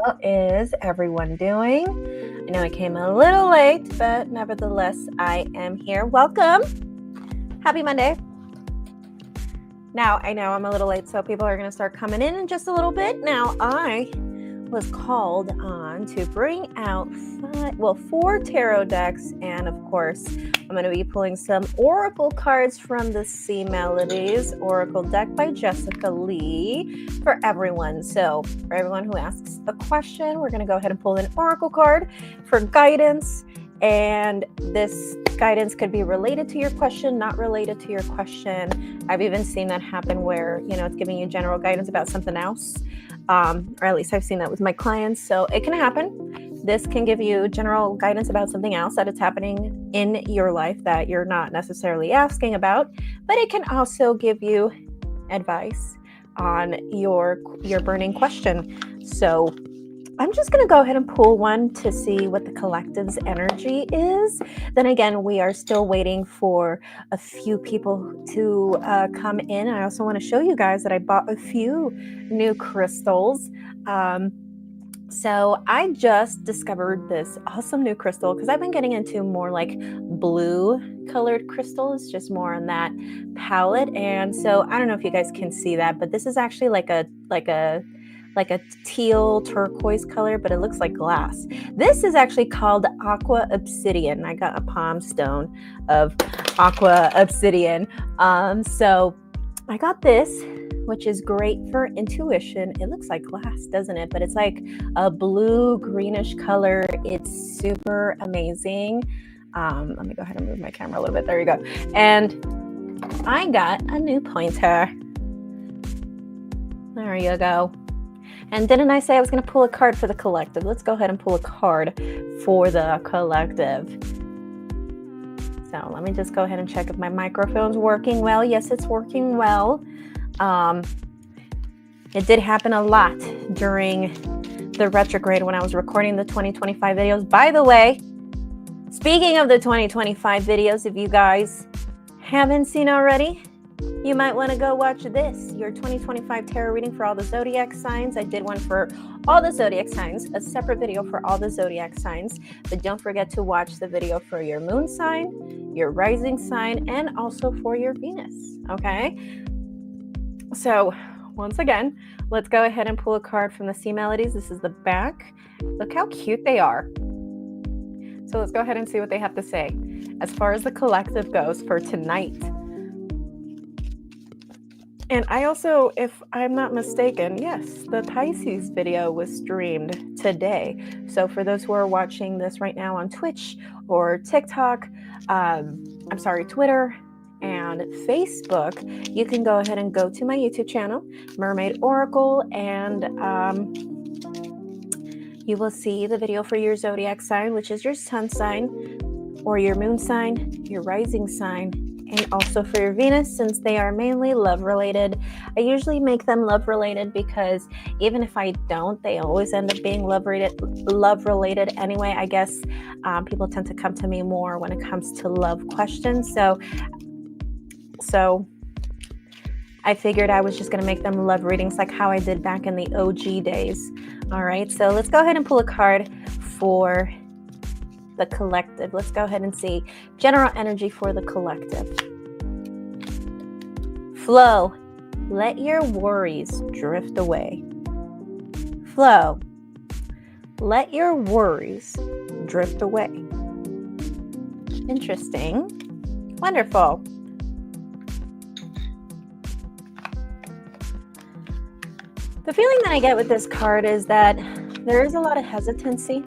How is everyone doing? I know I came a little late, but nevertheless, I am here. Welcome. Happy Monday. Now, I know I'm a little late, so people are going to start coming in just a little bit. Now, I was called on to bring out 4 tarot decks, and of course, I'm going to be pulling some oracle cards from the Sea Melodies Oracle deck by Jessica Lee for everyone. So, for everyone who asks a question, we're going to go ahead and pull an oracle card for guidance. And this guidance could be related to your question, not related to your question. I've even seen that happen where, it's giving you general guidance about something else. Or at least I've seen that with my clients. So it can happen. This can give you general guidance about something else that is happening in your life that you're not necessarily asking about. But it can also give you advice on your burning question. So I'm just going to go ahead and pull one to see what the collective's energy is. Then again, we are still waiting for a few people to come in. I also want to show you guys that I bought a few new crystals. So I just discovered this awesome new crystal because I've been getting into more like blue colored crystals, just more on that palette. And so I don't know if you guys can see that, but this is actually like a teal turquoise color, but it looks like glass. This is actually called aqua obsidian. I got a palm stone of aqua obsidian. So I got this, which is great for intuition. It looks like glass, doesn't it? But it's like a blue greenish color. It's super amazing. Let me go ahead and move my camera a little bit. There you go. And I got a new pointer. There you go. And didn't I say I was going to pull a card for the collective? Let's go ahead and pull a card for the collective. So let me just go ahead and check if my microphone's working well. Yes, it's working well. It did happen a lot during the retrograde when I was recording the 2025 videos. By the way, speaking of the 2025 videos, if you guys haven't seen already, you might want to go watch this, your 2025 tarot reading for all the zodiac signs. I did one for all the zodiac signs, a separate video for all the zodiac signs. But don't forget to watch the video for your moon sign, your rising sign, and also for your Venus, okay? So once again, let's go ahead and pull a card from the Sea Melodies. This is the back. Look how cute they are. So let's go ahead and see what they have to say as far as the collective goes for tonight. And I also, if I'm not mistaken, yes, the Pisces video was streamed today. So for those who are watching this right now on Twitch or TikTok, Twitter and Facebook, you can go ahead and go to my YouTube channel, Mermaid Oracle, and you will see the video for your zodiac sign, which is your sun sign, or your moon sign, your rising sign, and also for your Venus, since they are mainly love related. I usually make them love related because even if I don't, they always end up being love related anyway. I guess people tend to come to me more when it comes to love questions. So I figured I was just going to make them love readings like how I did back in the OG days. All right, so let's go ahead and pull a card for the collective. Let's go ahead and see general energy for the collective. Flow. Let your worries drift away. Flow. Let your worries drift away. Interesting. Wonderful. The feeling that I get with this card is that there is a lot of hesitancy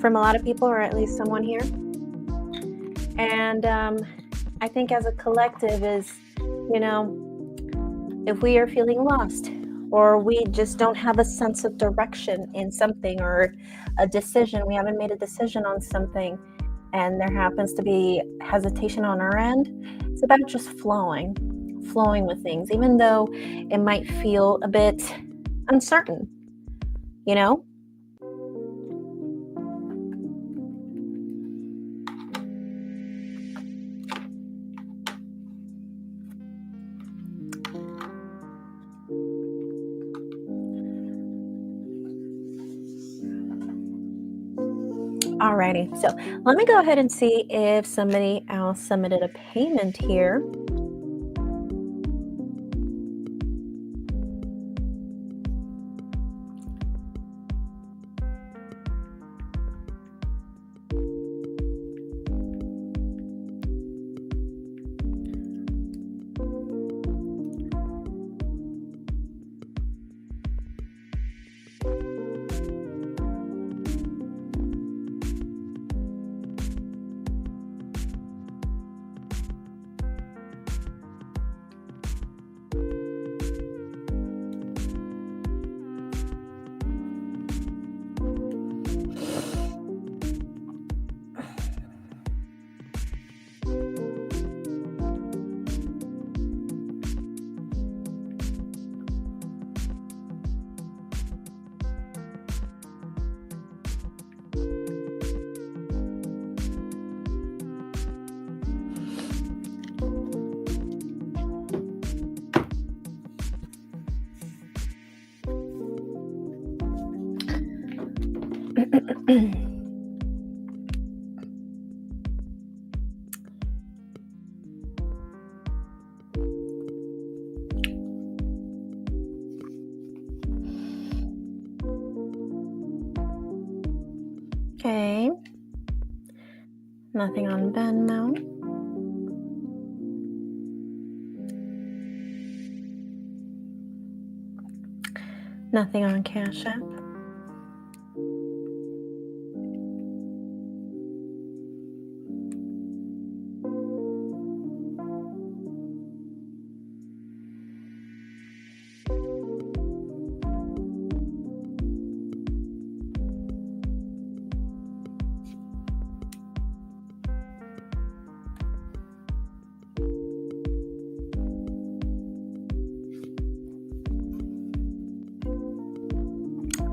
from a lot of people, or at least someone here. And I think as a collective is, if we are feeling lost, or we just don't have a sense of direction in something, or a decision, we haven't made a decision on something, and there happens to be hesitation on our end, it's about just flowing with things, even though it might feel a bit uncertain, Alrighty, so let me go ahead and see if somebody else submitted a payment here. Okay, nothing on Venmo. Nothing on Cash App.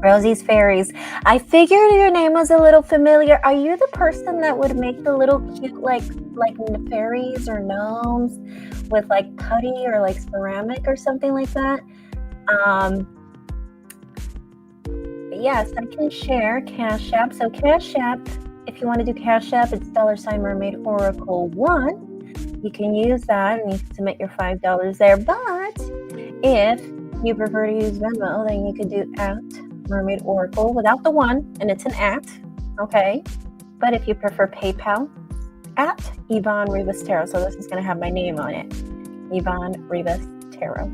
Rosie's Fairies. I figured your name was a little familiar. Are you the person that would make the little cute like fairies or gnomes with like putty or like ceramic or something like that? Yes, I can share Cash App. So Cash App, if you want to do Cash App, it's $Mermaid Oracle 1. You can use that and you can submit your $5 there. But if you prefer to use Venmo, then you could do @Mermaid Oracle without the 1, and it's an @ okay? But if you prefer PayPal, @Yvonne Rivas Tarot. So this is going to have my name on it, Yvonne Rivas Tarot.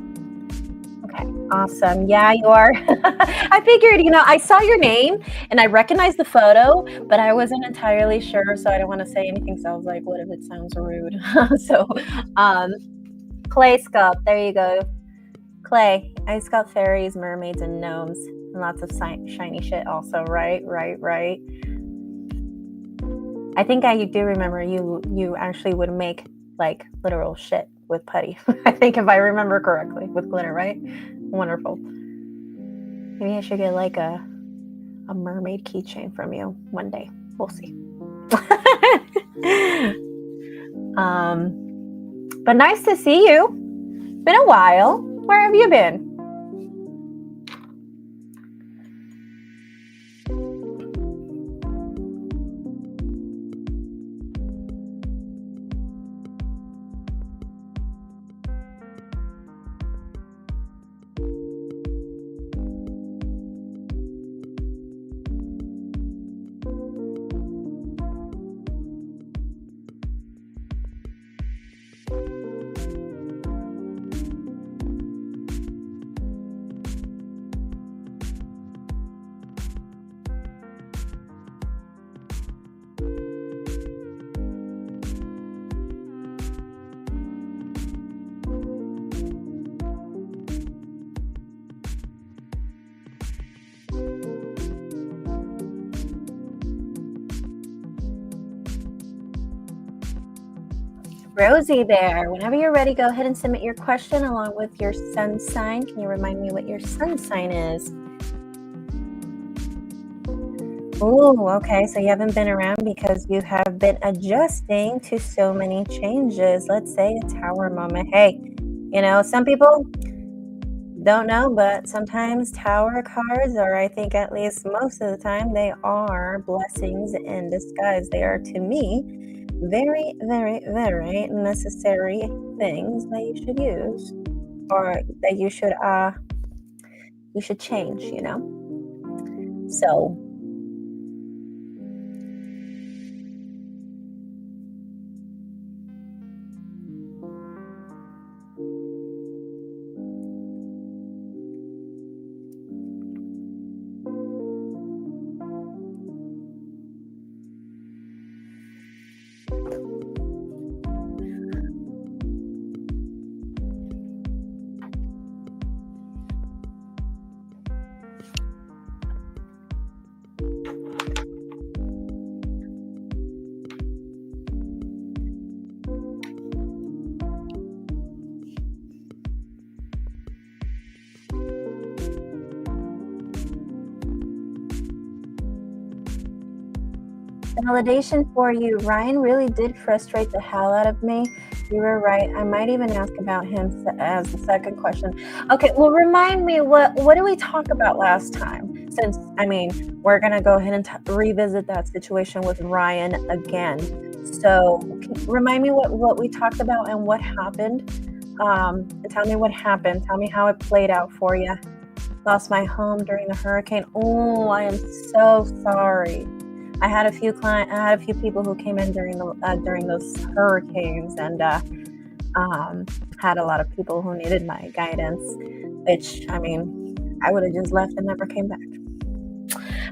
Okay, awesome. Yeah, you are. I figured, I saw your name and I recognized the photo, but I wasn't entirely sure, so I don't want to say anything. So I was like, what if it sounds rude? So, Clay Sculpt, there you go. Clay, I sculpt fairies, mermaids, and gnomes, and lots of shiny shit also, right? I think I do remember you actually would make like literal shit with putty. I think if I remember correctly, with glitter, right? Wonderful. Maybe I should get like a mermaid keychain from you one day. We'll see. But nice to see you. Been a while. Where have you been? Rosie there. Whenever you're ready, go ahead and submit your question along with your sun sign. Can you remind me what your sun sign is? Ooh, okay. So you haven't been around because you have been adjusting to so many changes. Let's say a tower moment. Hey, you know, some people don't know, but sometimes tower cards, or I think at least most of the time, they are blessings in disguise. They are, to me, very, very, very necessary things that you should use, or that you should change, you know? So validation for you. Ryan really did frustrate the hell out of me. You were right. I might even ask about him as the second question. Okay, well, remind me, what did we talk about last time? Since, I mean, we're going to go ahead and revisit that situation with Ryan again. So remind me what we talked about and what happened. And tell me what happened. Tell me how it played out for you. Lost my home during the hurricane. Oh, I am so sorry. I had a few people who came in during those hurricanes, and had a lot of people who needed my guidance. Which, I mean, I would have just left and never came back.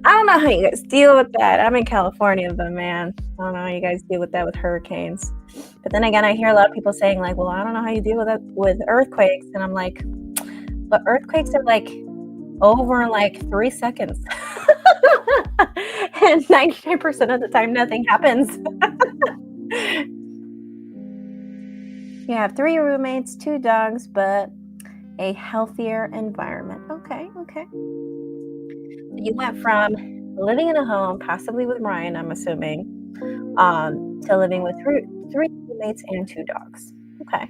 I don't know how you guys deal with that. I'm in California, but man, I don't know how you guys deal with that with hurricanes. But then again, I hear a lot of people saying like, "Well, I don't know how you deal with that with earthquakes," and I'm like, "But earthquakes are like over in like 3 seconds." And 99% of the time, nothing happens. You have 3 roommates, 2 dogs, but a healthier environment. Okay. You went from living in a home, possibly with Ryan, I'm assuming, to living with 3 roommates and 2 dogs. Okay.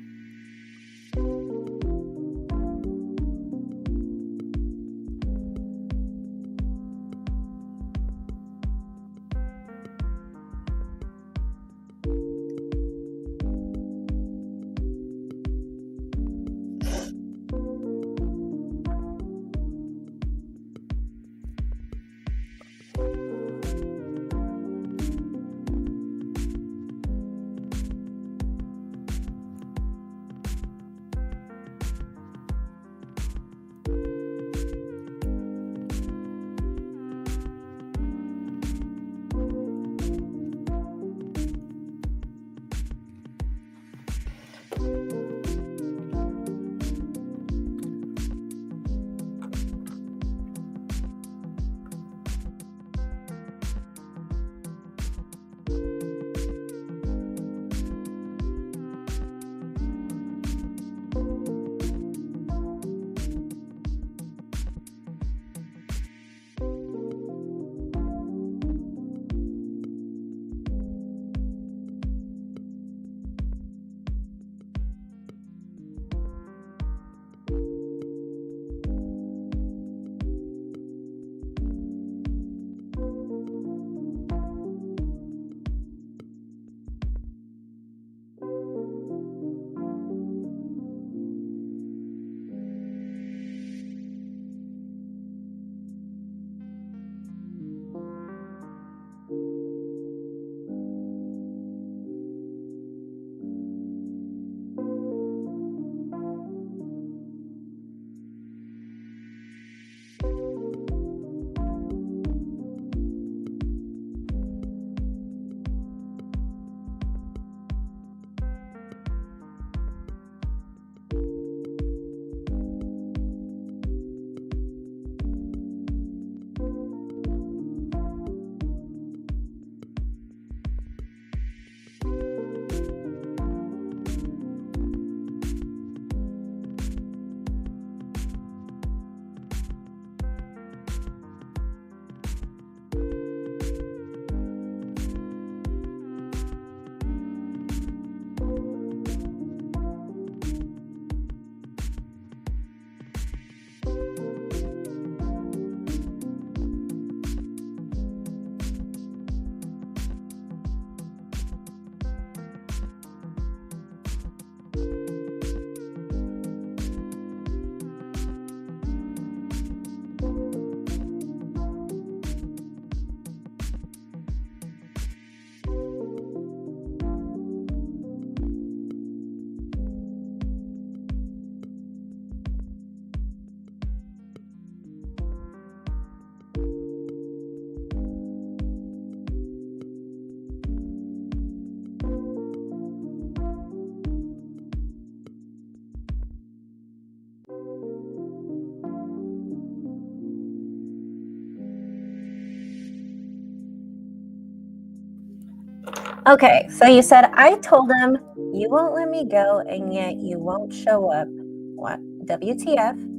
Okay, so you said, I told him you won't let me go and yet you won't show up. What? WTF?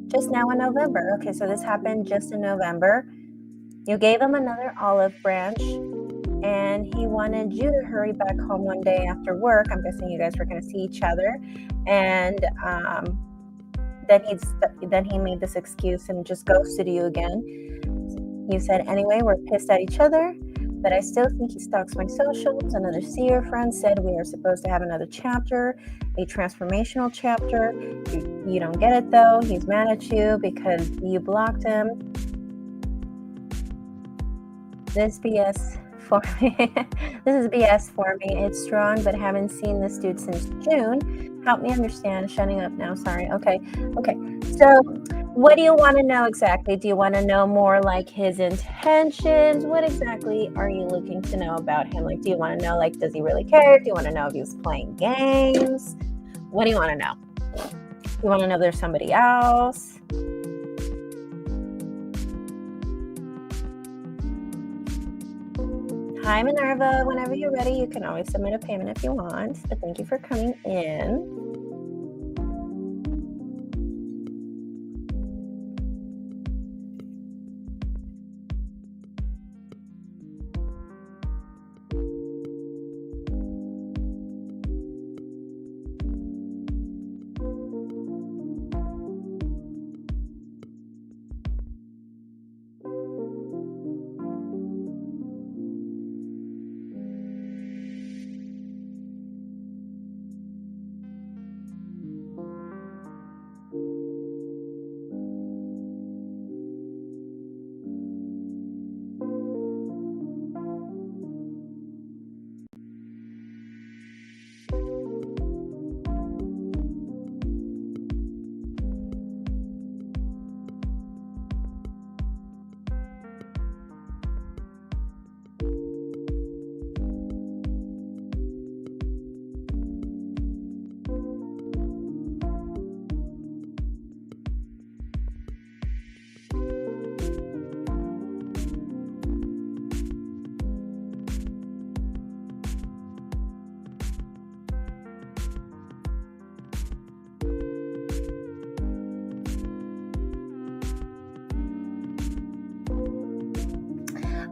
Just now in November. Okay, so this happened just in November. You gave him another olive branch and he wanted you to hurry back home one day after work. I'm guessing you guys were going to see each other. And then he made this excuse and just ghosted you again. You said, anyway, we're pissed at each other, but I still think he stalks my socials. Another seer friend said we are supposed to have another chapter, a transformational chapter. You don't get it though. He's mad at you because you blocked him. This BS for me. This is BS for me. It's strong, but haven't seen this dude since June. Help me understand. Shutting up now. Sorry. Okay. So what do you want to know exactly? Do you want to know more like his intentions? What exactly are you looking to know about him? Like, do you want to know, like, does he really care? Do you want to know if he was playing games? What do you want to know? You want to know if there's somebody else? Hi, Minerva. Whenever you're ready, you can always submit a payment if you want. But thank you for coming in.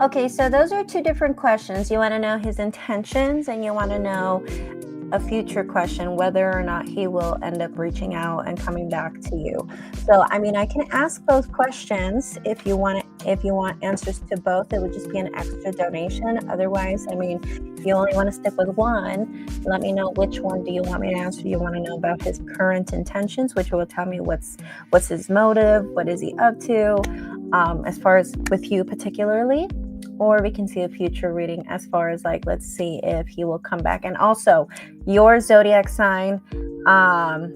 Okay, so those are two different questions. You want to know his intentions and you want to know a future question, whether or not he will end up reaching out and coming back to you. So, I mean, I can ask both questions if you want answers to both. It would just be an extra donation. Otherwise, I mean, if you only want to stick with one, let me know which one do you want me to answer. You want to know about his current intentions, which will tell me what's his motive, what is he up to, as far as with you particularly. Or we can see a future reading as far as like, let's see if he will come back. And also your zodiac sign, and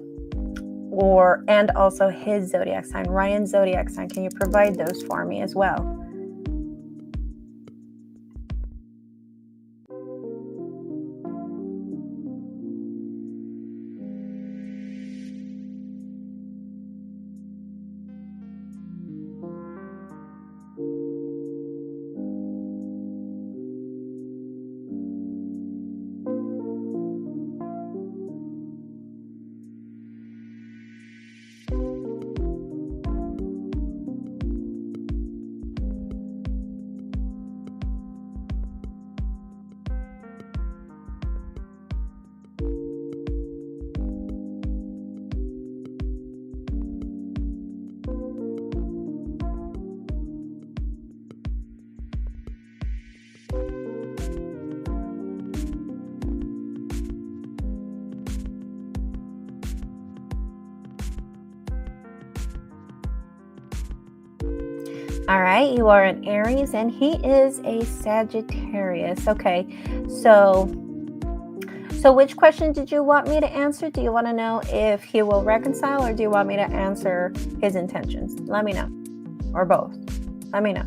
also his zodiac sign, Ryan's zodiac sign. Can you provide those for me as well? All right, you are an Aries and he is a Sagittarius. Okay, so which question did you want me to answer? Do you want to know if he will reconcile or do you want me to answer his intentions? Let me know. Or both. Let me know.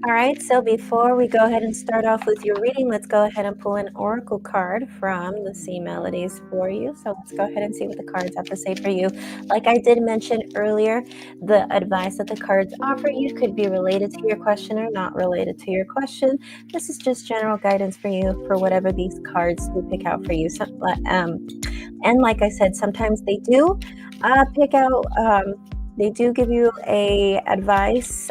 All right, so before we go ahead and start off with your reading, let's go ahead and pull an oracle card from the Sea Melodies for you. So let's go ahead and see what the cards have to say for you. Like I did mention earlier, the advice that the cards offer you could be related to your question or not related to your question. This is just general guidance for you for whatever these cards do pick out for you. And like I said, sometimes they do pick out, they do give you a advice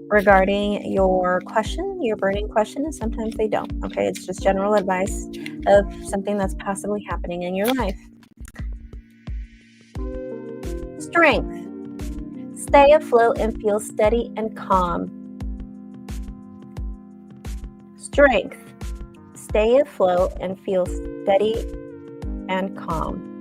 regarding your question, your burning question, and sometimes they don't. Okay, it's just general advice of something that's possibly happening in your life. Strength. Stay afloat and feel steady and calm. Strength. Stay afloat and feel steady and calm.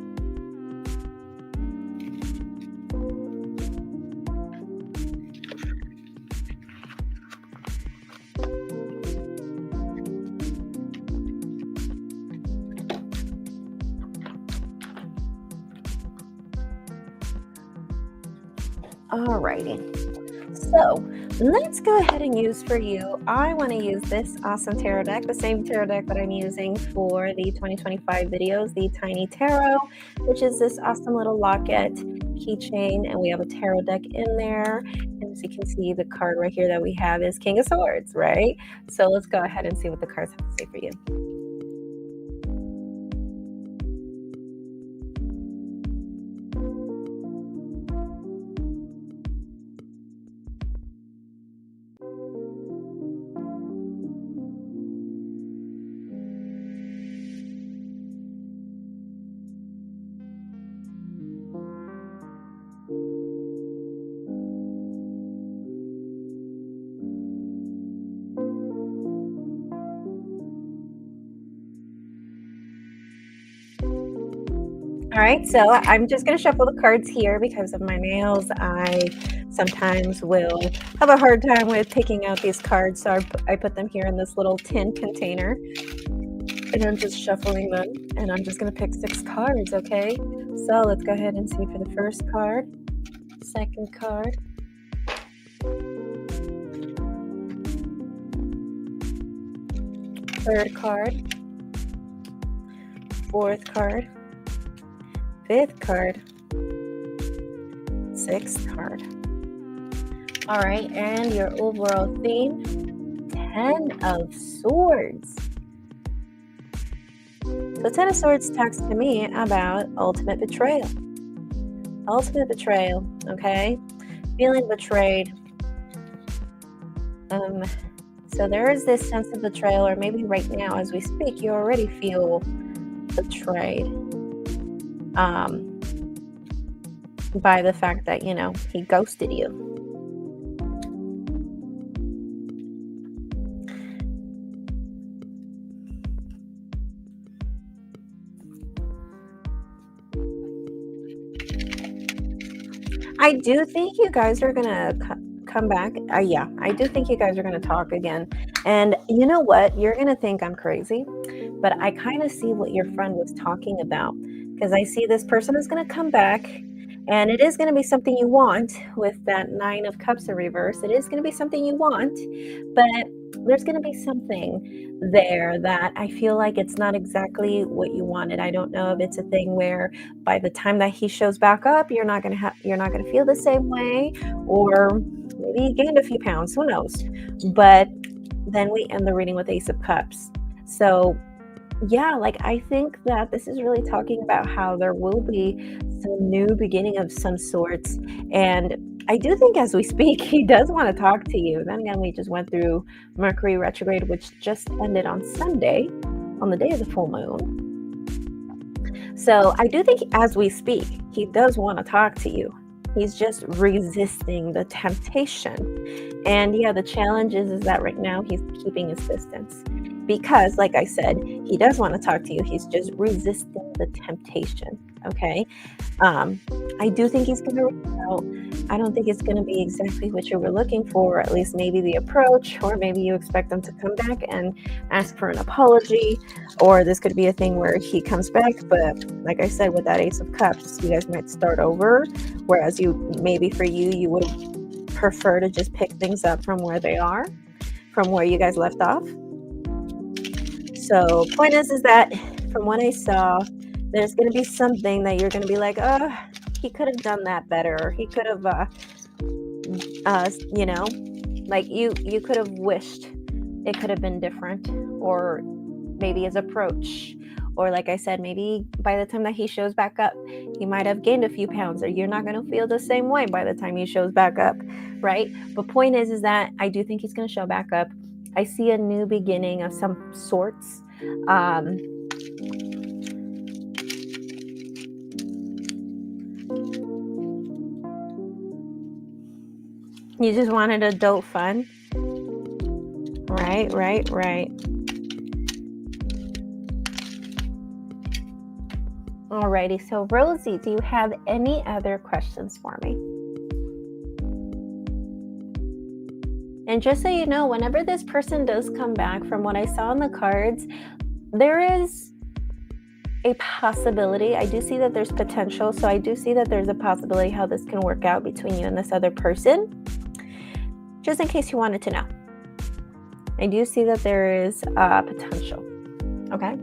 Alrighty, so let's go ahead and use for you. I want to use this awesome tarot deck, the same tarot deck that I'm using for the 2025 videos, the Tiny Tarot, which is this awesome little locket keychain, and we have a tarot deck in there. And as you can see, the card right here that we have is King of Swords, right? So let's go ahead and see what the cards have to say for you. All right, so I'm just going to shuffle the cards here because of my nails. I sometimes will have a hard time with picking out these cards, so I put them here in this little tin container, and I'm just shuffling them, and I'm just going to pick 6 cards, okay? So let's go ahead and see for the first card, second card, third card, fourth card, 5th card, 6th card. All right, and your overall theme, 10 of Swords. So 10 of Swords talks to me about ultimate betrayal. Ultimate betrayal, okay? Feeling betrayed. So there is this sense of betrayal, or maybe right now as we speak, you already feel betrayed. By the fact that, you know, he ghosted you. I do think you guys are gonna come back. Yeah, I do think you guys are gonna talk again. And you know what? You're gonna think I'm crazy, but I kind of see what your friend was talking about, because I see this person is going to come back, and it is going to be something you want with that 9 of Cups in reverse. It is going to be something you want, but there's going to be something there that I feel like it's not exactly what you wanted. I don't know if it's a thing where by the time that he shows back up, you're not going to feel the same way, or maybe he gained a few pounds, who knows. But then we end the reading with Ace of Cups. So yeah, like I think that this is really talking about how there will be some new beginning of some sorts. And I do think as we speak, he does want to talk to you. Then again, we just went through Mercury retrograde, which just ended on Sunday, on the day of the full moon. So I do think as we speak, he does want to talk to you. He's just resisting the temptation. And yeah, the challenge is that right now he's keeping his distance. Because, like I said, he does want to talk to you. He's just resisting the temptation, okay? I do think he's going to reach out. I don't think it's going to be exactly what you were looking for, or at least maybe the approach, or maybe you expect him to come back and ask for an apology, or this could be a thing where he comes back, but like I said, with that Ace of Cups, you guys might start over, whereas maybe for you would have prefer to just pick things up from where they are, from where you guys left off. So point is that from what I saw, there's going to be something that you're going to be like, oh, he could have done that better. He could have, you know, like you could have wished it could have been different, or maybe his approach, or like I said, maybe by the time that he shows back up, he might have gained a few pounds, or you're not going to feel the same way by the time he shows back up, right? But point is that I do think he's going to show back up. I see a new beginning of some sorts. You just wanted adult fun. Right. Alrighty, so Rosie, do you have any other questions for me? And just so you know, whenever this person does come back, from what I saw on the cards, there is a possibility. I do see that there's potential. So I do see that there's a possibility how this can work out between you and this other person. Just in case you wanted to know. I do see that there is potential. Okay.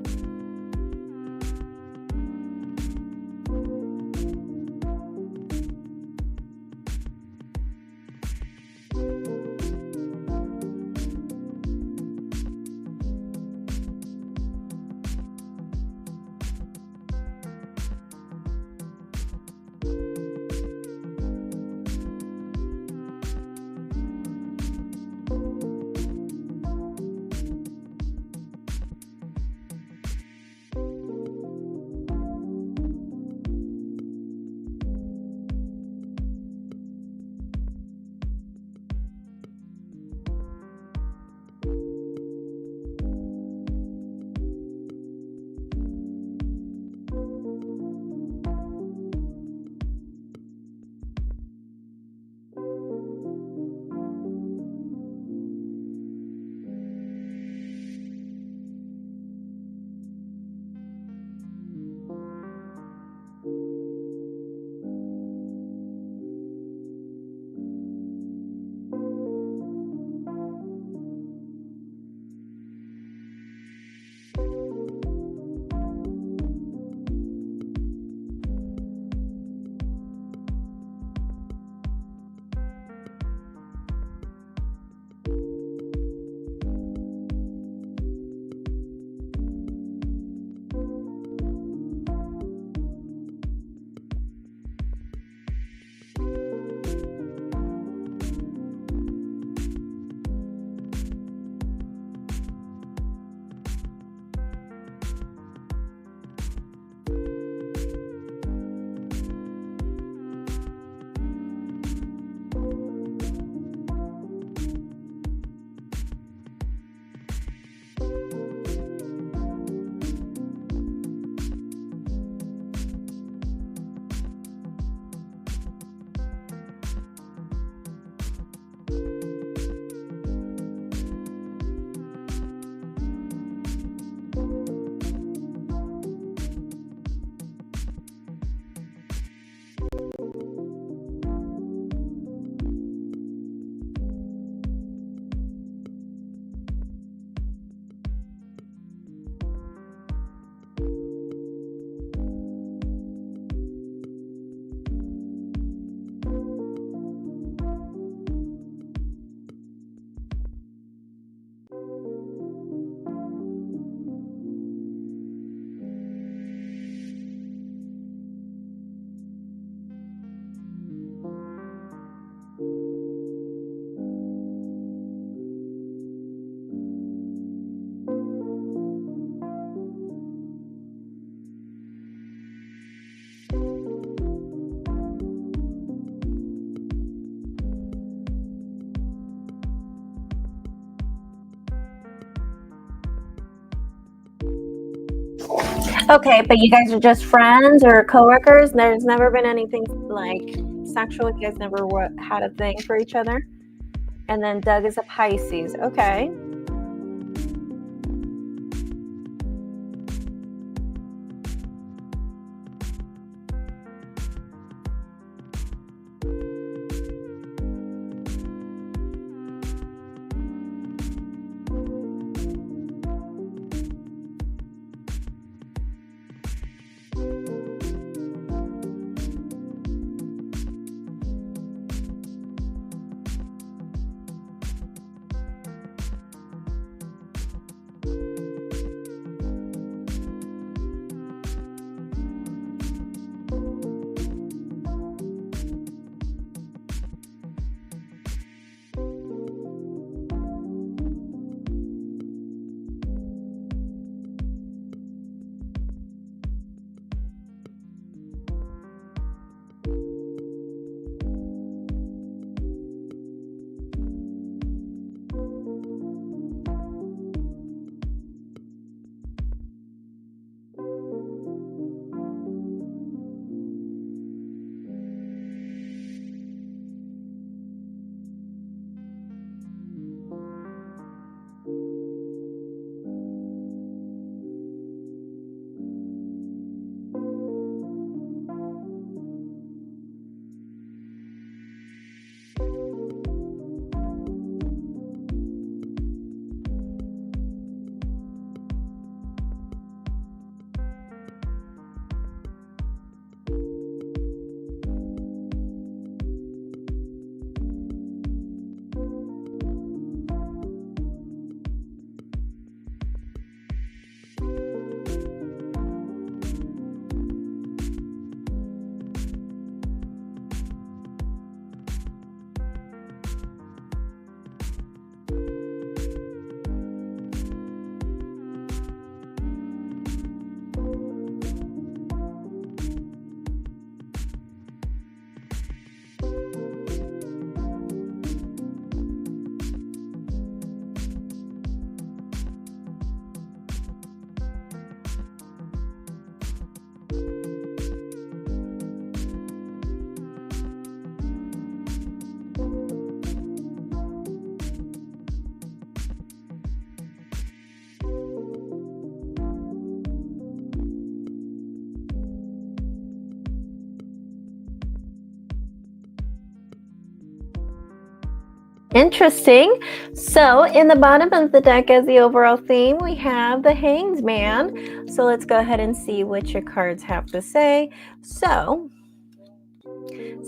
Okay, but you guys are just friends or coworkers? There's never been anything like sexual? You guys never had a thing for each other? And then Doug is a Pisces. Okay. Interesting. So in the bottom of the deck as the overall theme, we have the Hanged Man. So let's go ahead and see what your cards have to say. So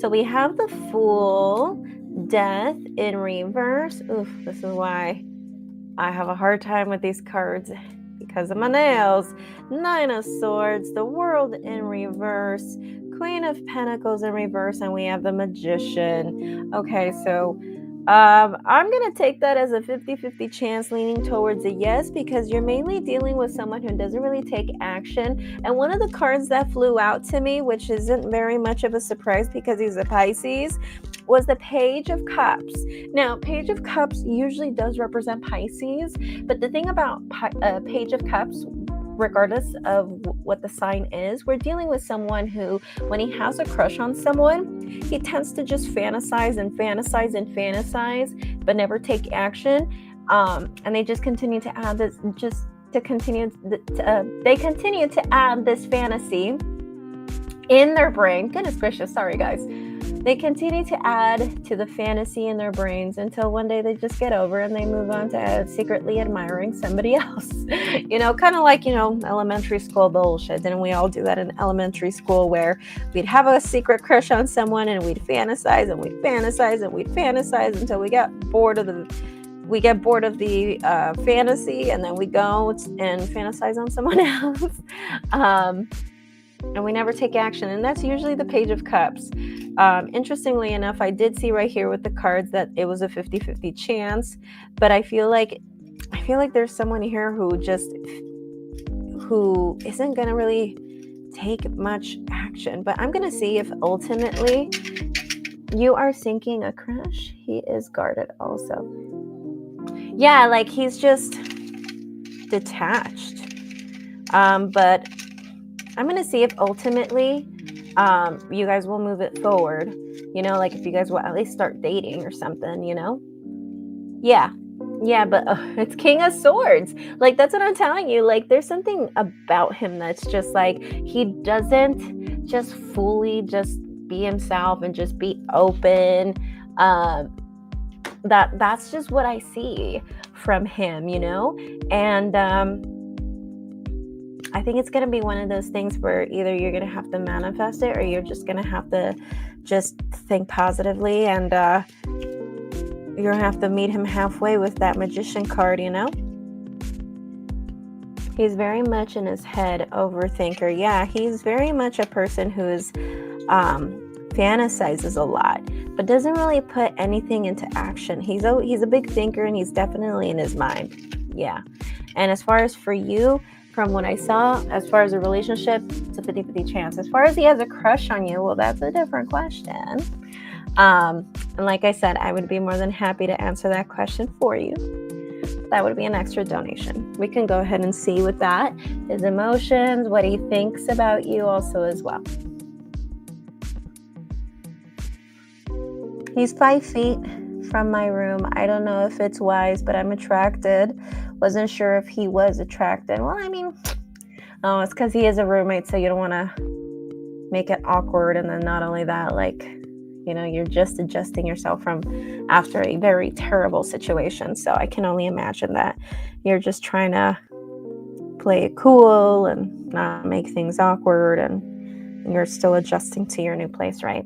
we have the Fool, Death in reverse. Oof, this is why I have a hard time with these cards because of my nails. Nine of Swords, the World in reverse, Queen of Pentacles in reverse, and we have the Magician. Okay, so I'm going to take that as a 50-50 chance leaning towards a yes, because you're mainly dealing with someone who doesn't really take action. And one of the cards that flew out to me, which isn't very much of a surprise because he's a Pisces, was the Page of Cups. Now, Page of Cups usually does represent Pisces, but the thing about Page of Cups, regardless of what the sign is, we're dealing with someone who, when he has a crush on someone, he tends to just fantasize and fantasize and fantasize, but never take action. And they just continue to add this, they continue to add this fantasy in their brain. Goodness gracious, sorry guys. They continue to add to the fantasy in their brains until one day they just get over and they move on to secretly admiring somebody else. Kind of like, elementary school bullshit. Didn't we all do that in elementary school, where we'd have a secret crush on someone and we'd fantasize and we'd fantasize and we'd fantasize until we get bored of the fantasy, and then we go and fantasize on someone else. And we never take action. And that's usually the Page of Cups. Interestingly enough, I did see right here with the cards that it was a 50-50 chance, but I feel like there's someone here who isn't going to really take much action. But I'm going to see if ultimately you are sinking a crush. He is guarded also. Yeah, like he's just detached. But I'm going to see if ultimately you guys will move it forward. Like if you guys will at least start dating or something, Yeah, but it's King of Swords. Like, that's what I'm telling you. Like, there's something about him that's just like, he doesn't just fully just be himself and just be open. That's just what I see from him, And I think it's going to be one of those things where either you're going to have to manifest it or you're just going to have to just think positively, and you're going to have to meet him halfway with that Magician card, He's very much in his head overthinker. Yeah, he's very much a person who's fantasizes a lot, but doesn't really put anything into action. He's a big thinker, and he's definitely in his mind. Yeah. And as far as for you, from what I saw, as far as a relationship, it's a 50-50 chance. As far as he has a crush on you, well, that's a different question. And like I said, I would be more than happy to answer that question for you. That would be an extra donation. We can go ahead and see with that, his emotions, what he thinks about you also as well. He's 5 feet from my room. I don't know if it's wise, but I'm attracted. Wasn't sure if he was attracted. Well, it's because he is a roommate, so you don't want to make it awkward. And then not only that, you're just adjusting yourself from after a very terrible situation. So I can only imagine that you're just trying to play it cool and not make things awkward, and you're still adjusting to your new place, right?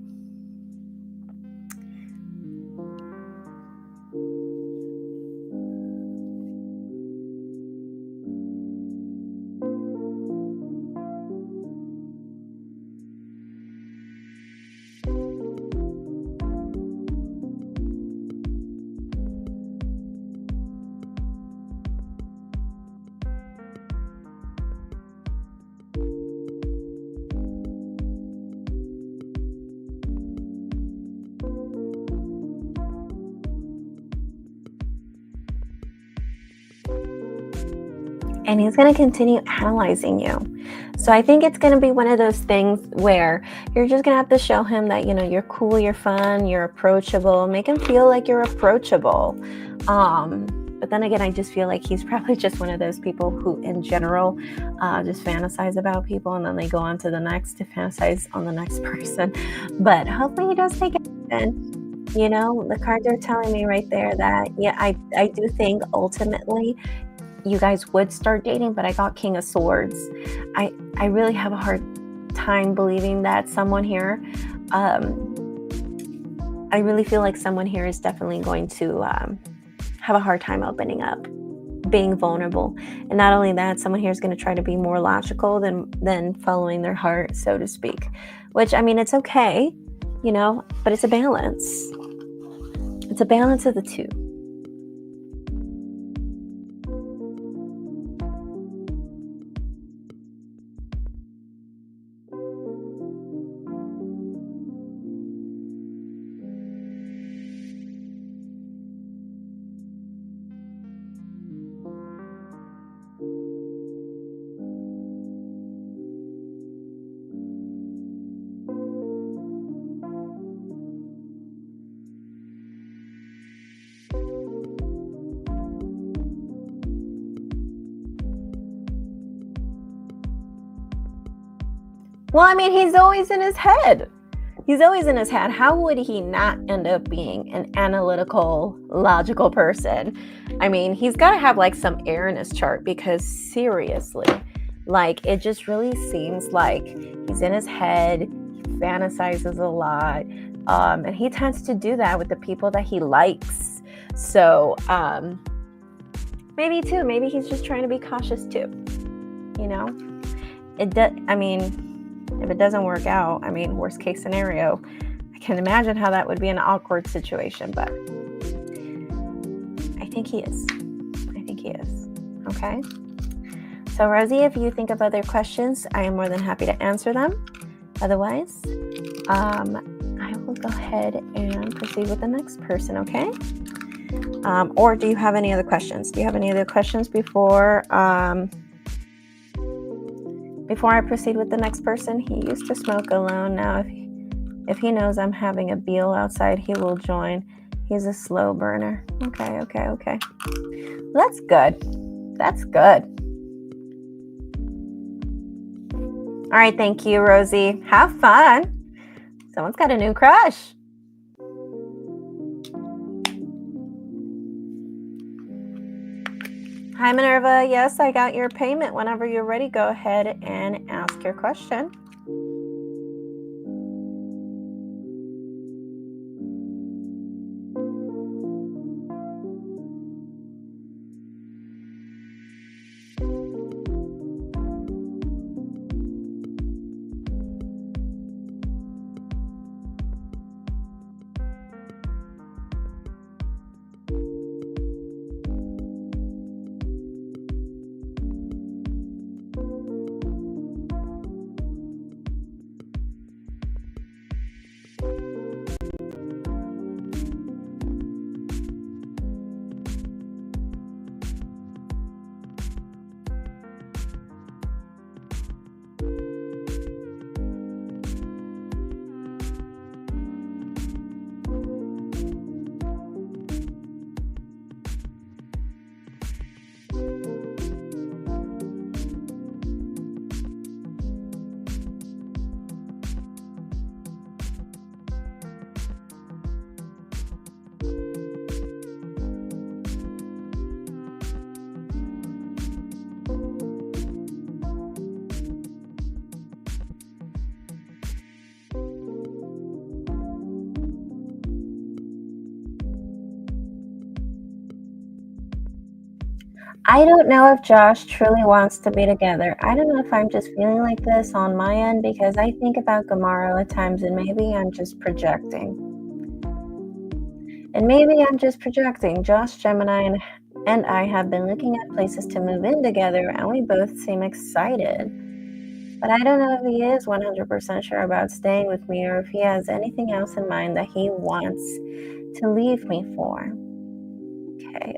And he's going to continue analyzing you. So I think it's going to be one of those things where you're just going to have to show him that, you're cool, you're fun, you're approachable. Make him feel like you're approachable. But then again, I just feel like he's probably just one of those people who, in general, just fantasize about people, and then they go on to the next to fantasize on the next person. But hopefully he does take action. You know, the cards are telling me right there that, yeah, I do think ultimately you guys would start dating, but I got King of Swords. I really have a hard time believing that someone here, I really feel like someone here is definitely going to have a hard time opening up, being vulnerable. And not only that, someone here is going to try to be more logical than following their heart, so to speak. Which, I mean, it's okay, you know, but it's a balance. It's a balance of the two. Well, I mean, he's always in his head. He's always in his head. How would he not end up being an analytical, logical person? I mean, he's got to have like some air in his chart, because seriously, like, it just really seems like he's in his head. He fantasizes a lot. And he tends to do that with the people that he likes. So maybe he's just trying to be cautious too. You know, I mean, if it doesn't work out, I mean, worst case scenario, I can imagine how that would be an awkward situation, but I think he is. Okay. So Rosie, if you think of other questions, I am more than happy to answer them. Otherwise, I will go ahead and proceed with the next person, okay? Or do you have any other questions? Before I proceed with the next person? He used to smoke alone. Now, if he knows I'm having a meal outside, he will join. He's a slow burner. Okay. That's good. All right, thank you, Rosie. Have fun. Someone's got a new crush. Hi, Minerva. Yes, I got your payment. Whenever you're ready, go ahead and ask your question. I don't know if Josh truly wants to be together. I don't know if I'm just feeling like this on my end, because I think about Gamaro at times, and maybe I'm just projecting. Josh, Gemini, and I have been looking at places to move in together, and we both seem excited. But I don't know if he is 100% sure about staying with me, or if he has anything else in mind that he wants to leave me for.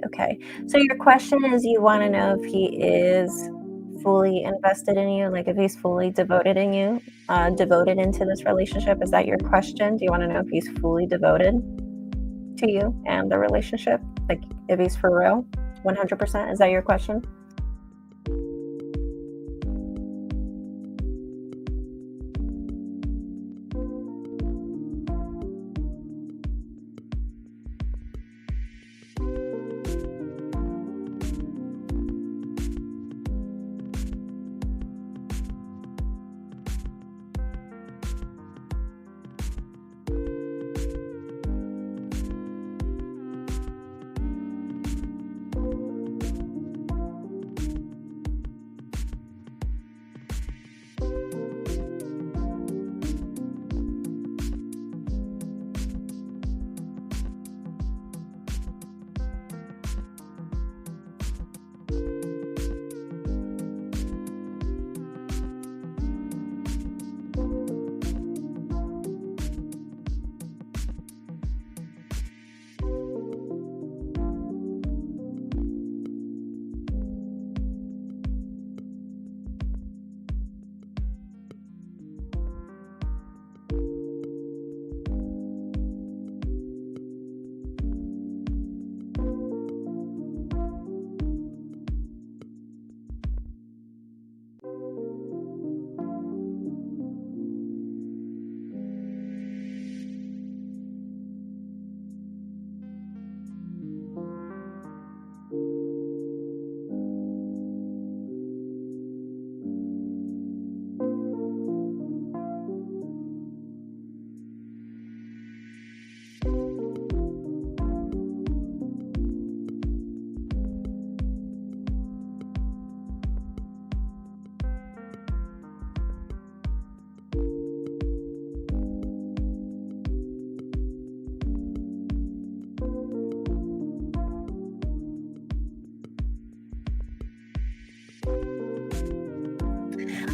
Okay. So your question is, you want to know if he is fully invested in you, like if he's fully devoted into this relationship. Is that your question? Do you want to know if he's fully devoted to you and the relationship? Like if he's for real, 100%? Is that your question?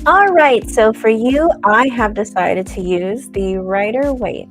All right, so for you, I have decided to use the Rider-Waite.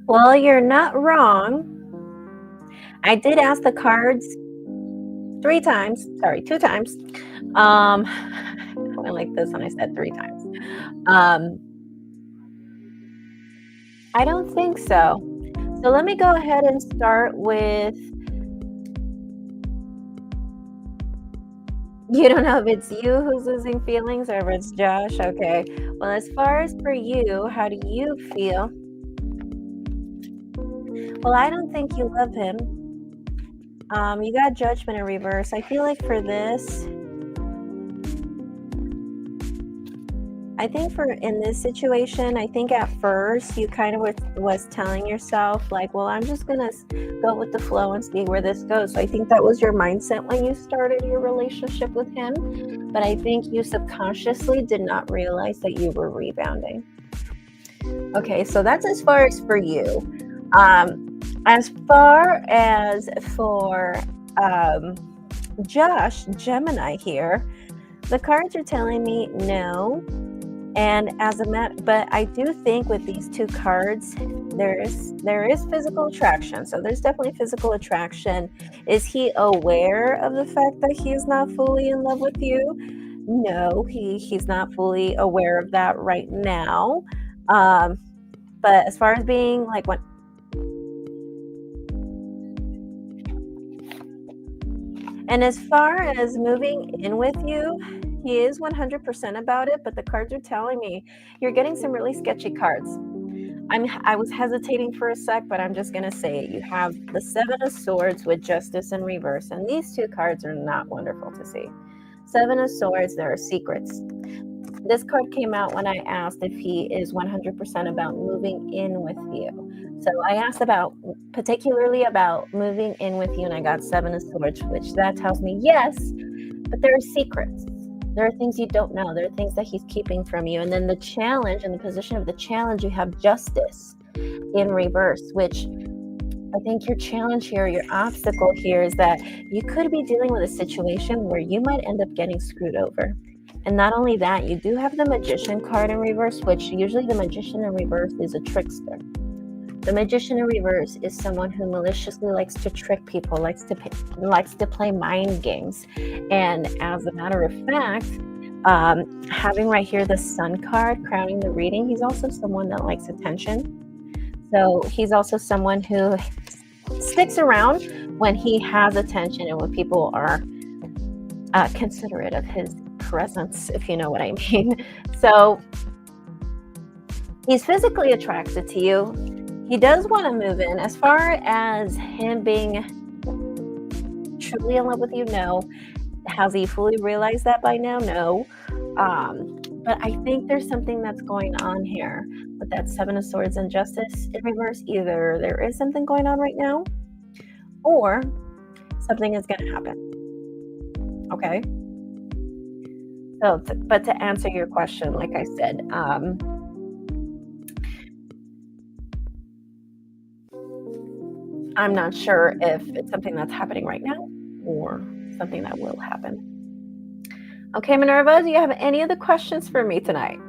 Well, you're not wrong. I did ask the cards 2 times. I went like this when I said 3 times. I don't think so. So let me go ahead and start with, you don't know if it's you who's losing feelings or if it's Josh. Okay. Well, as far as for you, how do you feel? Well, I don't think you love him. You got Judgment in reverse. I feel like for this, I think in this situation, I think at first you kind of was telling yourself like, well, I'm just gonna go with the flow and see where this goes. So I think that was your mindset when you started your relationship with him. But I think you subconsciously did not realize that you were rebounding. Okay, so that's as far as for you. As far as for Josh, Gemini here, the cards are telling me no. And but I do think with these 2 cards, there is physical attraction. So there's definitely physical attraction. Is he aware of the fact that he is not fully in love with you? No, he's not fully aware of that right now. But as far as being like and as far as moving in with you, he is 100% about it, but the cards are telling me you're getting some really sketchy cards. I was hesitating for a sec, but I'm just going to say it. You have the 7 of Swords with Justice in reverse, and these 2 cards are not wonderful to see. 7 of Swords, there are secrets. This card came out when I asked if he is 100% about moving in with you. So I asked particularly about moving in with you, and I got 7 of Swords, which that tells me yes, but there are secrets. There are things you don't know. There are things that he's keeping from you. And then the challenge, in the position of the challenge, you have Justice in reverse, which I think your challenge here, your obstacle here is that you could be dealing with a situation where you might end up getting screwed over. And not only that, you do have the Magician card in reverse, which usually the Magician in reverse is a trickster. The Magician in reverse is someone who maliciously likes to trick people, likes to play mind games. And as a matter of fact, having right here the Sun card crowning the reading, he's also someone that likes attention. So he's also someone who sticks around when he has attention and when people are considerate of his presence, if you know what I mean. So he's physically attracted to you. He does want to move in. As far as him being truly in love with you, no. Has he fully realized that by now? No. But I think there's something that's going on here with that 7 of Swords and Justice in reverse. Either there is something going on right now, or something is going to happen. Okay? So, but to answer your question, like I said, I'm not sure if it's something that's happening right now or something that will happen. Okay, Minerva, do you have any other questions for me tonight?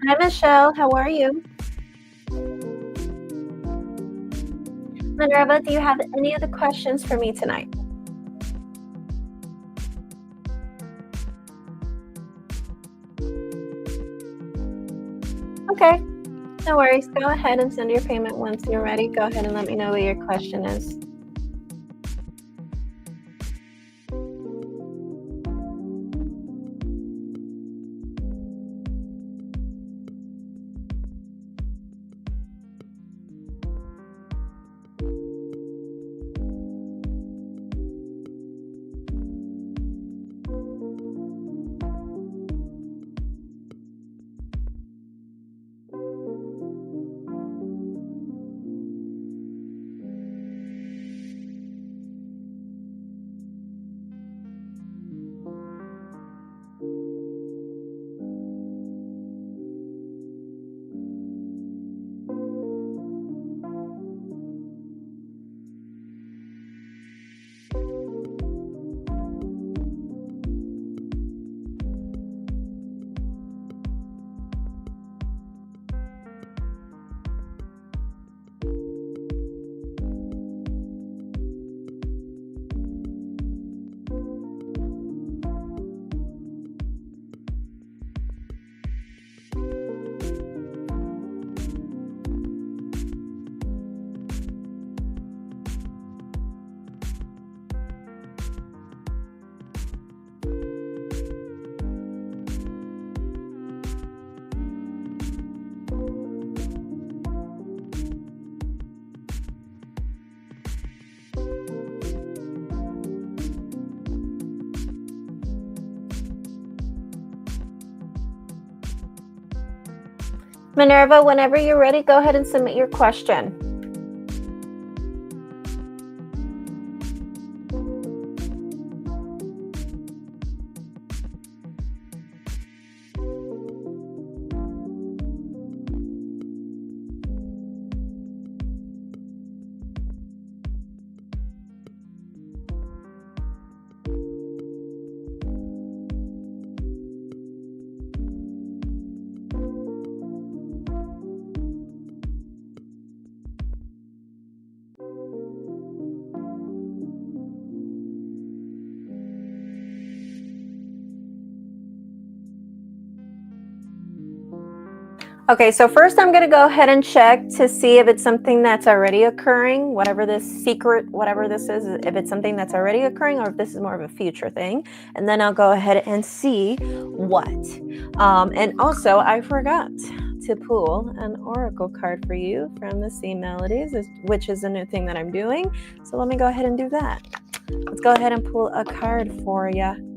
Hi, Michelle. How are you? Minerva, do you have any other questions for me tonight? Okay, no worries. Go ahead and send your payment once you're ready. Go ahead and let me know what your question is. Minerva, whenever you're ready, go ahead and submit your question. Okay, so first I'm going to go ahead and check to see if it's something that's already occurring, whatever this secret, whatever this is, if it's something that's already occurring or if this is more of a future thing. And then I'll go ahead and see what. And also, I forgot to pull an oracle card for you from the Sea Melodies, which is a new thing that I'm doing. So let me go ahead and do that. Let's go ahead and pull a card for you.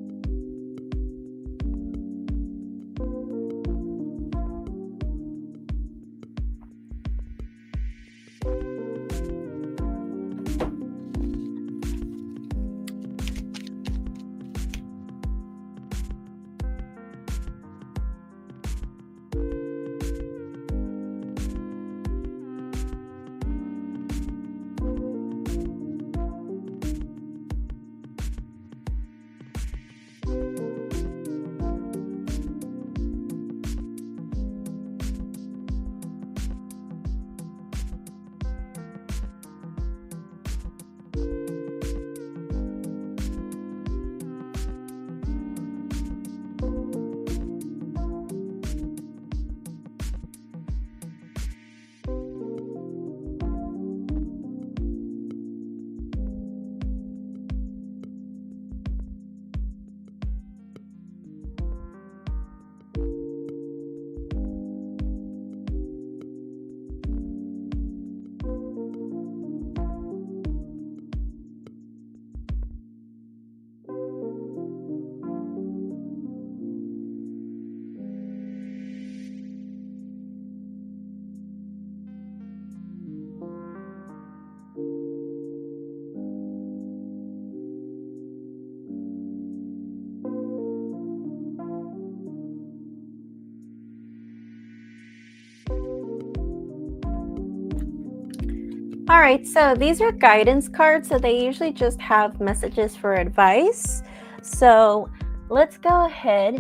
All right, so these are guidance cards, so they usually just have messages for advice. So let's go ahead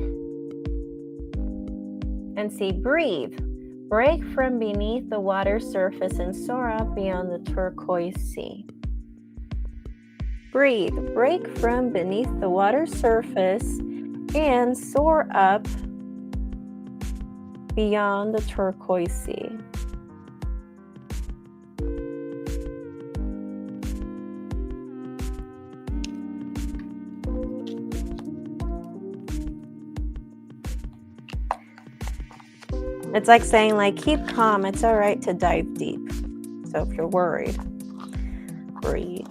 and see. Breathe. Break from beneath the water surface and soar up beyond the turquoise sea. Breathe. Break from beneath the water surface and soar up beyond the turquoise sea. It's like saying, like, keep calm. It's all right to dive deep. So if you're worried, breathe.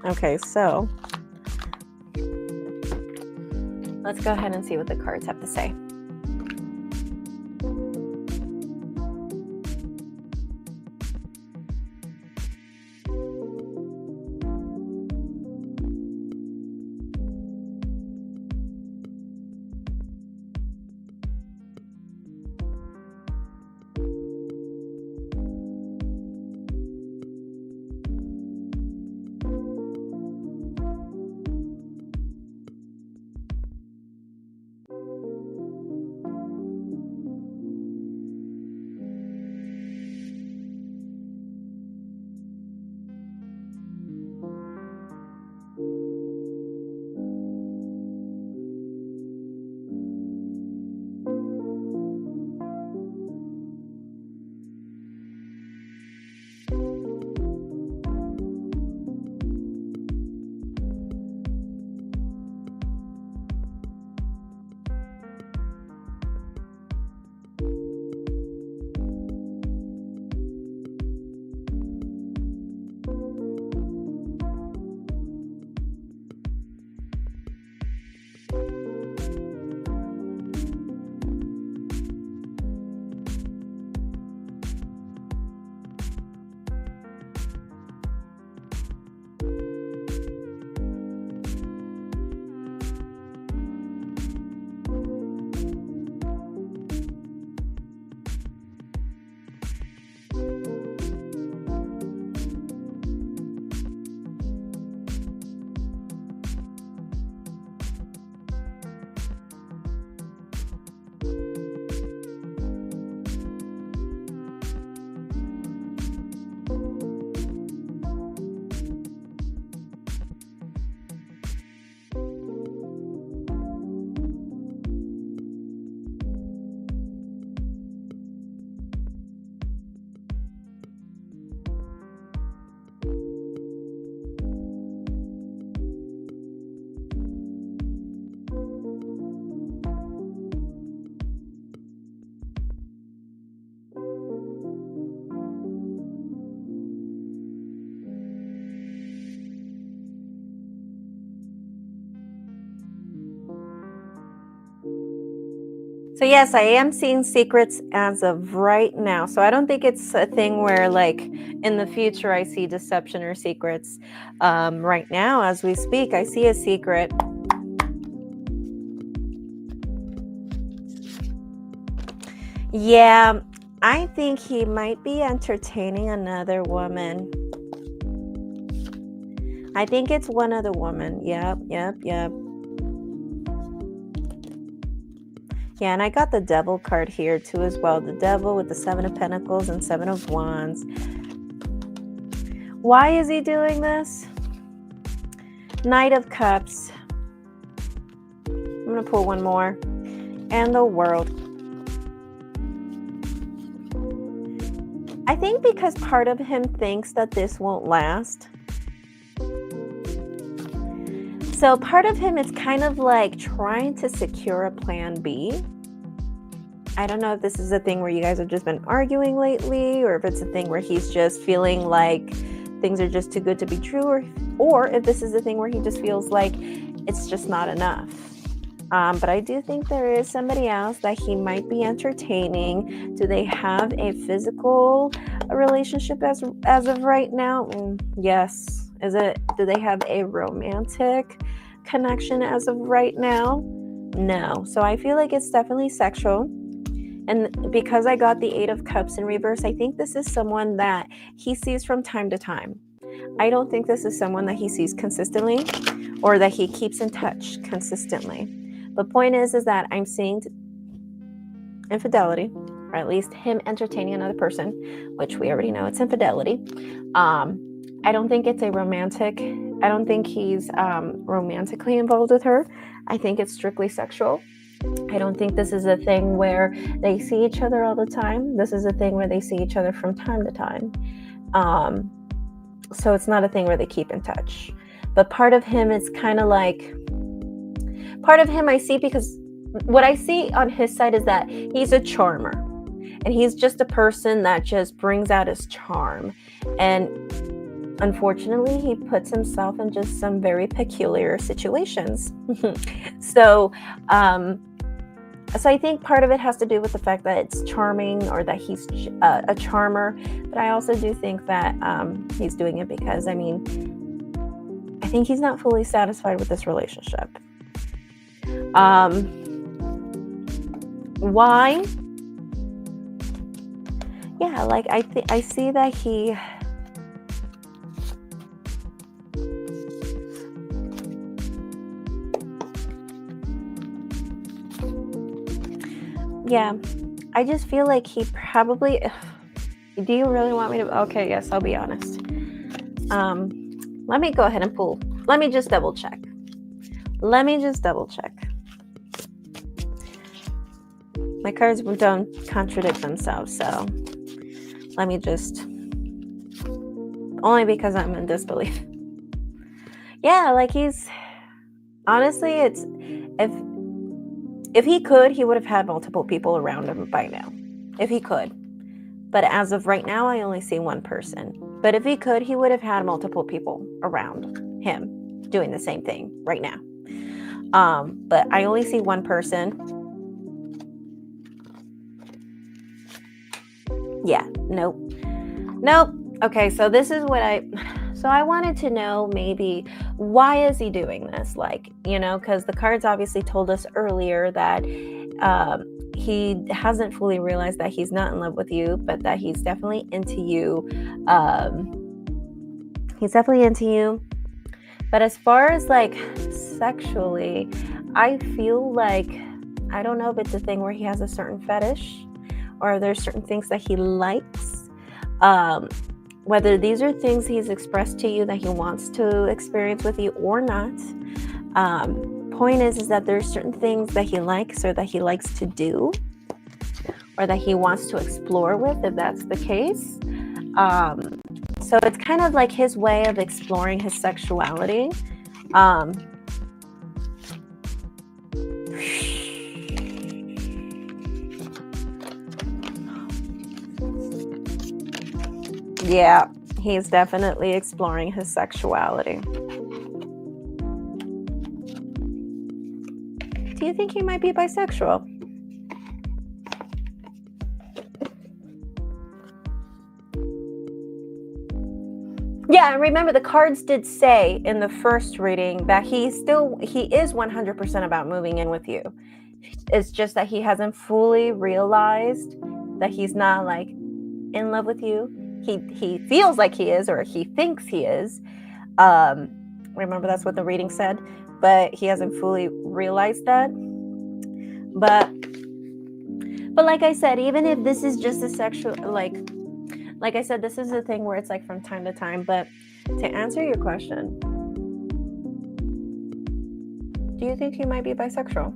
Okay, so let's go ahead and see what the cards have to say. So yes, I am seeing secrets as of right now. So I don't think it's a thing where like in the future I see deception or secrets. Right now, as we speak, I see a secret. Yeah, I think he might be entertaining another woman. I think it's one other woman. Yep. Yeah, and I got the devil card here too as well. The devil with the 7 of Pentacles and 7 of Wands. Why is he doing this? Knight of Cups. I'm going to pull one more. And the World. I think because part of him thinks that this won't last. So part of him is kind of like trying to secure a plan B. I don't know if this is a thing where you guys have just been arguing lately, or if it's a thing where he's just feeling like things are just too good to be true, or if this is a thing where he just feels like it's just not enough. But I do think there is somebody else that he might be entertaining. Do they have a physical relationship as of right now? Yes. Do they have a romantic connection as of right now? No. So I feel like it's definitely sexual. And because I got the 8 of Cups in reverse, I think this is someone that he sees from time to time. I don't think this is someone that he sees consistently or that he keeps in touch consistently. The point is that I'm seeing infidelity, or at least him entertaining another person, which we already know it's infidelity. I don't think it's a romantic. I don't think he's romantically involved with her. I think it's strictly sexual. I don't think this is a thing where they see each other all the time. This is a thing where they see each other from time to time. So it's not a thing where they keep in touch. But part of him is kind of like, part of him I see, because what I see on his side is that he's a charmer. And he's just a person that just brings out his charm. And unfortunately, he puts himself in just some very peculiar situations. So I think part of it has to do with the fact that it's charming, or that he's a charmer. But I also do think that he's doing it because, I think he's not fully satisfied with this relationship. Why? Yeah, like I see that he... Yeah, I just feel like he probably... Do you really want me to... Okay, yes, I'll be honest. Let me go ahead and pull. Let me just double check. My cards don't contradict themselves, so let me just... Only because I'm in disbelief. Yeah, like he's... Honestly, it's... If he could, he would have had multiple people around him by now. If he could. But as of right now, I only see one person. But if he could, he would have had multiple people around him doing the same thing right now. But I only see one person. Yeah, nope. Okay, so this is what I wanted to know, maybe, why is he doing this? Like, because the cards obviously told us earlier that he hasn't fully realized that he's not in love with you, but that he's definitely into you. But as far as like sexually, I feel like, I don't know if it's a thing where he has a certain fetish, or there's certain things that he likes. Whether these are things he's expressed to you that he wants to experience with you or not. Point is that there's certain things that he likes, or that he likes to do, or that he wants to explore with, if that's the case. So it's kind of like his way of exploring his sexuality. Yeah, he's definitely exploring his sexuality. Do you think he might be bisexual? Yeah, and remember the cards did say in the first reading that he is 100% about moving in with you. It's just that he hasn't fully realized that he's not like in love with you. He feels like he is, or he thinks he is. Remember that's what the reading said, but he hasn't fully realized that. But like I said, even if this is just a sexual, like I said, this is a thing where it's like from time to time. But to answer your question, do you think he might be bisexual?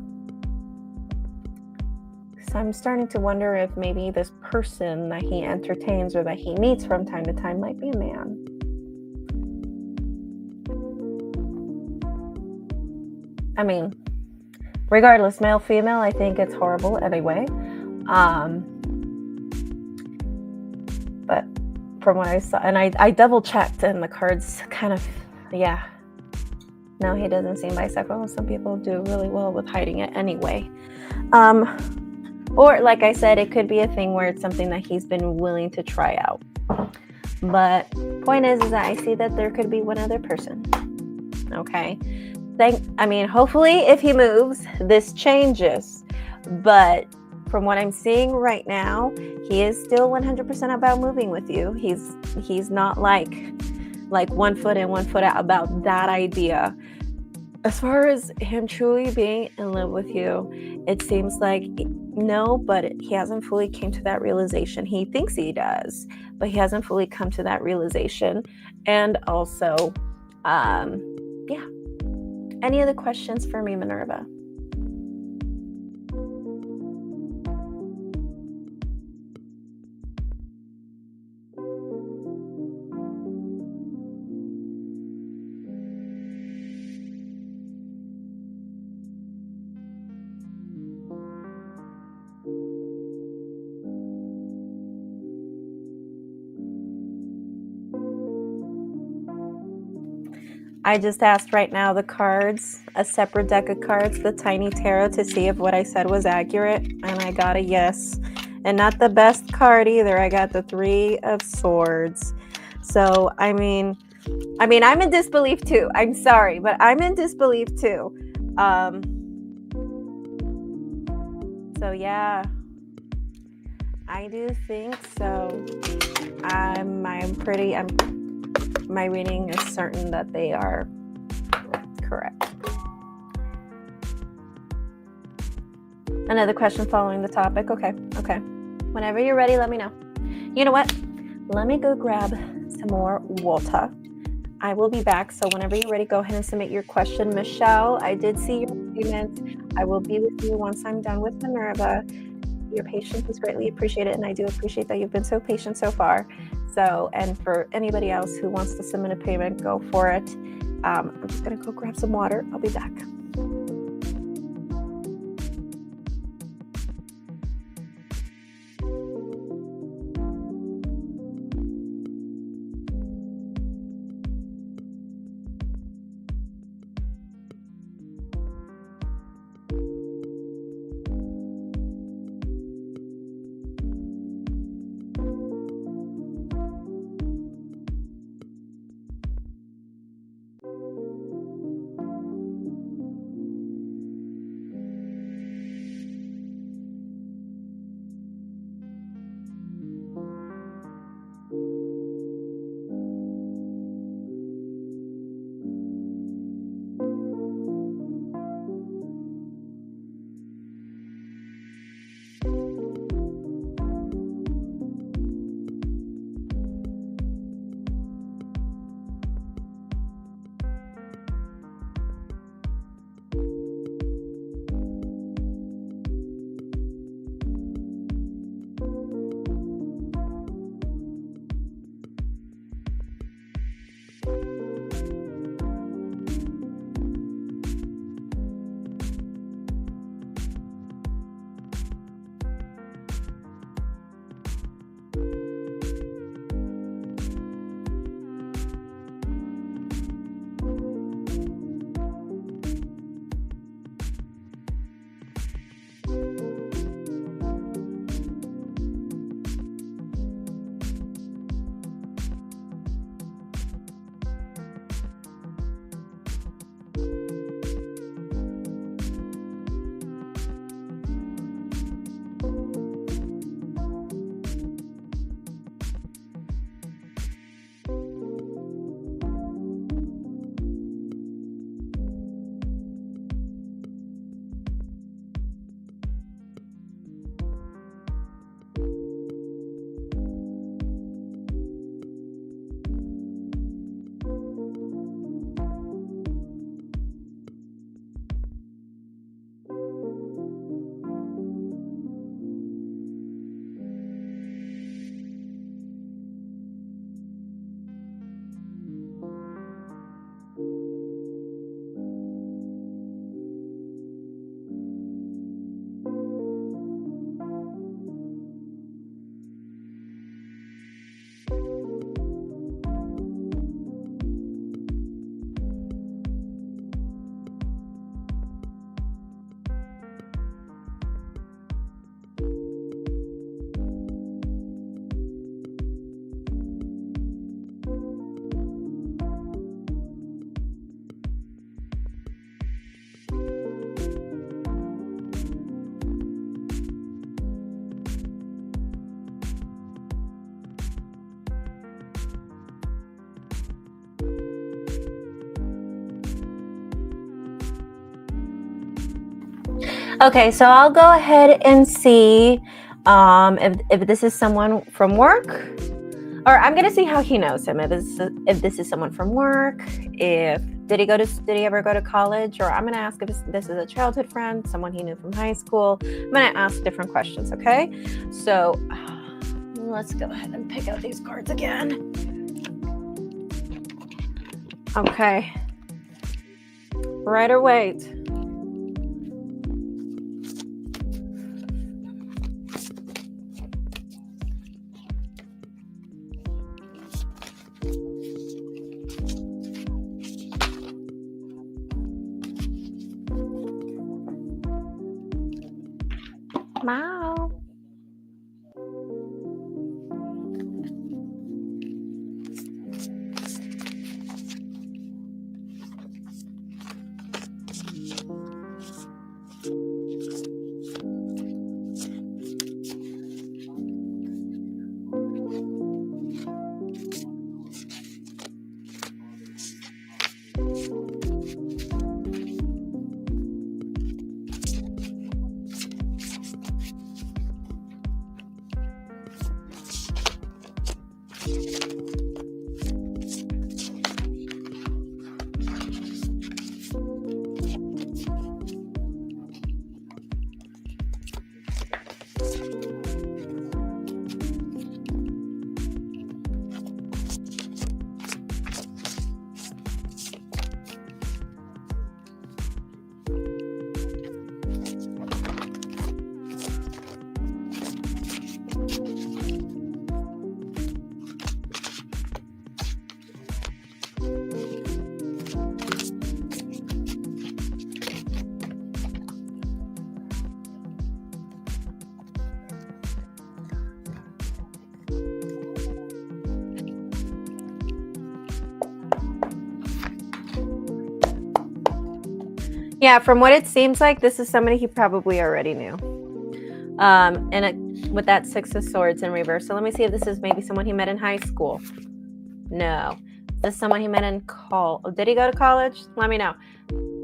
So I'm starting to wonder if maybe this person that he entertains or that he meets from time to time might be a man. I mean, regardless, male, female, I think it's horrible anyway. But from what I saw, and I double checked, and the cards kind of, yeah. No, he doesn't seem bisexual. Some people do really well with hiding it anyway. Or like I said, it could be a thing where it's something that he's been willing to try out. But point is that I see that there could be one other person. Okay. Hopefully if he moves, this changes. But from what I'm seeing right now, he is still 100% about moving with you. He's not like 1 foot in, 1 foot out about that idea. As far as him truly being in love with you, it seems like no, but he hasn't fully came to that realization. He thinks he does, but he hasn't fully come to that realization. And also, yeah. Any other questions for me, Minerva? I just asked right now the cards, a separate deck of cards, the tiny tarot, to see if what I said was accurate, and I got a yes. And not the best card either. I got the 3 of Swords. So, I mean, I'm in disbelief too. I'm sorry, but I'm in disbelief too. So yeah, I do think so. My reading is certain that they are correct. Another question following the topic. Okay. Whenever you're ready, let me know. You know what? Let me go grab some more water. I will be back. So whenever you're ready, go ahead and submit your question. Michelle, I did see your statement. I will be with you once I'm done with Minerva. Your patience is greatly appreciated, and I do appreciate that you've been so patient so far. So, and for anybody else who wants to submit a payment, go for it. I'm just going to go grab some water. I'll be back. Okay, so I'll go ahead and see if this is someone from work, or I'm gonna see how he knows him. If this is someone from work, did he ever go to college, or I'm gonna ask if this is a childhood friend, someone he knew from high school. I'm gonna ask different questions. Okay, so let's go ahead and pick out these cards again. Okay, right or wait? Wow. Yeah, from what it seems like, this is somebody he probably already knew. With that Six of Swords in reverse. So let me see if this is maybe someone he met in high school. No. Is this someone he met in did he go to college? Let me know.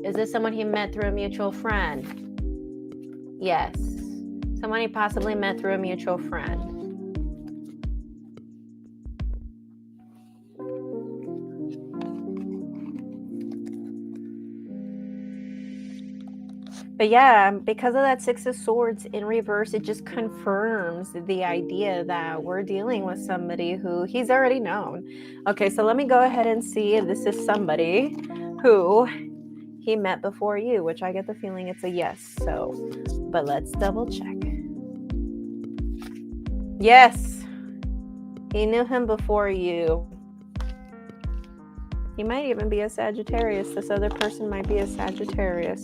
Is this someone he met through a mutual friend? Yes. Someone he possibly met through a mutual friend. But yeah, because of that Six of Swords in reverse, it just confirms the idea that we're dealing with somebody who he's already known. Okay, so let me go ahead and see if this is somebody who he met before you, which I get the feeling it's a yes. But let's double check. Yes, he knew him before you. He might even be a Sagittarius. This other person might be a Sagittarius.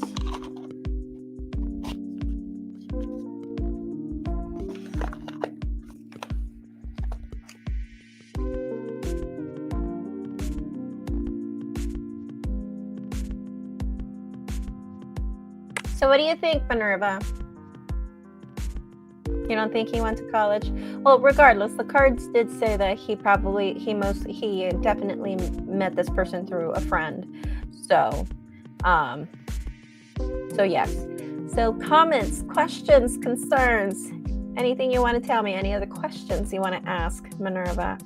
So what do you think, Minerva? You don't think he went to college? Well, regardless, the cards did say that he definitely met this person through a friend. So yes. So comments, questions, concerns, anything you want to tell me, any other questions you want to ask Minerva?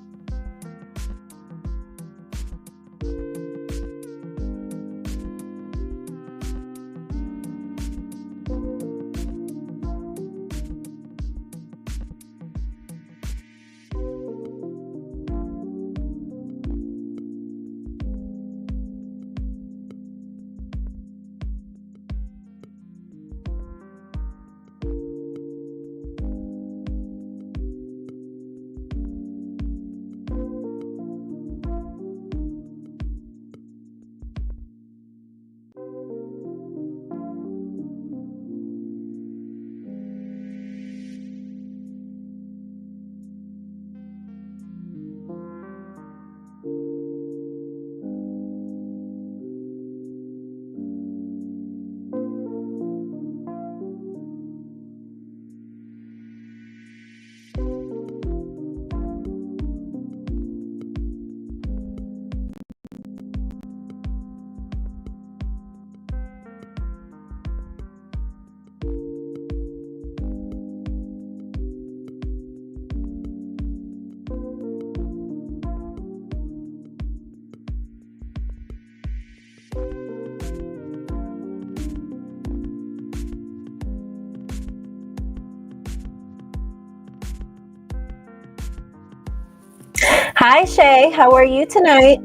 Hi, Shay. How are you tonight?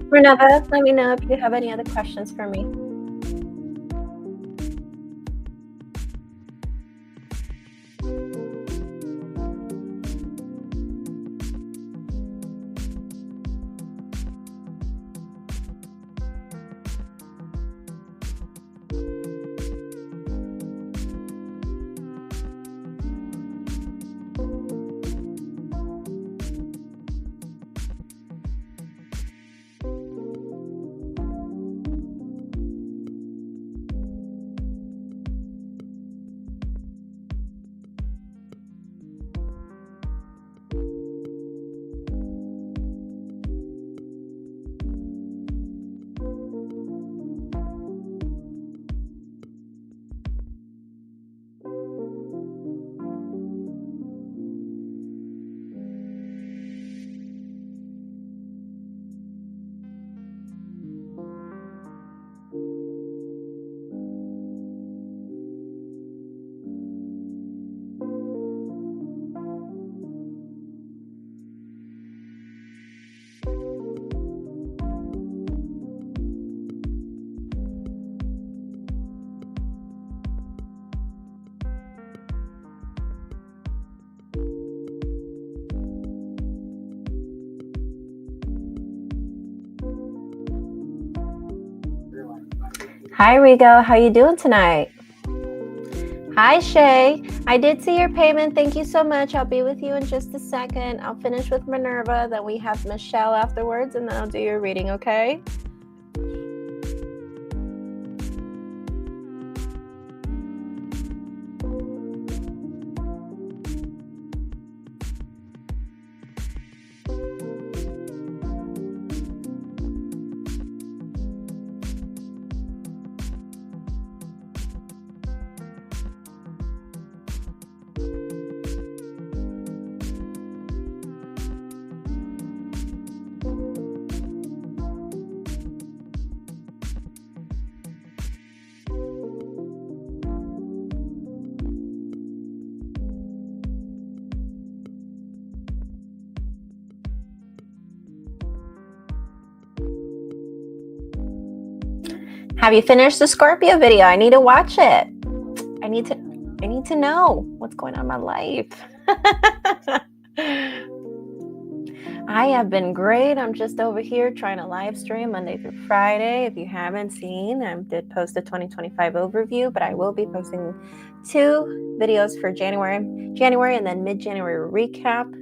Renova, let me know if you have any other questions for me. Hi, Rigo. How you doing tonight? Hi, Shay. I did see your payment. Thank you so much. I'll be with you in just a second. I'll finish with Minerva. Then we have Michelle afterwards, and then I'll do your reading, okay? Have you finished the Scorpio video? I need to watch it. I need to know what's going on in my life. I have been great. I'm just over here trying to live stream Monday through Friday. If you haven't seen, I did post a 2025 overview, but I will be posting 2 videos for January, and then mid-January recap.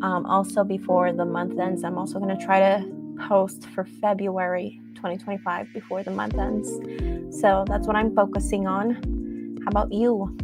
Also before the month ends, I'm also going to try to post for February 2025 before the month ends. So that's what I'm focusing on. How about you?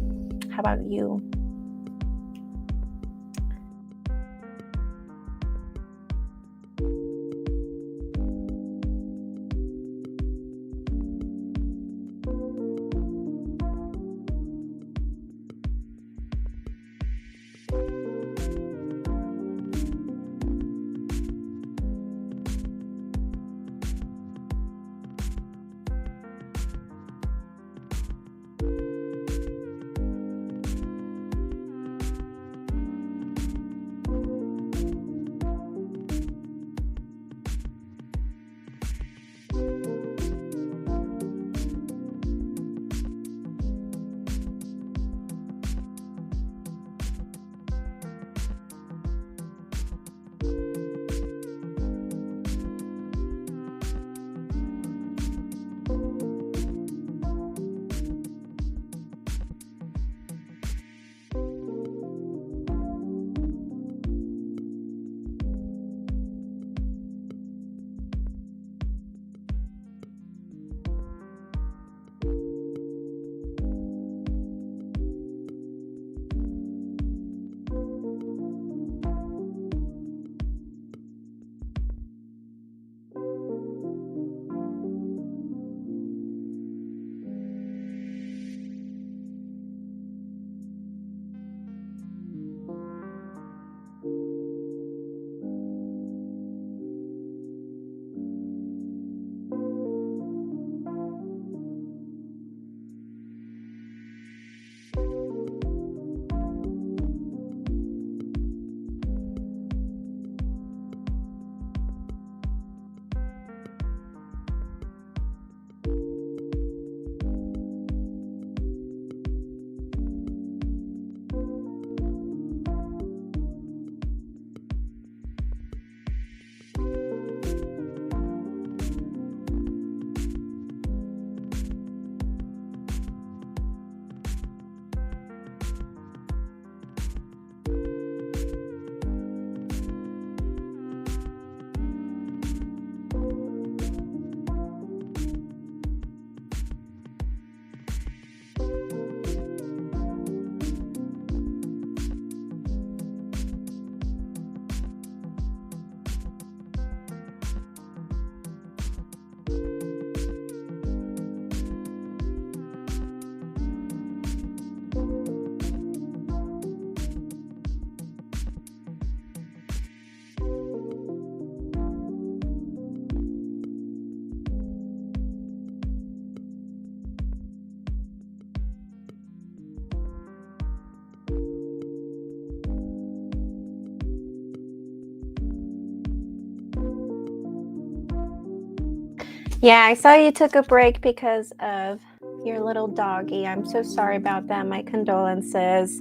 Yeah, I saw you took a break because of your little doggy. I'm so sorry about that. My condolences.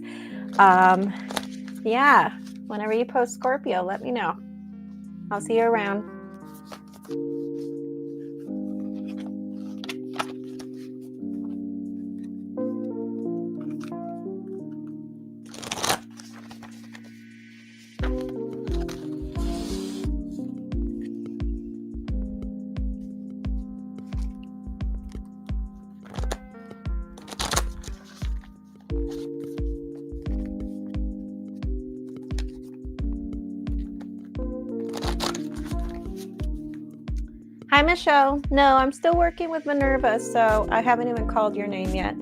Yeah, whenever you post Scorpio, let me know. I'll see you around. Hi, Michelle. No, I'm still working with Minerva, so I haven't even called your name yet.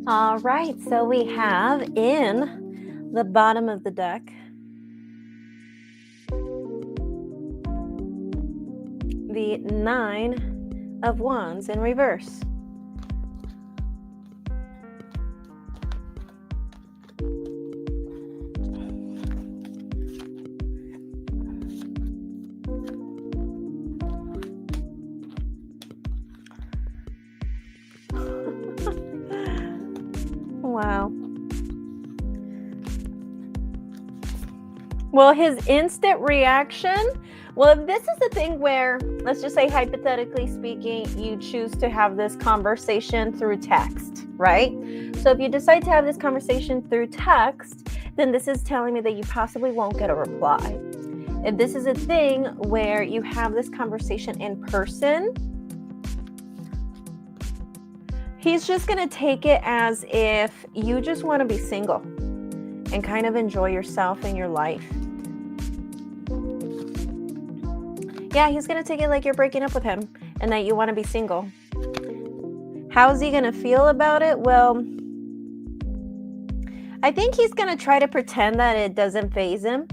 All right, so we have in the bottom of the deck the Nine of Wands in reverse. Wow. Well, his instant reaction, well, if this is the thing where, let's just say hypothetically speaking, you choose to have this conversation through text, right? So if you decide to have this conversation through text, then this is telling me that you possibly won't get a reply. If this is a thing where you have this conversation in person, he's just going to take it as if you just want to be single and kind of enjoy yourself and your life. Yeah, he's going to take it like you're breaking up with him and that you want to be single. How's he going to feel about it? Well, I think he's going to try to pretend that it doesn't faze him.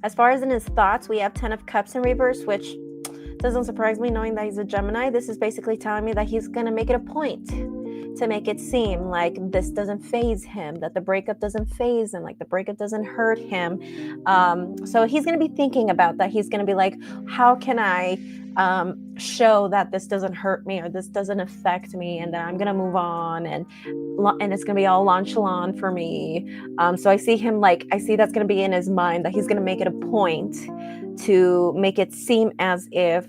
As far as in his thoughts, we have 10 of Cups in reverse, which doesn't surprise me knowing that he's a Gemini. This is basically telling me that he's going to make it a point to make it seem like this doesn't faze him, that the breakup doesn't faze him, like the breakup doesn't hurt him. So he's going to be thinking about that. He's going to be like, how can I show that this doesn't hurt me or this doesn't affect me and that I'm going to move on and it's going to be all nonchalant for me. So I see him I see that's going to be in his mind that he's going to make it a point to make it seem as if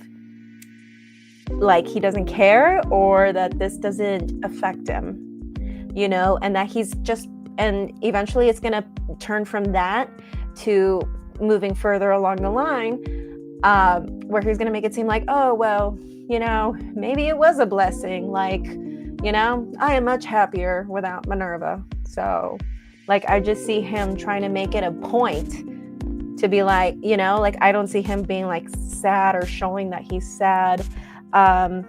like he doesn't care or that this doesn't affect him, and that he's just, and eventually it's going to turn from that to moving further along the line where he's going to make it seem like, oh, well, maybe it was a blessing. I am much happier without Minerva. So I just see him trying to make it a point to be like, I don't see him being sad or showing that he's sad. I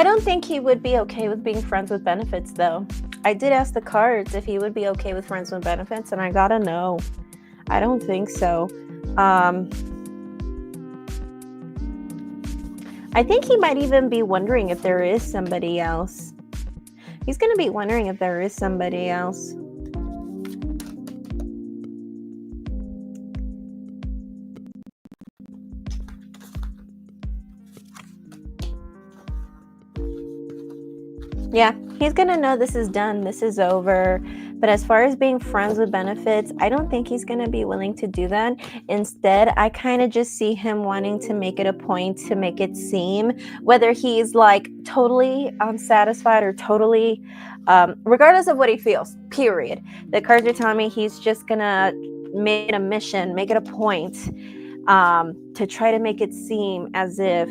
don't think he would be okay with being friends with benefits, though. I did ask the cards if he would be okay with friends with benefits, and I got a no. I don't think so. I think he might even be wondering if there is somebody else. He's going to be wondering if there is somebody else. Yeah, he's going to know this is done. This is over. But as far as being friends with benefits, I don't think he's going to be willing to do that. Instead, I kind of just see him wanting to make it a point to make it seem, whether he's like totally unsatisfied or totally, regardless of what he feels, period. The cards are telling me he's just going to make it a mission, make it a point to try to make it seem as if,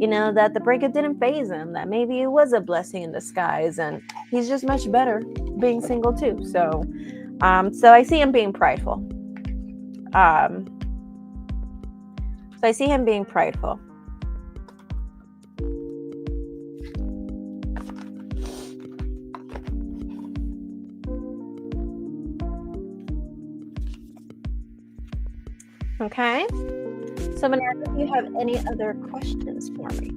that the breakup didn't faze him, that maybe it was a blessing in disguise, and he's just much better being single too. So I see him being prideful. Okay. So Minerva, do you have any other questions for me?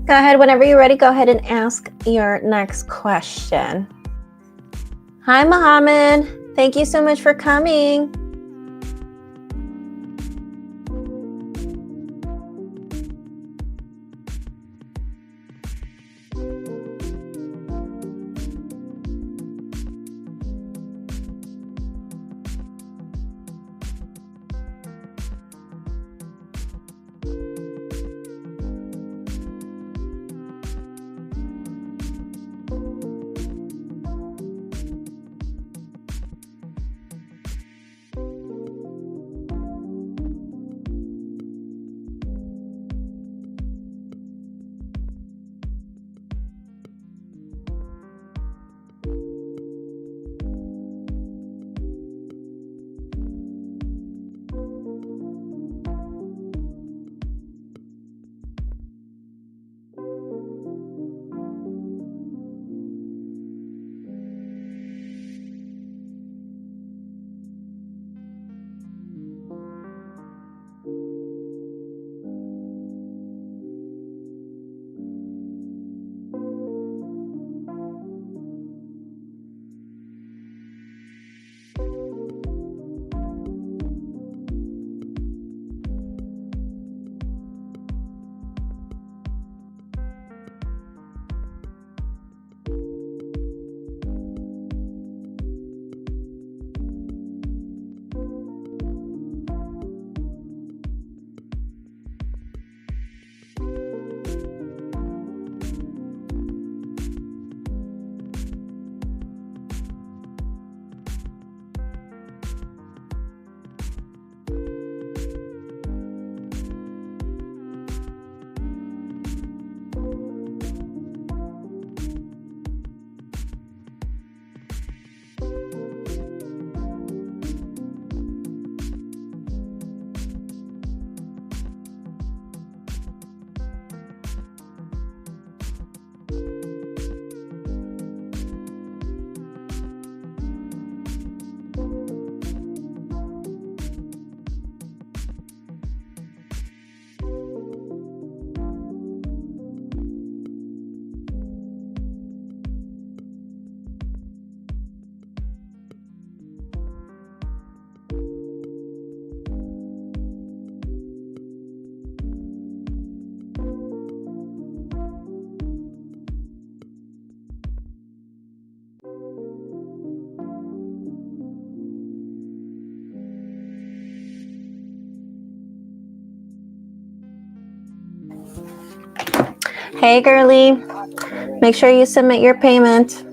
Go ahead, whenever you're ready, go ahead and ask your next question. Hi, Mohammed. Thank you so much for coming. Go Hey, girly. Make sure you submit your payment.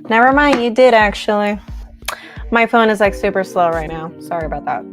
Never mind, you did actually. My phone is like super slow right now. Sorry about that.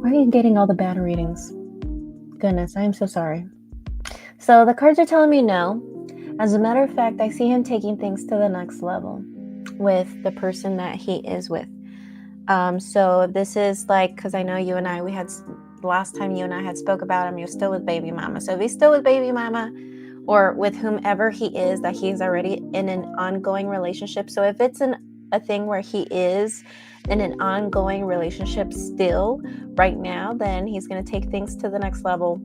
Why are you getting all the bad readings? Goodness, I am so sorry. So the cards are telling me no. As a matter of fact, I see him taking things to the next level with the person that he is with. So this is like, because I know you and I, we had last time you and I had spoke about him, you're still with baby mama. So if he's still with baby mama or with whomever he is, that he's already in an ongoing relationship. So if it's a thing where he is in an ongoing relationship still right now, then he's going to take things to the next level.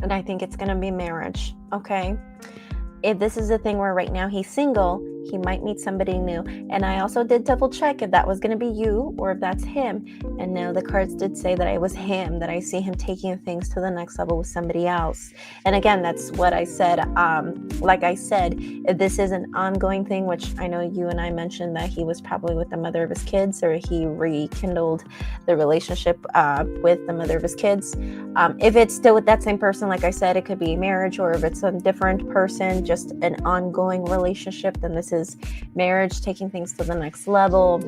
And I think it's going to be marriage. Okay. If this is a thing where right now he's single, he might meet somebody new. And I also did double check if that was going to be you or if that's him. And no, the cards did say that it was him, that I see him taking things to the next level with somebody else. And again, that's what I said. Like I said, if this is an ongoing thing, which I know you and I mentioned that he was probably with the mother of his kids, or he rekindled the relationship with the mother of his kids. If it's still with that same person, like I said, it could be marriage, or if it's a different person, just an ongoing relationship, then this is marriage, taking things to the next level.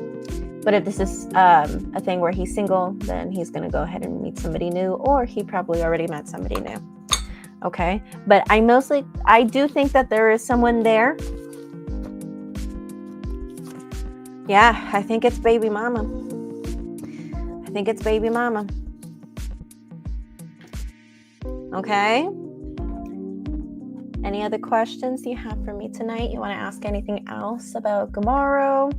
But if this is a thing where he's single, then he's going to go ahead and meet somebody new, or he probably already met somebody new. Okay. But I do think that there is someone there. Yeah, I think it's baby mama. I think it's baby mama. Okay. Any other questions you have for me tonight? You want to ask anything else about tomorrow?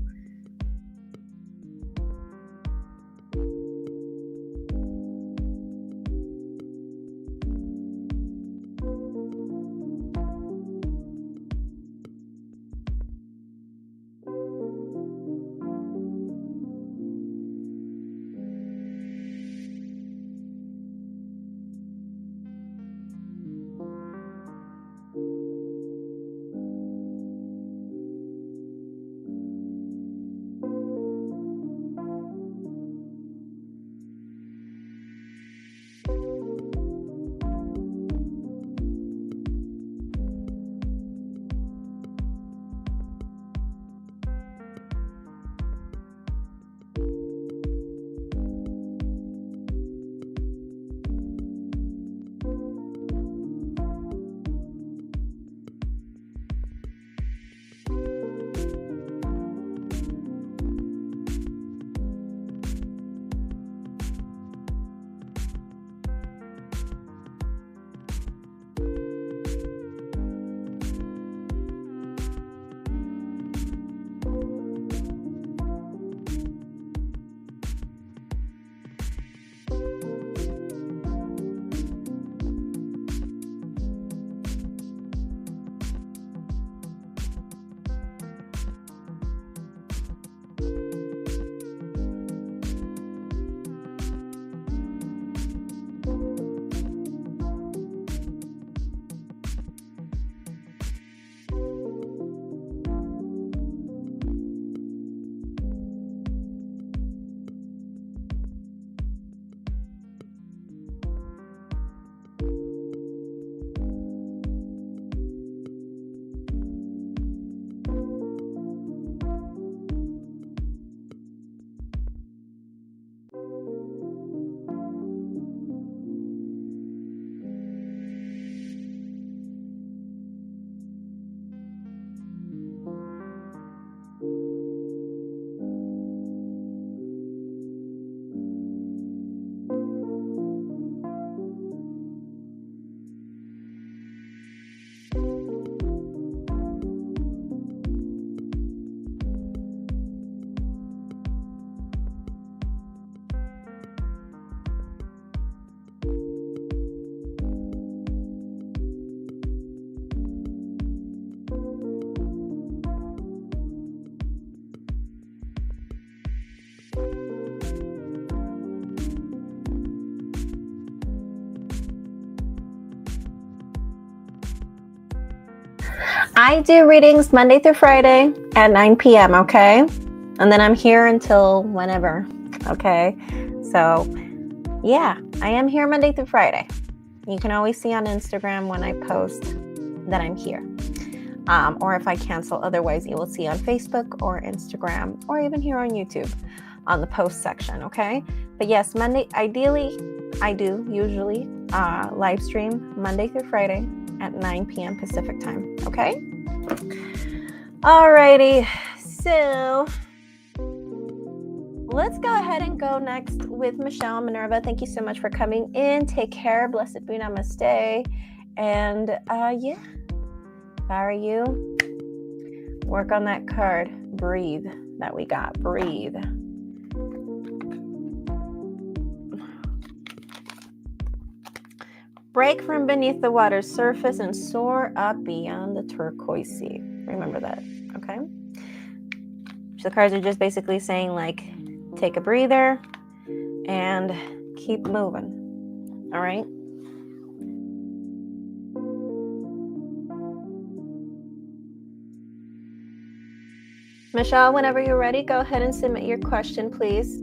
I do readings Monday through Friday at 9 p.m., okay? And then I'm here until whenever, okay? So, yeah, I am here Monday through Friday. You can always see on Instagram when I post that I'm here. Or if I cancel, otherwise you will see on Facebook or Instagram or even here on YouTube on the post section, okay? But yes, Monday, ideally, I do usually live stream Monday through Friday at 9 p.m. Pacific time, okay? Alrighty, so let's go ahead and go next with Michelle Minerva. Thank you so much for coming in. Take care. Blessed be, namaste. And yeah, if I were you, work on that card. Breathe that we got. Breathe. Break from beneath the water's surface and soar up beyond the turquoise sea. Remember that, okay? So the cards are just basically saying, like, take a breather and keep moving, all right? Michelle, whenever you're ready, go ahead and submit your question, please.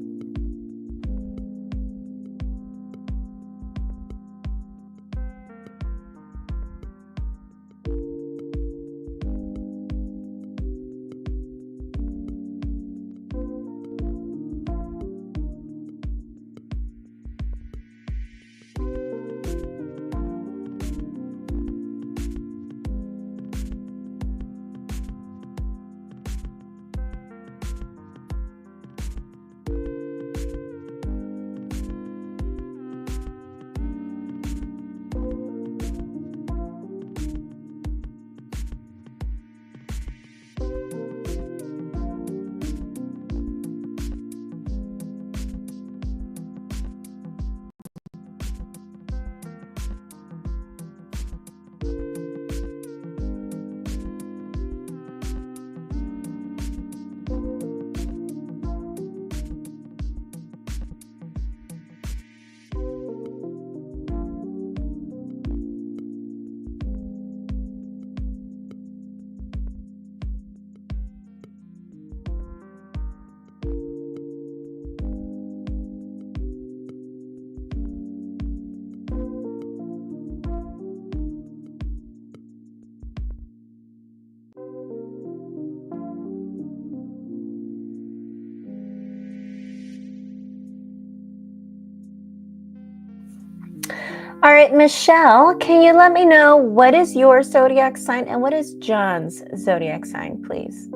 right, Michelle, can you let me know what is your zodiac sign and what is John's zodiac sign, please?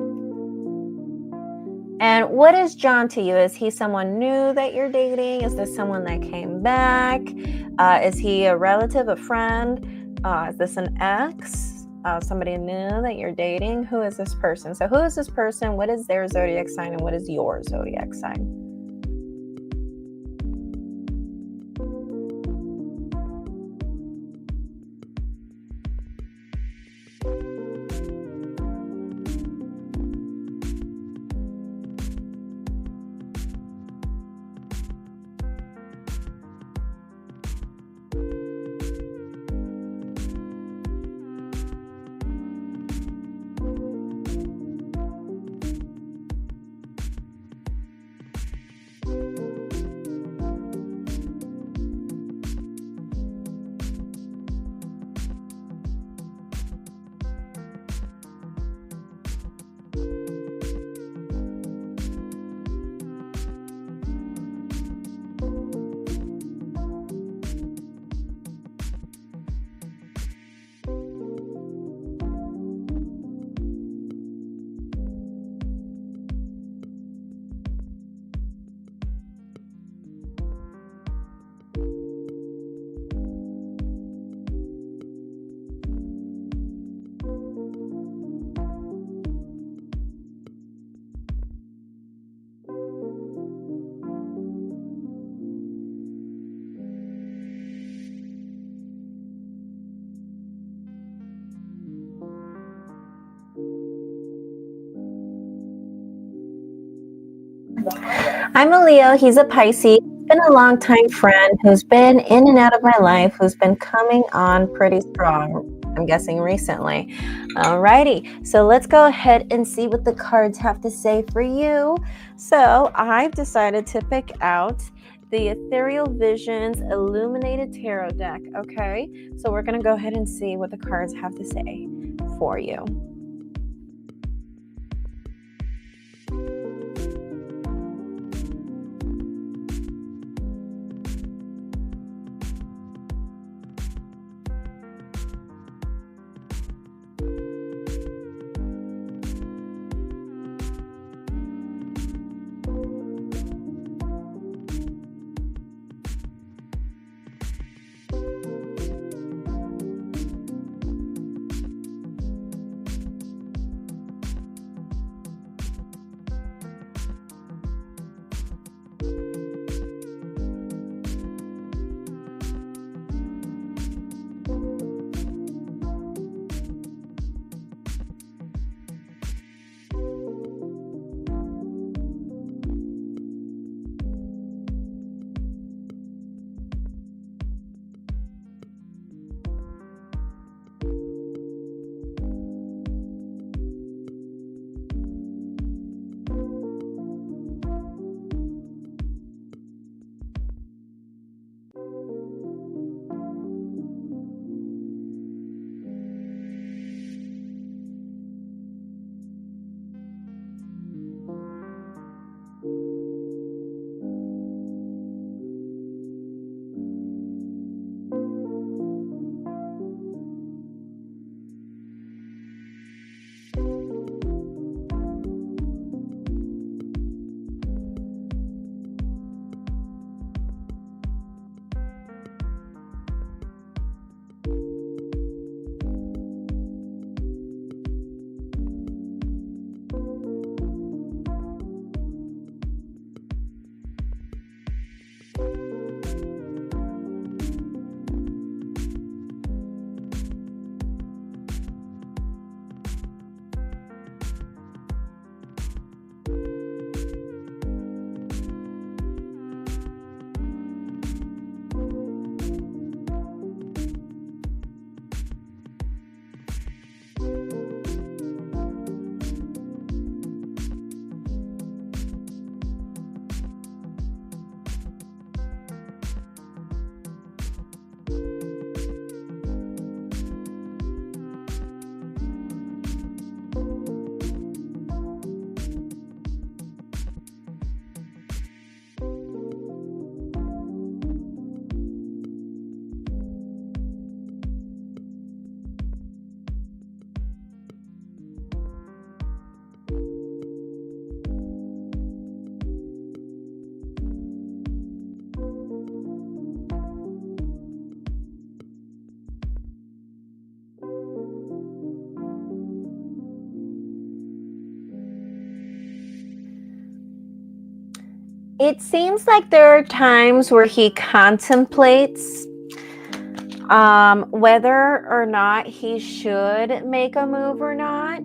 And what is John to you? Is he someone new that you're dating? Is this someone that came back? Is he a relative, a friend? Is this an ex? Somebody new that you're dating? Who is this person? So who is this person? What is their zodiac sign and what is your zodiac sign? I'm a Leo. He's a Pisces. Been a long time friend who's been in and out of my life, who's been coming on pretty strong, I'm guessing recently. Alrighty, so let's go ahead and see what the cards have to say for you. So I've decided to pick out the Ethereal Visions Illuminated Tarot deck. Okay, so we're going to go ahead and see what the cards have to say for you. It seems like there are times where he contemplates whether or not he should make a move or not.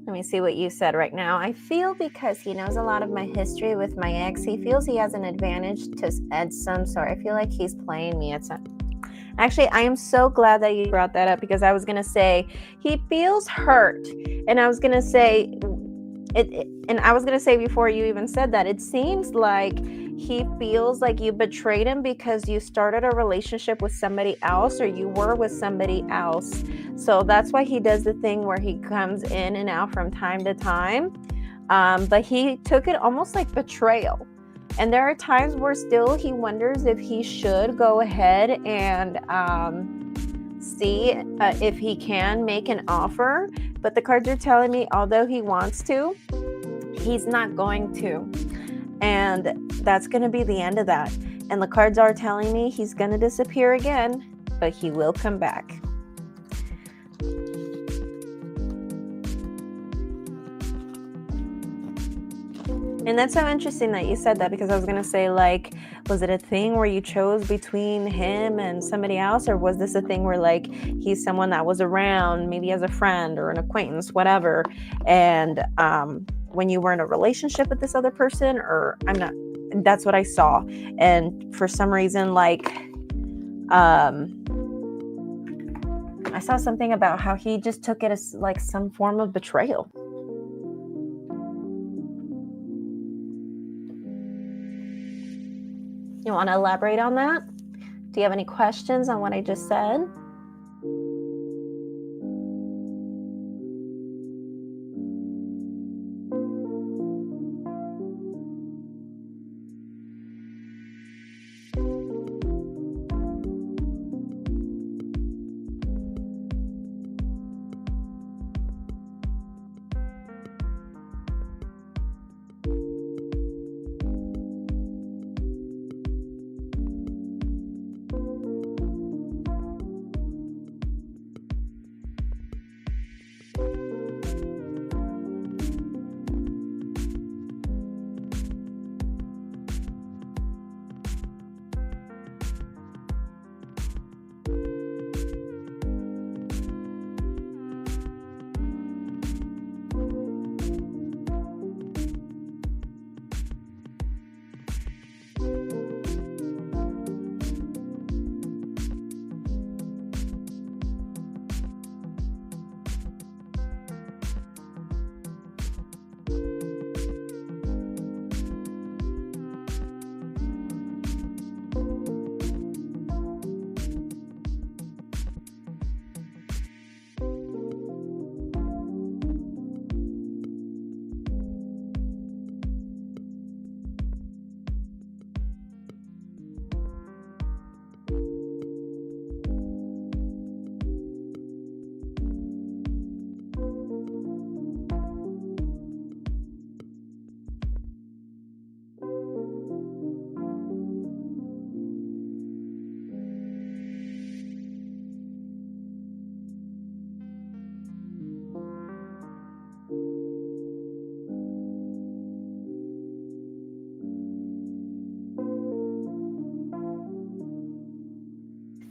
Let me see what you said right now. I feel because he knows a lot of my history with my ex, he feels he has an advantage at some sort. I feel like he's playing me at some. Actually, I am so glad that you brought that up, because I was going to say he feels hurt. And I was going to say before you even said that, it seems like he feels like you betrayed him because you started a relationship with somebody else, or you were with somebody else. So that's why he does the thing where he comes in and out from time to time. But he took it almost like betrayal. And there are times where still he wonders if he should go ahead and see if he can make an offer. But the cards are telling me, although he wants to, he's not going to. And that's going to be the end of that. And the cards are telling me he's going to disappear again, but he will come back. And that's so interesting that you said that, because I was going to say, like, was it a thing where you chose between him and somebody else? Or was this a thing where, like, he's someone that was around, maybe as a friend or an acquaintance, whatever, and when you were in a relationship with this other person? Or that's what I saw. And for some reason, like, I saw something about how he just took it as like some form of betrayal. You want to elaborate on that? Do you have any questions on what I just said?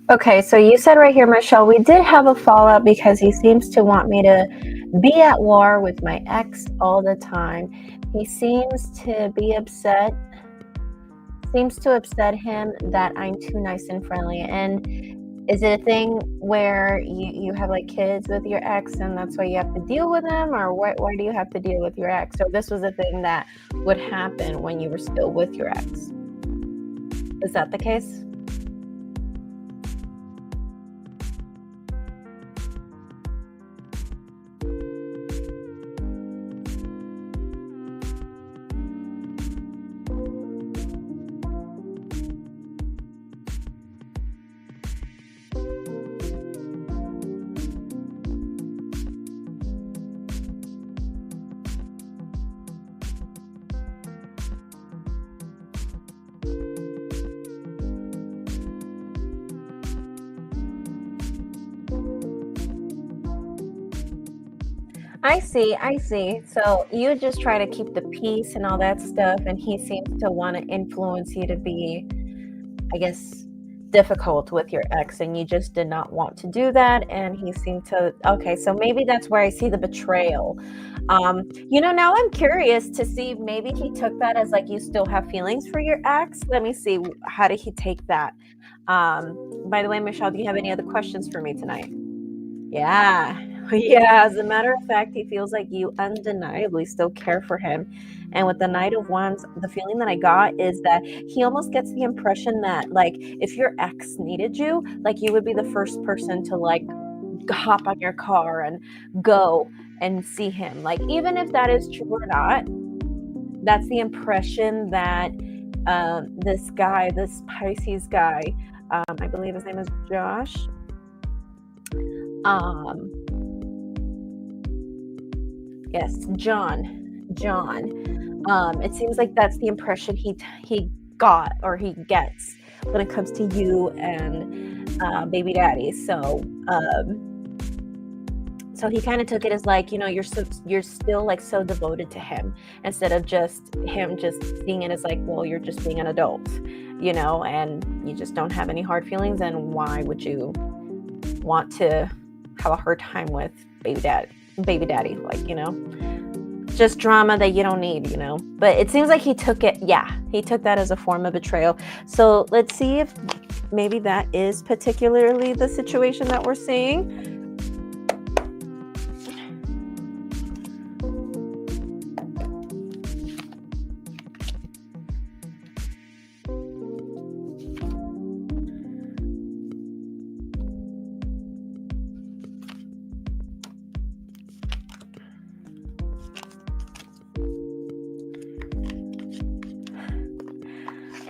Okay, so you said right here, Michelle, we did have a fallout because he seems to want me to be at war with my ex all the time. He seems to be upset. Seems to upset him that I'm too nice and friendly. And is it a thing where you have like kids with your ex and that's why you have to deal with them? Or why do you have to deal with your ex? Or this was a thing that would happen when you were still with your ex? Is that the case? I see. So you just try to keep the peace and all that stuff, and he seems to want to influence you to be, I guess, difficult with your ex, and you just did not want to do that. And he seemed to, okay, so maybe that's where I see the betrayal. Now I'm curious to see, maybe he took that as like you still have feelings for your ex. Let me see, how did he take that? By the way, Michelle, do you have any other questions for me tonight? Yeah. Yeah, as a matter of fact, he feels like you undeniably still care for him. And with the Knight of Wands, the feeling that I got is that he almost gets the impression that, like, if your ex needed you, like, you would be the first person to, like, hop on your car and go and see him. Like, even if that is true or not, that's the impression that this guy, this Pisces guy, I believe his name is Josh. Yes, John. It seems like that's the impression he got, or he gets, when it comes to you and baby daddy. So he kind of took it as like, you're still like so devoted to him, instead of just him just seeing it as like, well, you're just being an adult, and you just don't have any hard feelings, and why would you want to have a hard time with baby daddy, like, just drama that you don't need, but it seems like he took that as a form of betrayal. So let's see if maybe that is particularly the situation that we're seeing.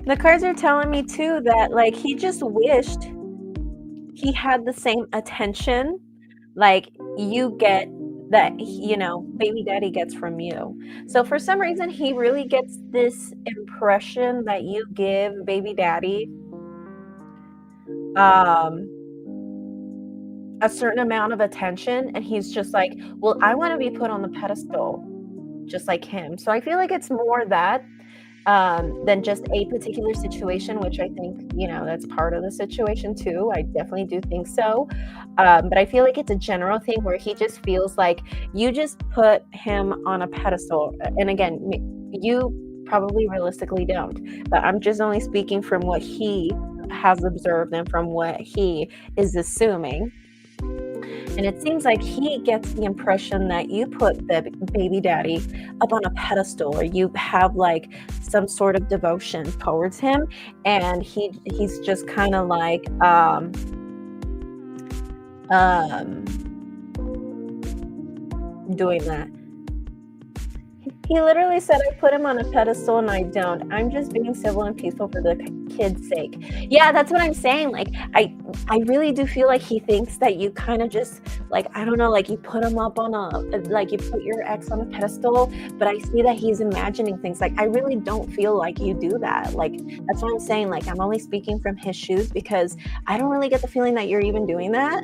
The cards are telling me too that, like, he just wished he had the same attention like you get, that baby daddy gets from you. So for some reason he really gets this impression that you give baby daddy a certain amount of attention, and he's just like, well, I want to be put on the pedestal just like him. So I feel like it's more that than just a particular situation, which I think, that's part of the situation too. I definitely do think so. But I feel like it's a general thing where he just feels like you just put him on a pedestal. And again, you probably realistically don't, but I'm just only speaking from what he has observed and from what he is assuming. And it seems like he gets the impression that you put the baby daddy up on a pedestal, or you have like some sort of devotion towards him, and he's just kind of like doing that. He literally said, I put him on a pedestal and I don't. I'm just being civil and peaceful for the kid's sake. Yeah, that's what I'm saying. Like, I really do feel like he thinks that you kind of just, like, I don't know, like you put him up on like you put your ex on a pedestal, but I see that he's imagining things. Like, I really don't feel like you do that. Like, that's what I'm saying. Like, I'm only speaking from his shoes, because I don't really get the feeling that you're even doing that.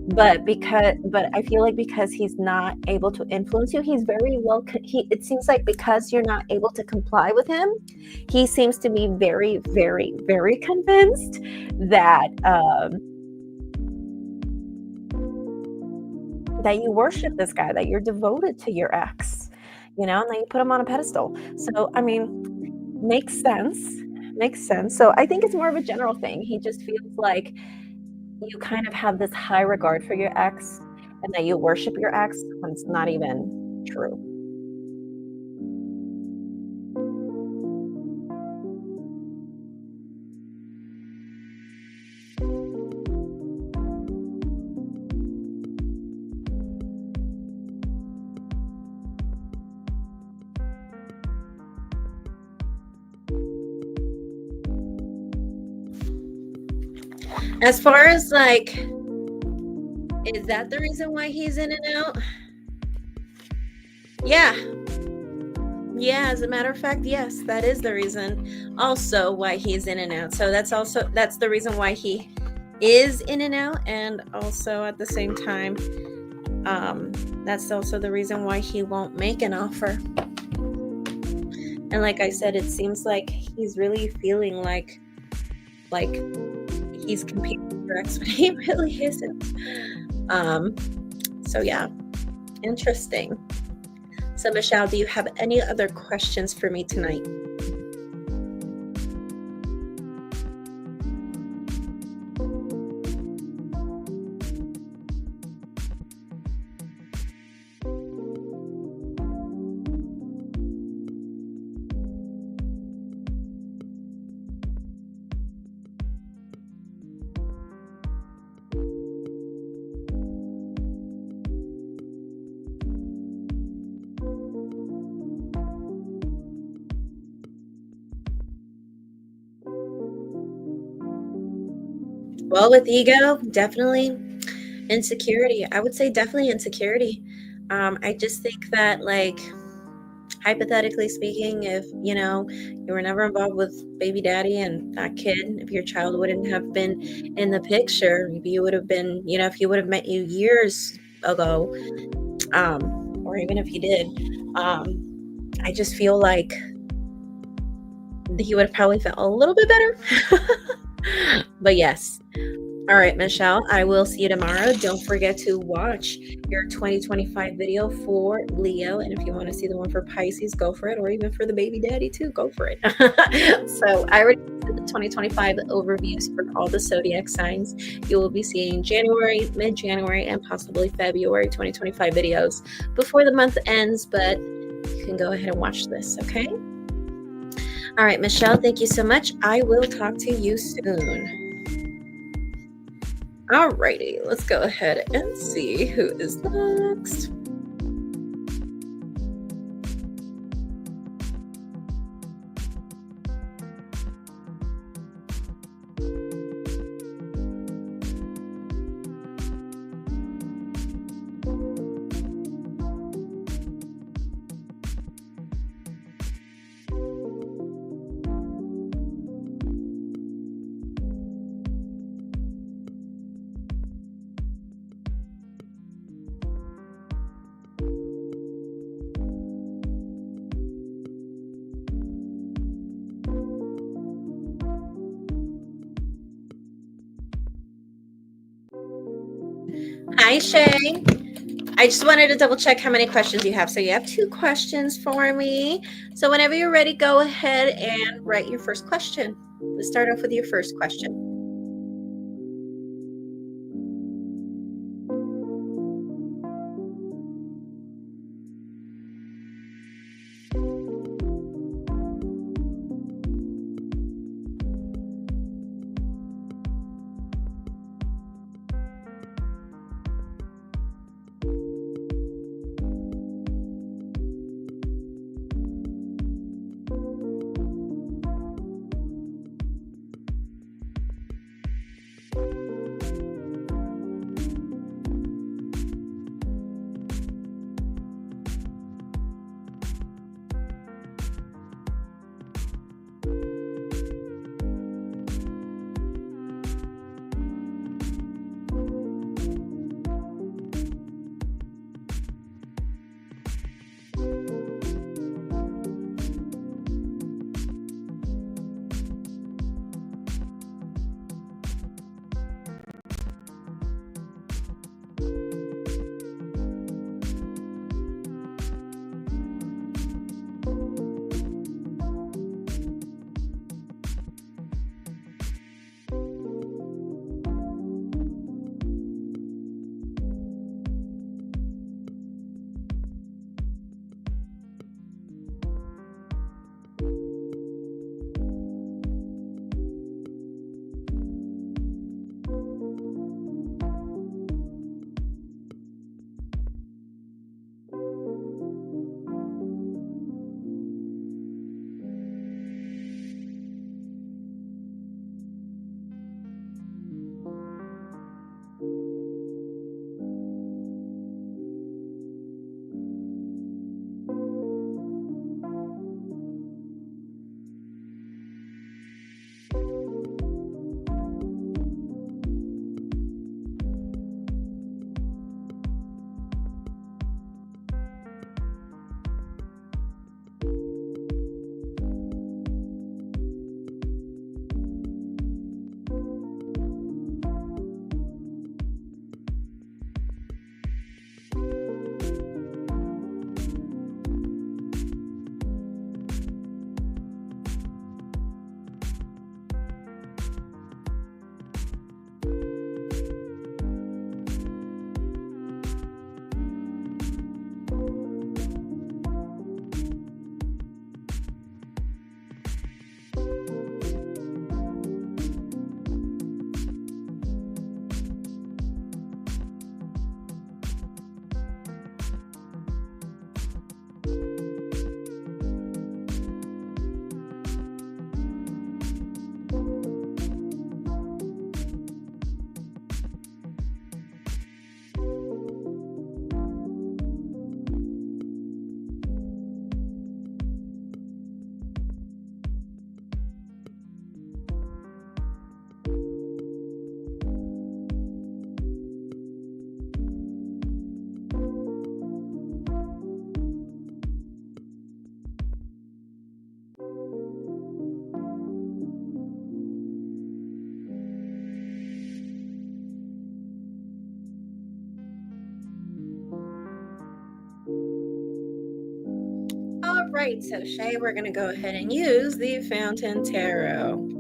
But I feel like because he's not able to influence you, he's very well, it seems like because you're not able to comply with him, he seems to be very, very, very convinced that that you worship this guy, that you're devoted to your ex, and that you put him on a pedestal. So, I mean, makes sense. So I think it's more of a general thing. He just feels like you kind of have this high regard for your ex, and that you worship your ex when it's not even true. As far as like, is that the reason why he's in and out? Yeah, as a matter of fact, yes, that is the reason also why he's in and out. So that's the reason why he is in and out. And also at the same time, That's also the reason why he won't make an offer. And like I said, it seems like he's really feeling like he's competing for X when he really isn't. So yeah, interesting. So Michelle, do you have any other questions for me tonight? Well, with ego, definitely insecurity. I would say definitely insecurity. I just think that, like, hypothetically speaking, if you were never involved with baby daddy and that kid, if your child wouldn't have been in the picture, maybe you would have been, if he would have met you years ago, or even if he did, I just feel like he would have probably felt a little bit better. But yes. All right, Michelle, I will see you tomorrow. Don't forget to watch your 2025 video for Leo. And if you want to see the one for Pisces, go for it. Or even for the baby daddy too, go for it. So I already did the 2025 overviews for all the zodiac signs. You will be seeing January, mid-January, and possibly February 2025 videos before the month ends. But you can go ahead and watch this, okay? All right, Michelle, thank you so much. I will talk to you soon. Alrighty, let's go ahead and see who is next. Hi, Shay. I just wanted to double check how many questions you have. So you have 2 questions for me. So whenever you're ready, go ahead and write your first question. Let's start off with your first question. All right, so Shay, we're going to go ahead and use the Fountain Tarot.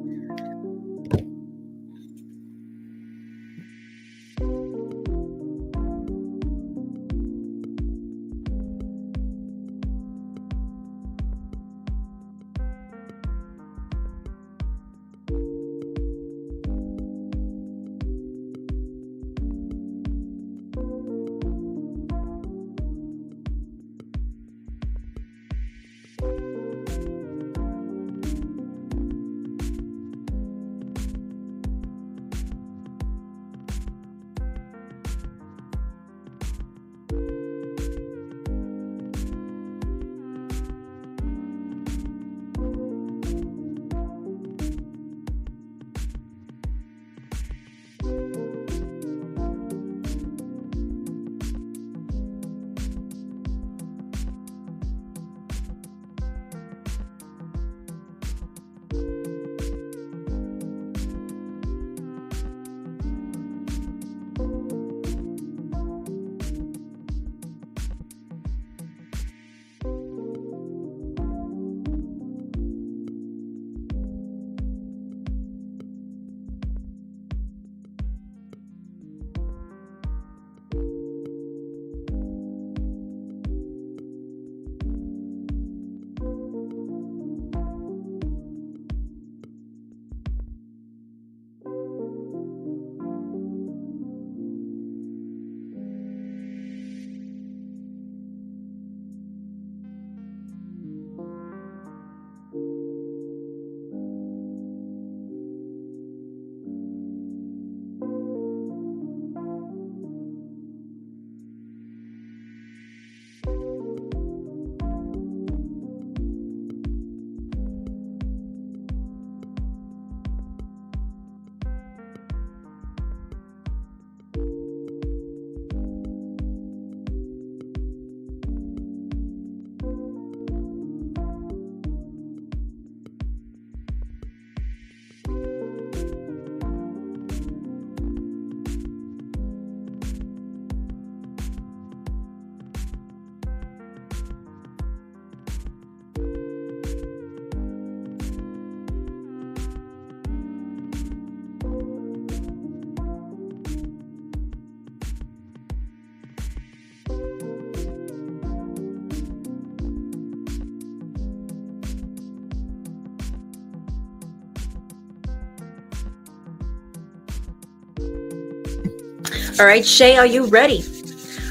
All right, Shay, are you ready?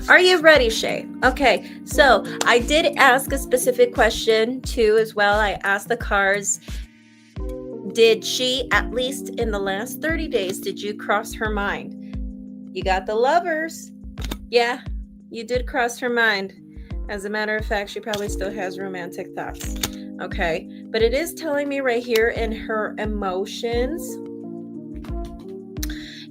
Are you ready, Shay? Okay, so I did ask a specific question too as well. I asked the cards, did she, at least in the last 30 days, did you cross her mind? You got the Lovers. Yeah, you did cross her mind. As a matter of fact, she probably still has romantic thoughts. Okay, but it is telling me right here in her emotions,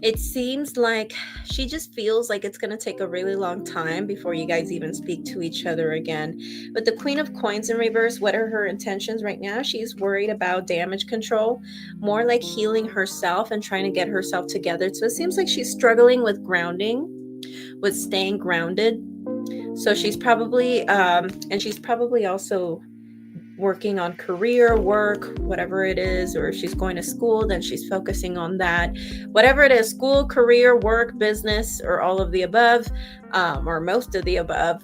it seems like she just feels like it's going to take a really long time before you guys even speak to each other again. But the Queen of Coins in reverse, what are her intentions right now? She's worried about damage control, more like healing herself and trying to get herself together. So it seems like she's struggling with grounding, with staying grounded. So she's probably, and she's probably also working on career, work, whatever it is, or if she's going to school, then she's focusing on that. Whatever it is, school, career, work, business, or all of the above, or most of the above,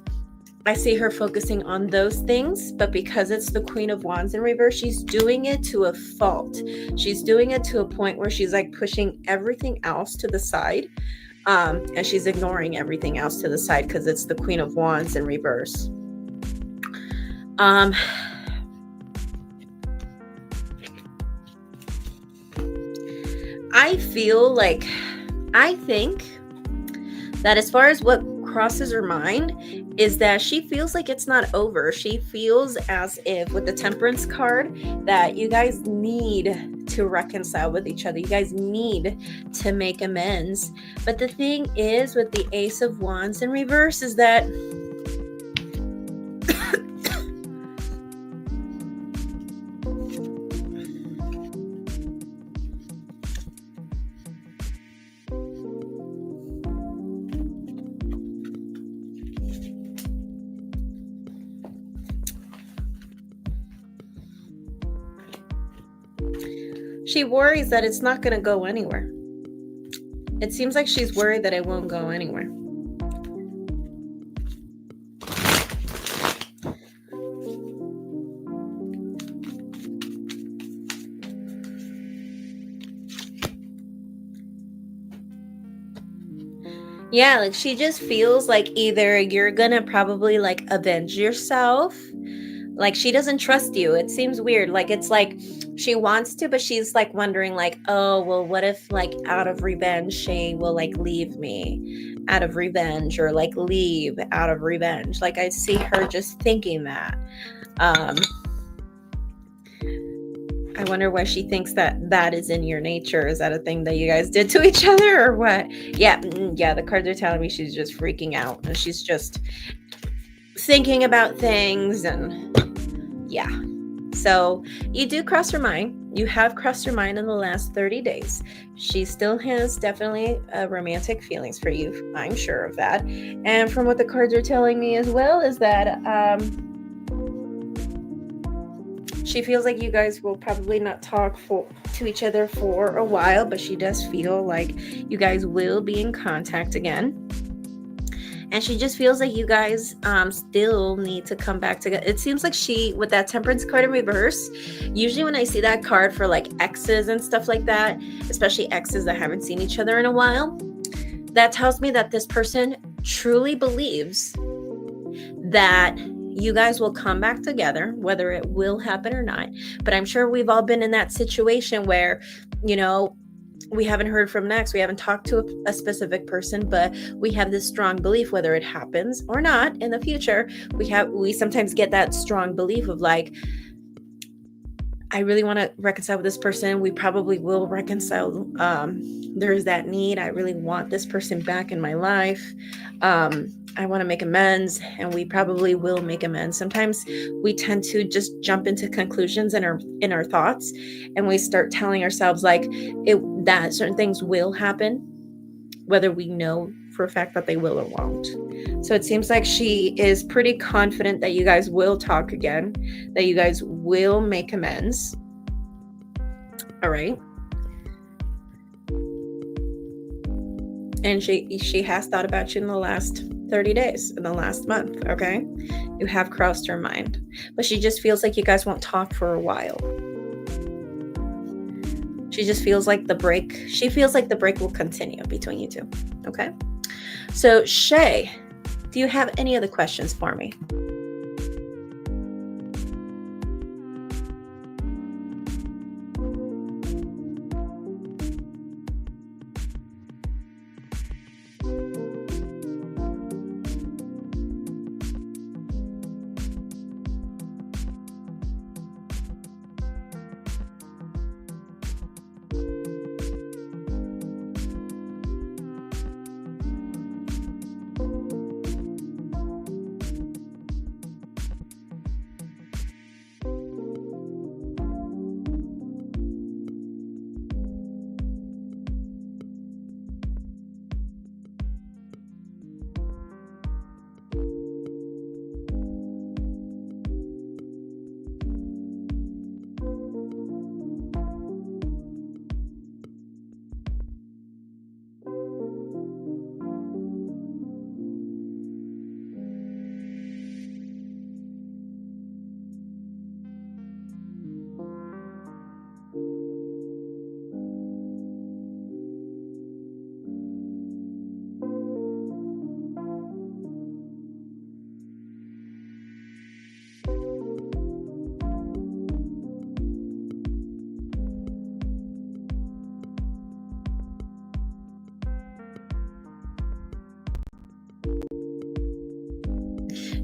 I see her focusing on those things. But because it's the Queen of Wands in reverse, she's doing it to a fault. She's doing it to a point where she's like pushing everything else to the side. And she's ignoring everything else to the side because it's the Queen of Wands in reverse. Um, I feel like, I think that as far as what crosses her mind is that she feels like it's not over. She feels as if with the Temperance card that you guys need to reconcile with each other. You guys need to make amends. But the thing is with the Ace of Wands in reverse is that she worries that it's not going to go anywhere. It seems like she's worried that it won't go anywhere. Yeah, like she just feels like either you're gonna probably like avenge yourself. Like she doesn't trust you. It seems weird. Like it's like she wants to, but she's like wondering, like, oh, well, what if like out of revenge she will like leave me out of revenge, or like leave out of revenge. Like I see her just thinking that. I wonder why she thinks that that is in your nature. Is that a thing that you guys did to each other or what? Yeah, yeah, the cards are telling me she's just freaking out and she's just thinking about things and yeah. So you do cross her mind. You have crossed her mind in the last 30 days. She still has definitely romantic feelings for you. I'm sure of that. And from what the cards are telling me as well is that she feels like you guys will probably not talk to each other for a while, but she does feel like you guys will be in contact again. And she just feels like you guys still need to come back together. It seems like she, with that Temperance card in reverse, usually when I see that card for like exes and stuff like that, especially exes that haven't seen each other in a while, that tells me that this person truly believes that you guys will come back together, whether it will happen or not. But I'm sure we've all been in that situation where, you know, we haven't heard from an ex, we haven't talked to a specific person, but we have this strong belief, whether it happens or not in the future, we sometimes get that strong belief of like, I really want to reconcile with this person. We probably will reconcile. There's that need. I really want this person back in my life. I want to make amends, and we probably will make amends. Sometimes we tend to just jump into conclusions in our thoughts, and we start telling ourselves like that certain things will happen, whether we know for a fact that they will or won't. So it seems like she is pretty confident that you guys will talk again, that you guys will make amends. All right. And she has thought about you in the last 30 days, in the last month, okay? You have crossed her mind. But she just feels like you guys won't talk for a while. She just feels like the break will continue between you two, okay? So Shay, do you have any other questions for me?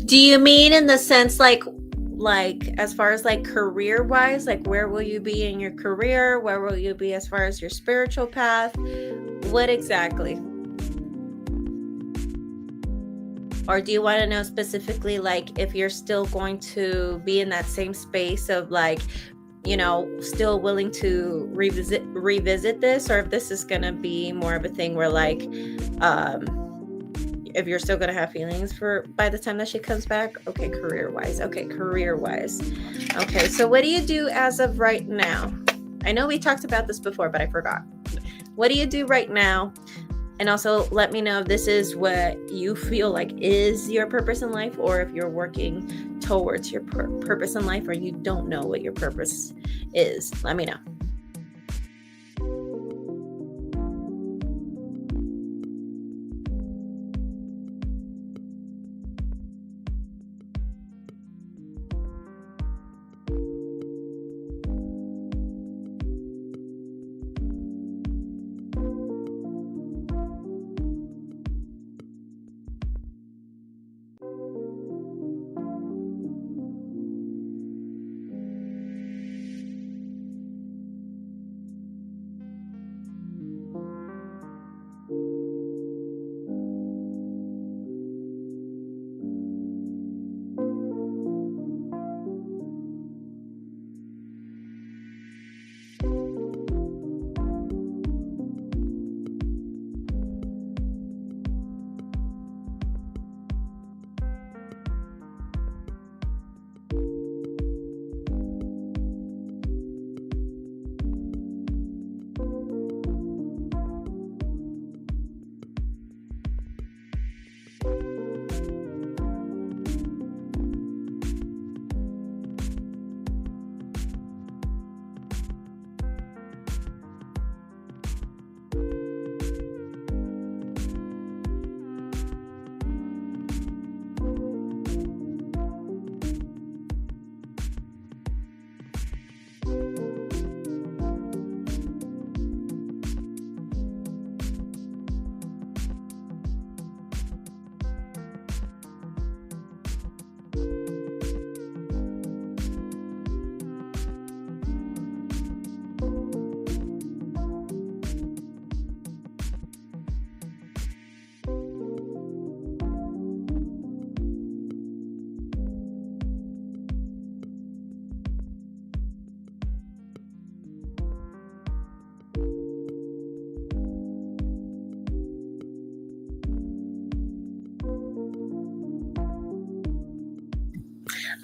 Do you mean in the sense like as far as like career wise, like where will you be in your career? Where will you be as far as your spiritual path? What exactly? Or do you want to know specifically like if you're still going to be in that same space of like, you know, still willing to revisit this, or if this is going to be more of a thing where like if you're still going to have feelings for by the time that she comes back? Okay, career wise. Okay, so what do you do as of right now? I know we talked about this before, but I forgot. What do you do right now? And also let me know if this is what you feel like is your purpose in life, or if you're working towards your purpose in life, or you don't know what your purpose is. Let me know.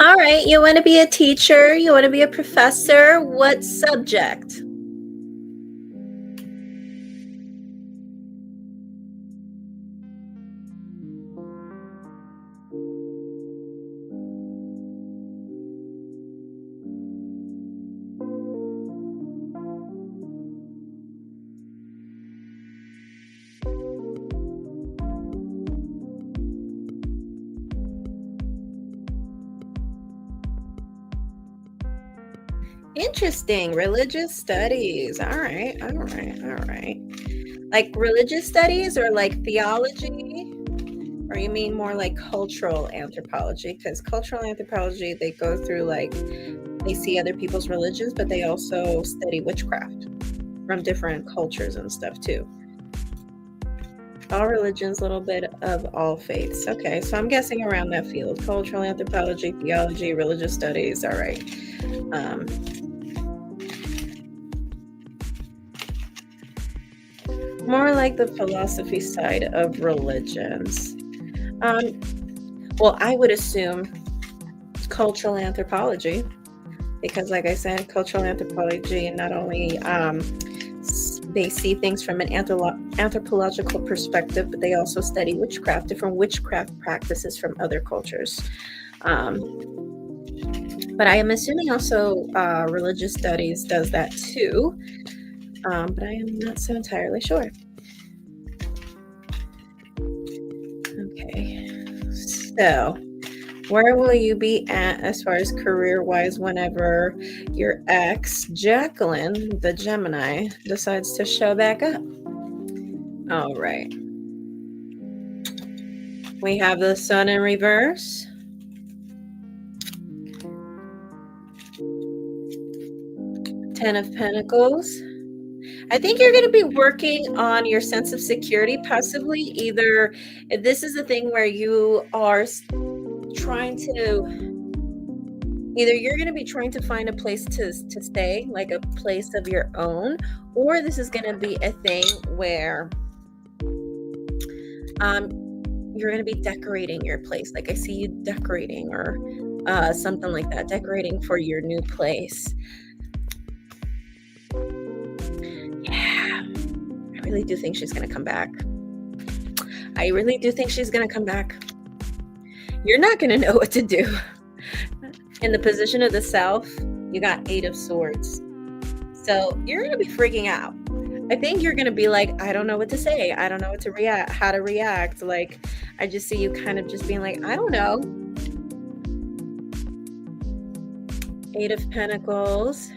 All right, you want to be a teacher? You want to be a professor? What subject? Interesting. Religious studies. All right. Like religious studies or like theology? Or you mean more like cultural anthropology? Because cultural anthropology, they go through like, they see other people's religions, but they also study witchcraft from different cultures and stuff too. All religions, a little bit of all faiths. Okay, so I'm guessing around that field. Cultural anthropology, theology, religious studies. All right. More like the philosophy side of religions. Well, I would assume cultural anthropology, because like I said, cultural anthropology not only they see things from an anthropological perspective, but they also study witchcraft, different witchcraft practices from other cultures. But I am assuming also religious studies does that too. But I am not so entirely sure. Okay, so where will you be at as far as career-wise whenever your ex, Jacqueline, the Gemini, decides to show back up? All right. We have the Sun in reverse. Ten of Pentacles. I think you're going to be working on your sense of security, possibly. Either if this is a thing where you are trying to, either you're going to be trying to find a place to stay, like a place of your own, or this is going to be a thing where you're going to be decorating your place. Like I see you decorating or something like that, decorating for your new place. Yeah, I really do think she's going to come back. I really do think she's going to come back. You're not going to know what to do. In the position of the South, you got 8 of Swords. So you're going to be freaking out. I think you're going to be like, I don't know what to say. I don't know what to react, how to react. Like, I just see you kind of just being like, I don't know. 8 of Pentacles.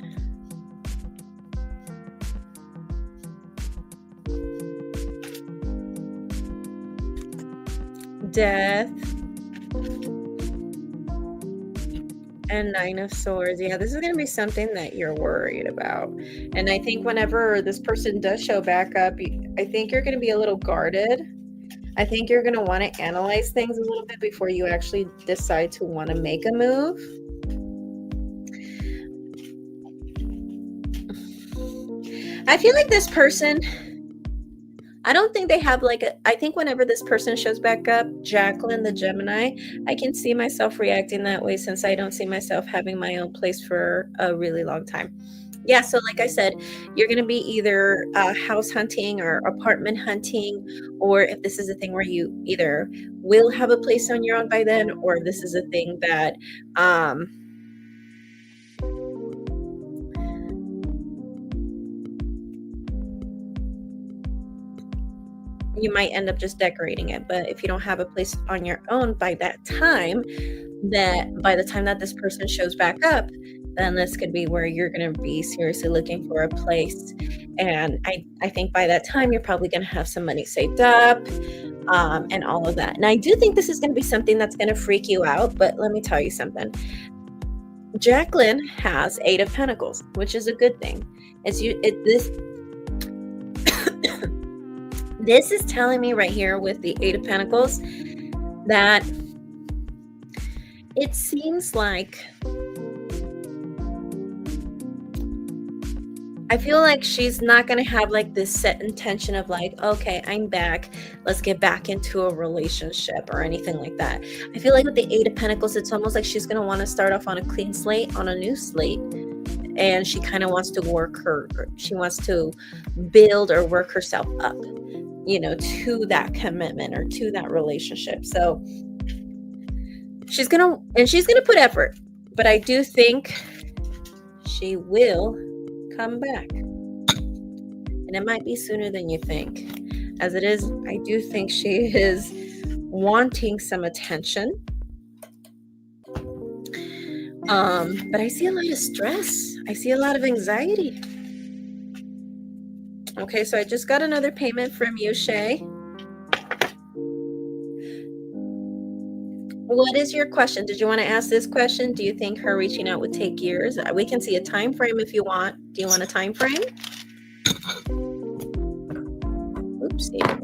Death. And 9 of Swords. Yeah, this is going to be something that you're worried about. And I think whenever this person does show back up, I think you're going to be a little guarded. I think you're going to want to analyze things a little bit before you actually decide to want to make a move. I feel like this person, I don't think they have I think whenever this person shows back up, Jacqueline, the Gemini, I can see myself reacting that way since I don't see myself having my own place for a really long time. Yeah, so like I said, you're going to be either house hunting or apartment hunting, or if this is a thing where you either will have a place on your own by then, or this is a thing that you might end up just decorating it. But if you don't have a place on your own by that time, that by the time that this person shows back up, then this could be where you're going to be seriously looking for a place. And I think by that time, you're probably going to have some money saved up and all of that. And I do think this is going to be something that's going to freak you out. But let me tell you something. Jacqueline has 8 of Pentacles, which is a good thing. This is telling me right here with the 8 of Pentacles that it seems like I feel like she's not going to have like this set intention of like, okay, I'm back. Let's get back into a relationship or anything like that. I feel like with the 8 of Pentacles, it's almost like she's going to want to start off on a clean slate, on a new slate. And she kind of wants to she wants to build or work herself up, to that commitment or to that relationship. So she's going to put effort, but I do think she will come back. And it might be sooner than you think. As it is, I do think she is wanting some attention. But I see a lot of stress. I see a lot of anxiety. Okay, so I just got another payment from you, Shay. What is your question? Did you want to ask this question? Do you think her reaching out would take years? We can see a time frame if you want. Do you want a time frame? Oopsie.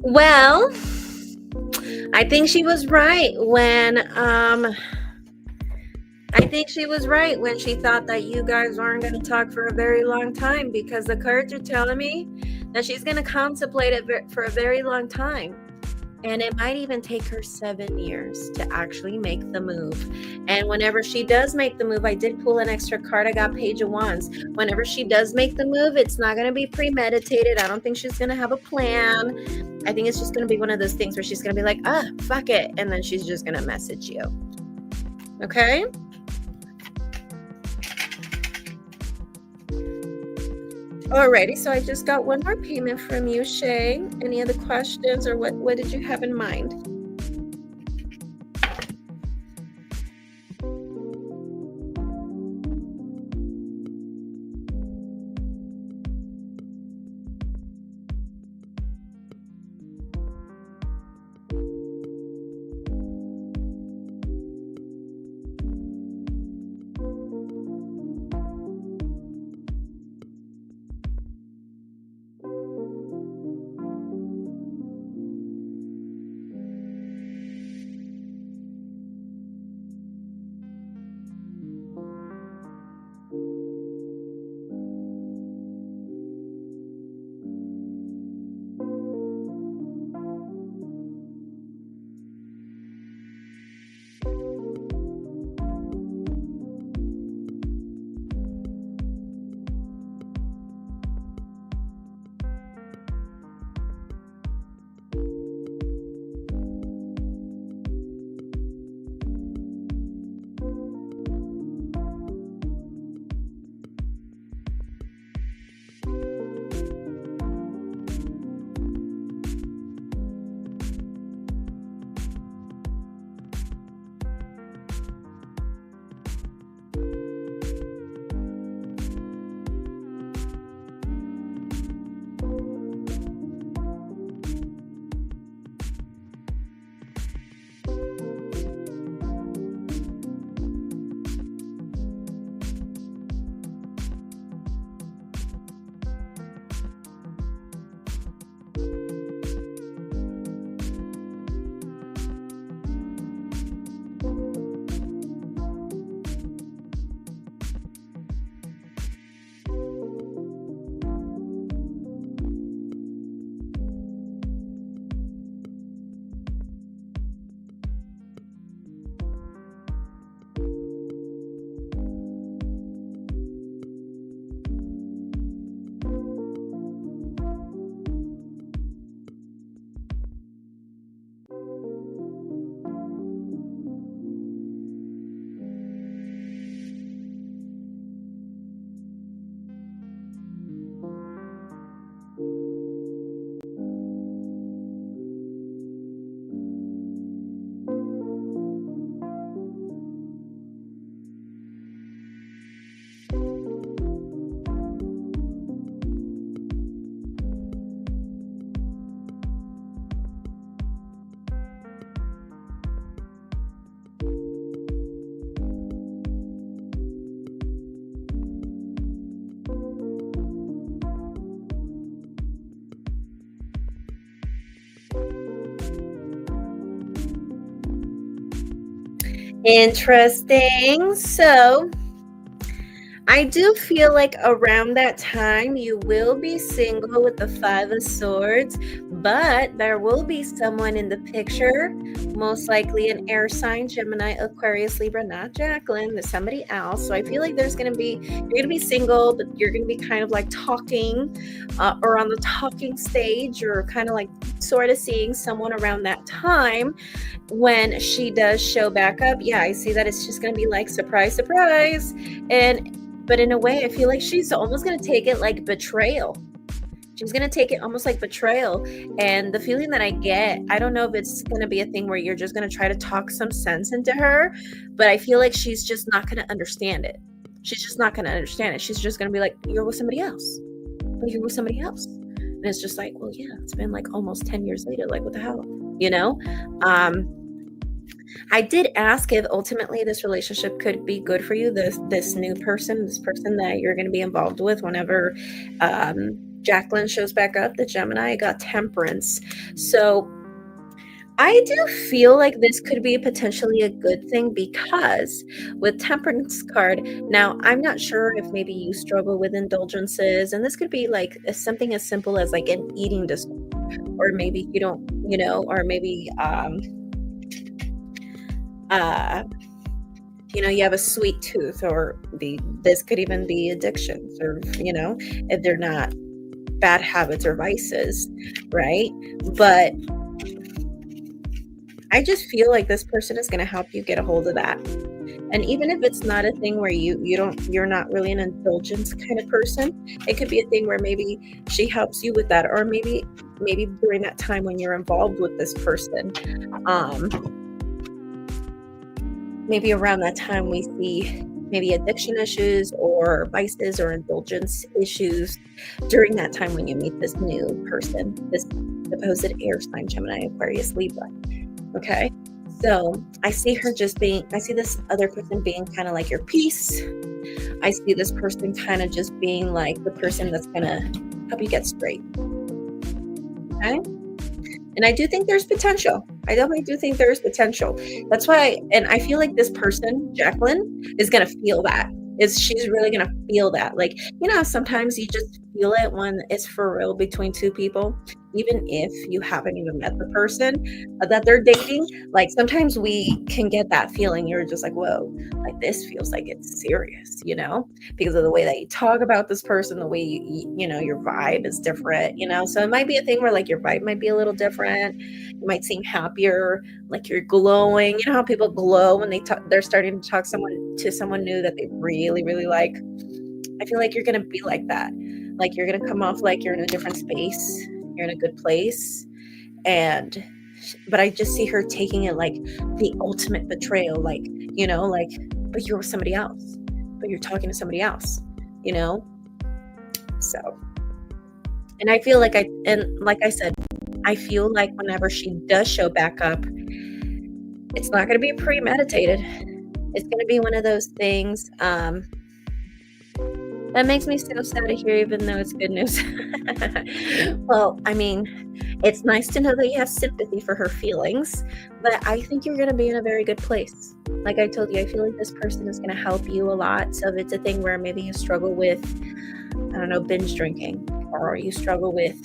Well, I think she was right when she thought that you guys aren't going to talk for a very long time, because the cards are telling me that she's going to contemplate it for a very long time. And it might even take her 7 years to actually make the move. And whenever she does make the move, I did pull an extra card. I got Page of Wands. Whenever she does make the move, it's not going to be premeditated. I don't think she's going to have a plan. I think it's just going to be one of those things where she's going to be like, fuck it. And then she's just going to message you. Okay? Alrighty, so I just got one more payment from you, Shay. Any other questions, or what did you have in mind? Interesting. So I do feel like around that time you will be single with the Five of Swords, but there will be someone in the picture, most likely an air sign, Gemini, Aquarius, Libra, not Jacqueline, there's somebody else. So I feel like you're going to be single, but you're going to be kind of like talking or on the talking stage, or kind of like sort of seeing someone around that time when she does show back up. Yeah, I see that it's just going to be like surprise, surprise. But in a way, I feel like she's almost going to take it like betrayal. She's going to take it almost like betrayal. And the feeling that I get, I don't know if it's going to be a thing where you're just going to try to talk some sense into her, but I feel like she's just not going to understand it. She's just not going to understand it. She's just going to be like, you're with somebody else. But you're with somebody else. And it's just like, well, yeah, it's been like almost 10 years later. Like, what the hell? You know? I did ask if ultimately this relationship could be good for you, this new person, this person that you're going to be involved with whenever Jacqueline shows back up, the Gemini. I got Temperance. So I do feel like this could be potentially a good thing, because with Temperance card, now I'm not sure if maybe you struggle with indulgences, and this could be like something as simple as like an eating disorder, or maybe you don't, or maybe you have a sweet tooth, or this could even be addictions, or if they're not bad habits or vices, right? But I just feel like this person is going to help you get a hold of that. And even if it's not a thing where you're not really an indulgence kind of person, it could be a thing where maybe she helps you with that, or maybe during that time when you're involved with this person, maybe around that time we see maybe addiction issues or vices or indulgence issues during that time when you meet this new person, this supposed air sign, Gemini, Aquarius, Libra. Okay. So I see this other person being kind of like your peace. I see this person kind of just being like the person that's going to help you get straight. Okay. And I do think there's potential. I definitely do think there's potential. That's why, and I feel like this person, Jacqueline, is going to feel that. She's really going to feel that. Like, sometimes you just feel it when it's for real between two people, even if you haven't even met the person that they're dating. Like, sometimes we can get that feeling. You're just like, whoa, like this feels like it's serious, because of the way that you talk about this person, the way your vibe is different, so it might be a thing where like your vibe might be a little different. You might seem happier, like you're glowing. You know how people glow when they're starting to talk to someone new that they really, really like. I feel like you're going to be like that. Like you're going to come off like you're in a different space. You're in a good place. But I just see her taking it like the ultimate betrayal. Like, but you're with somebody else. But you're talking to somebody else, So, and I feel like like I said, I feel like whenever she does show back up, it's not going to be premeditated. It's going to be one of those things that makes me so sad to hear, even though it's good news. Well, I mean, it's nice to know that you have sympathy for her feelings, but I think you're going to be in a very good place. Like I told you, I feel like this person is going to help you a lot. So if it's a thing where maybe you struggle with, I don't know, binge drinking, or you struggle with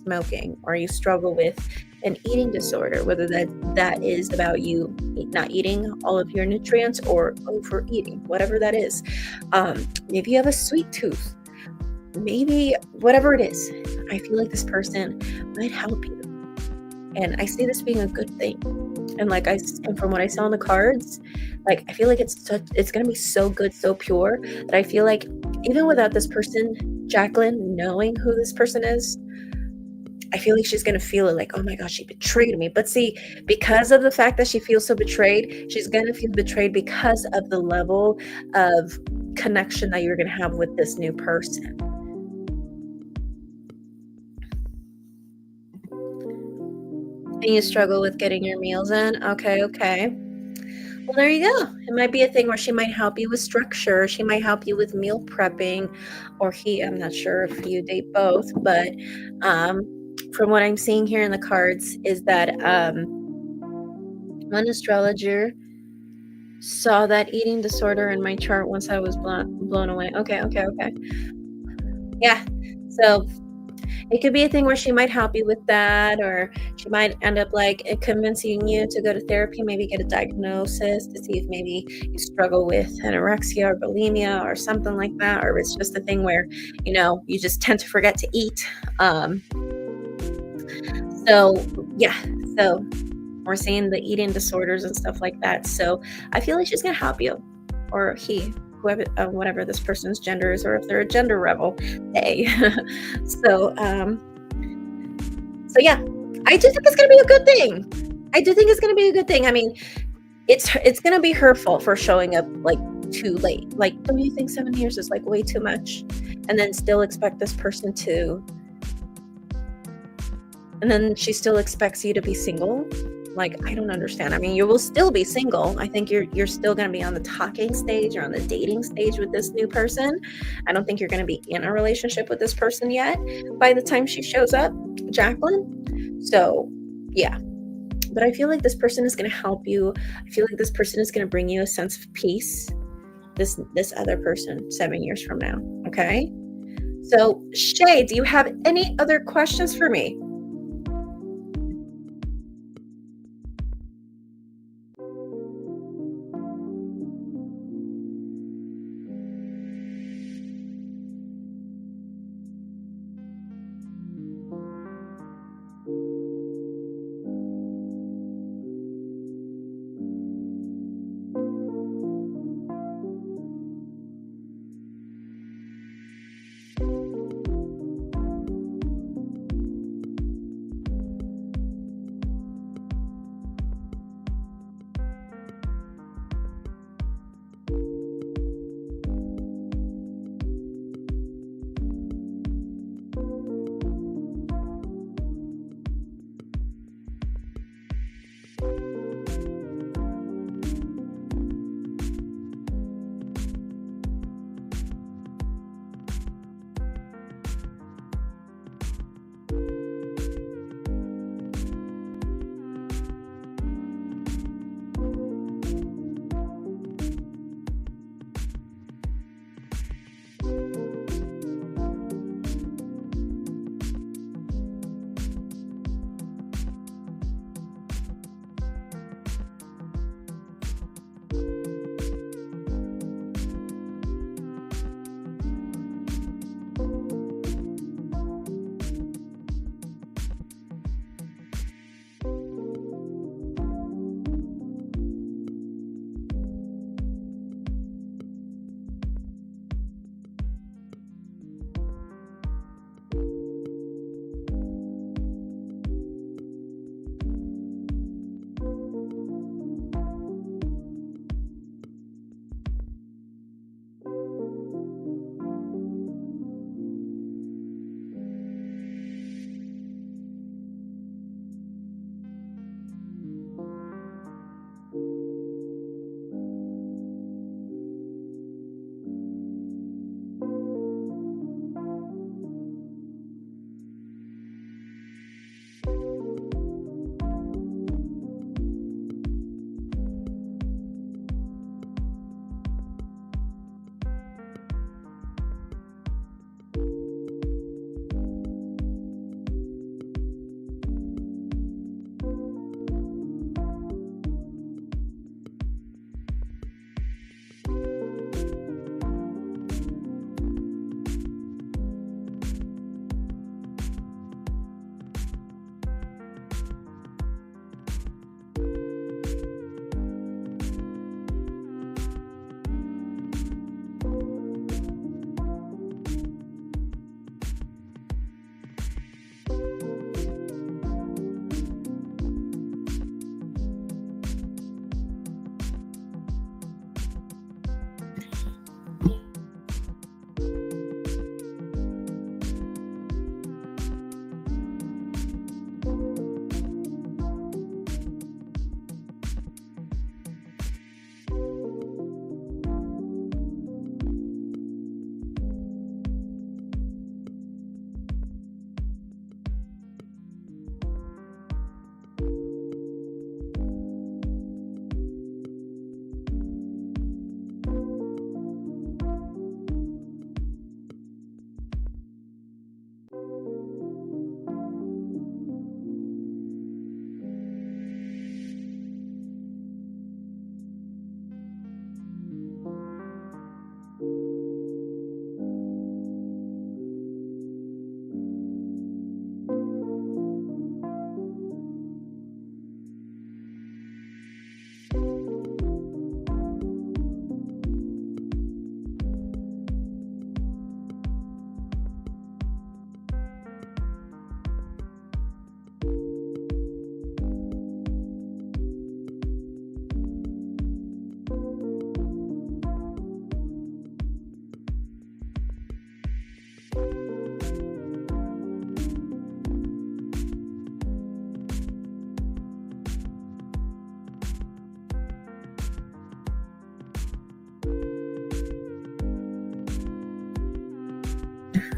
smoking, or you struggle with an eating disorder, whether that is about you not eating all of your nutrients or overeating, whatever that is. Maybe you have a sweet tooth, maybe whatever it is, I feel like this person might help you. And I see this being a good thing. And from what I saw on the cards, like I feel like it's going to be so good, so pure, that I feel like even without this person, Jacqueline, knowing who this person is, I feel like she's going to feel it like, oh my gosh, she betrayed me. But see, because of the fact that she feels so betrayed, she's going to feel betrayed because of the level of connection that you're going to have with this new person. And you struggle with getting your meals in? Okay. Well, there you go. It might be a thing where she might help you with structure. She might help you with meal prepping, or I'm not sure if you date both, but from what I'm seeing here in the cards is that one astrologer saw that eating disorder in my chart once I was blown away. Okay. Yeah. So it could be a thing where she might help you with that, or she might end up like convincing you to go to therapy, maybe get a diagnosis to see if maybe you struggle with anorexia or bulimia or something like that, or it's just a thing where, you just tend to forget to eat. So yeah, so we're seeing the eating disorders and stuff like that. So I feel like she's gonna help you, or he, whoever, whatever this person's gender is, or if they're a gender rebel, they. so So yeah, I do think it's gonna be a good thing. I do think it's gonna be a good thing. I mean, it's gonna be her fault for showing up like too late. Like, don't you think 7 years is like way too much? And then still expect this person to, and then she still expects you to be single. Like, I don't understand. I mean, you will still be single. I think you're still gonna be on the talking stage or on the dating stage with this new person. I don't think you're gonna be in a relationship with this person yet by the time she shows up, Jacqueline. So yeah. But I feel like this person is going to help you. I feel like this person is going to bring you a sense of peace. This other person 7 years from now. Okay. So Shay, do you have any other questions for me?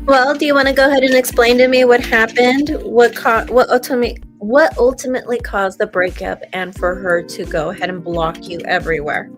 Well, do you want to go ahead and explain to me what happened? What ultimately caused the breakup and for her to go ahead and block you everywhere?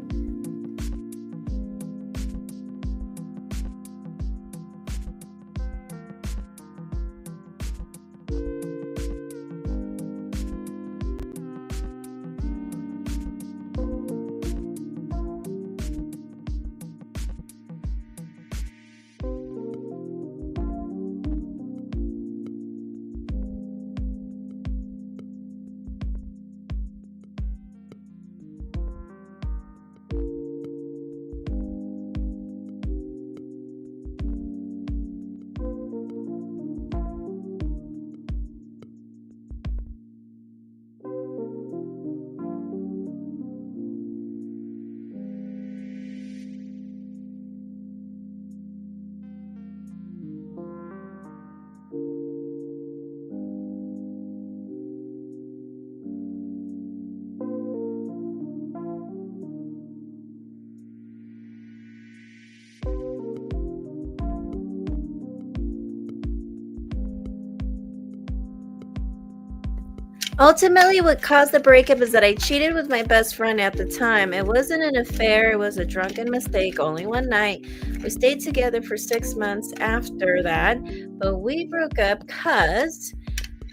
Ultimately, what caused the breakup is that I cheated with my best friend at the time. It wasn't an affair, it was a drunken mistake, only one night. We stayed together for 6 months after that, but we broke up because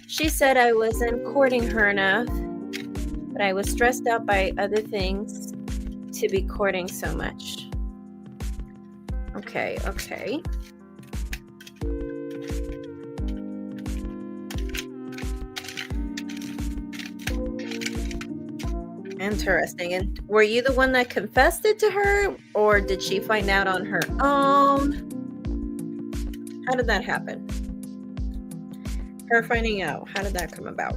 she said I wasn't courting her enough, but I was stressed out by other things to be courting so much. Okay. Interesting. And were you the one that confessed it to her, or did she find out on her own? How did that happen? Her finding out, how did that come about?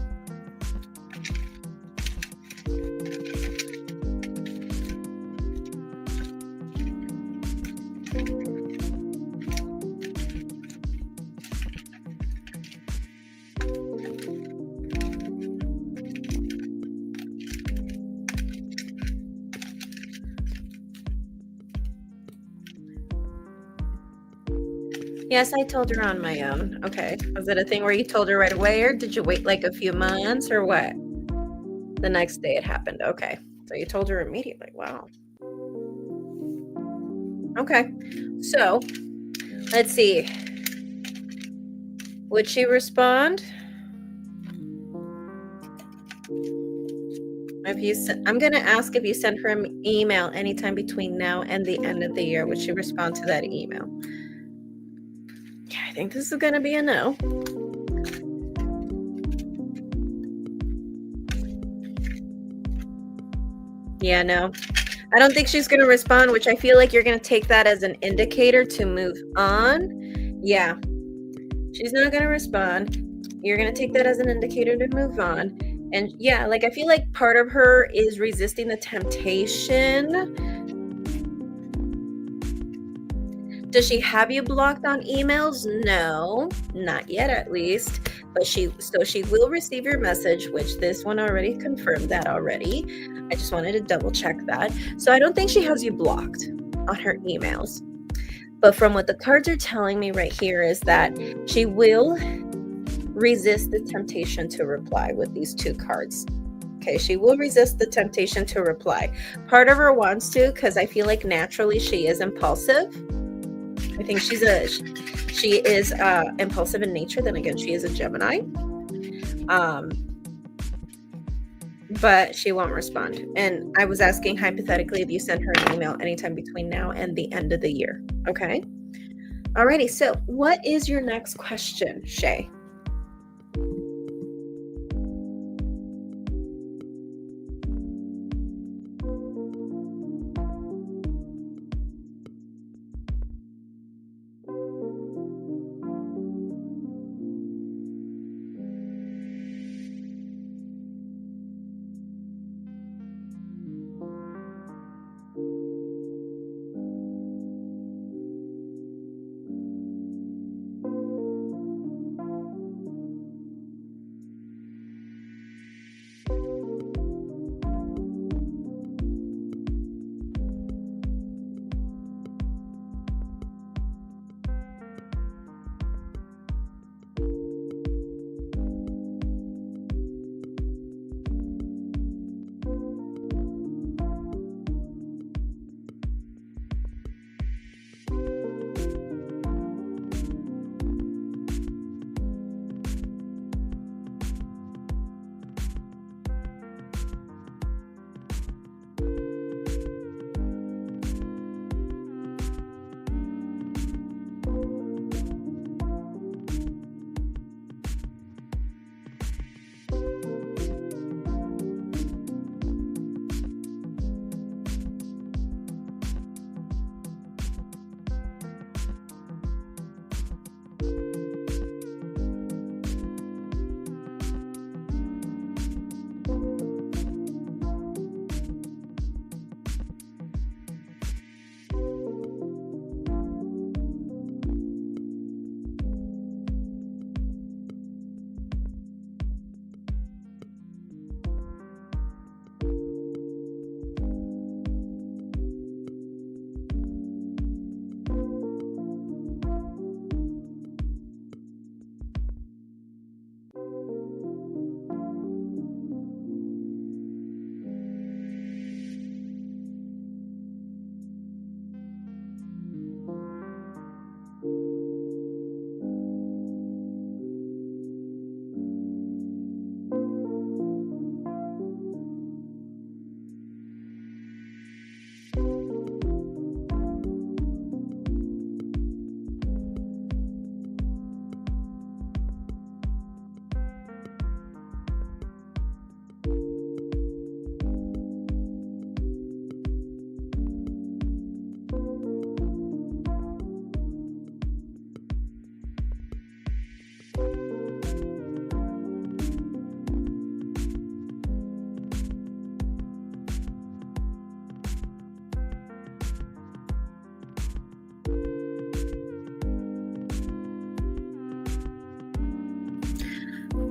Yes, I told her on my own. Okay. Was it a thing where you told her right away, or did you wait like a few months, or what? The next day it happened. Okay. So you told her immediately. Wow. Okay. So let's see. Would she respond? I'm going to ask if you sent her an email anytime between now and the end of the year. Would she respond to that email? Yeah, I think this is going to be a no. Yeah, no. I don't think she's going to respond, which I feel like you're going to take that as an indicator to move on. Yeah. She's not going to respond. You're going to take that as an indicator to move on. And yeah, like I feel like part of her is resisting the temptation. Does she have you blocked on emails? No, not yet at least. But she will receive your message, which this one already confirmed that already. I just wanted to double check that. So I don't think she has you blocked on her emails. But from what the cards are telling me right here is that she will resist the temptation to reply with these two cards. Okay, she will resist the temptation to reply. Part of her wants to, because I feel like naturally she is impulsive. I think she is impulsive in nature. Then again, she is a Gemini. But she won't respond. And I was asking hypothetically if you sent her an email anytime between now and the end of the year. Okay. Alrighty. So what is your next question, Shay?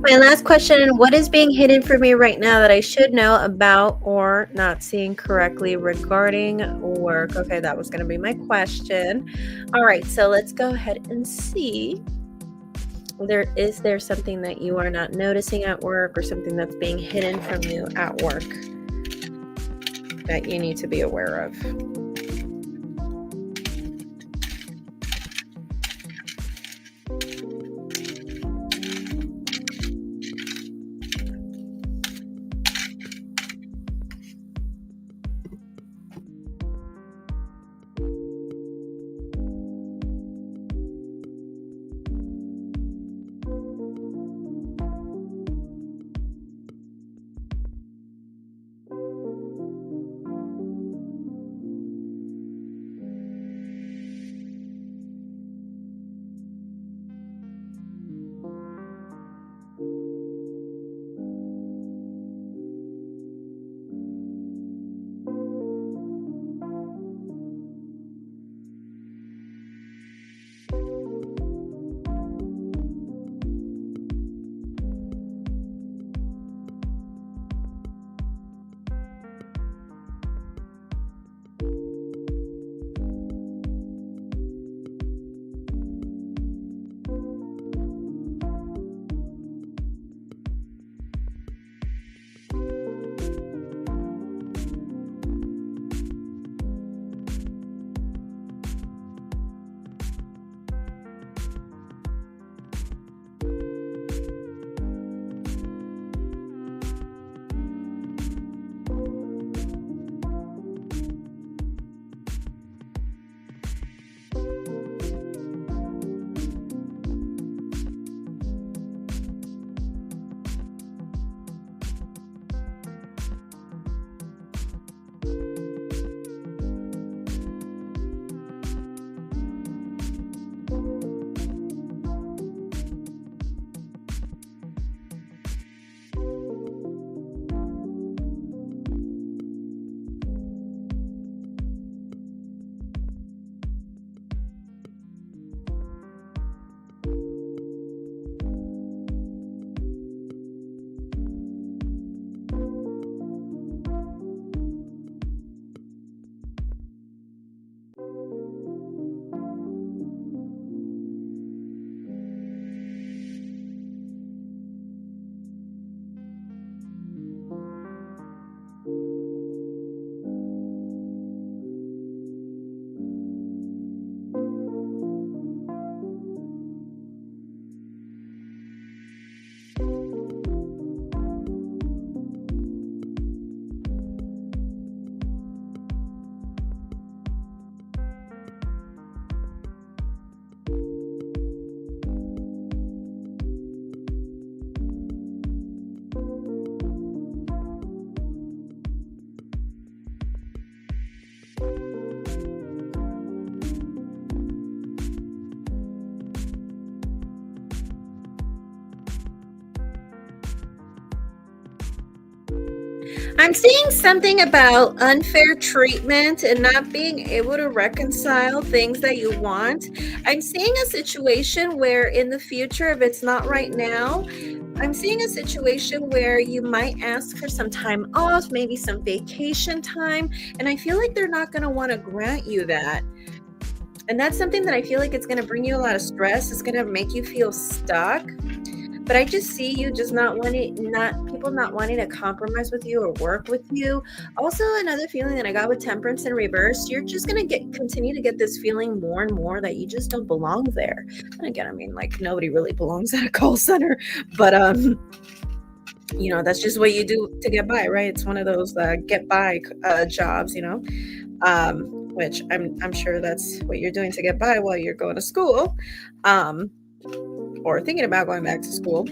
My last question, what is being hidden from me right now that I should know about or not seeing correctly regarding work? Okay, that was going to be my question. All right, so let's go ahead and see. Is there something that you are not noticing at work or something that's being hidden from you at work that you need to be aware of? I'm seeing something about unfair treatment and not being able to reconcile things that you want. I'm seeing a situation where in the future, if it's not right now, I'm seeing a situation where you might ask for some time off, maybe some vacation time, and I feel like they're not going to want to grant you that. And that's something that I feel like it's going to bring you a lot of stress. It's going to make you feel stuck. But I just see you just not people not wanting to compromise with you or work with you. Also, another feeling that I got with temperance in reverse, you're just gonna continue to get this feeling more and more that you just don't belong there. And again, I mean, like nobody really belongs at a call center, but that's just what you do to get by, right? It's one of those get by jobs, which I'm sure that's what you're doing to get by while you're going to school. Or thinking about going back to school.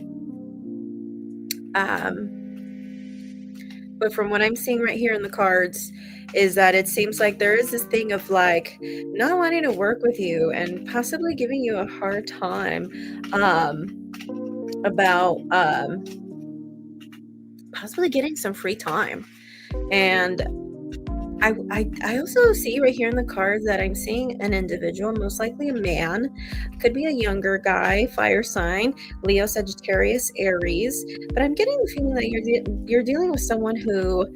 But from what I'm seeing right here in the cards is that it seems like there is this thing of like not wanting to work with you and possibly giving you a hard time about possibly getting some free time. And I also see right here in the cards that I'm seeing an individual, most likely a man, could be a younger guy, fire sign, Leo, Sagittarius, Aries. But I'm getting the feeling that you're dealing with someone who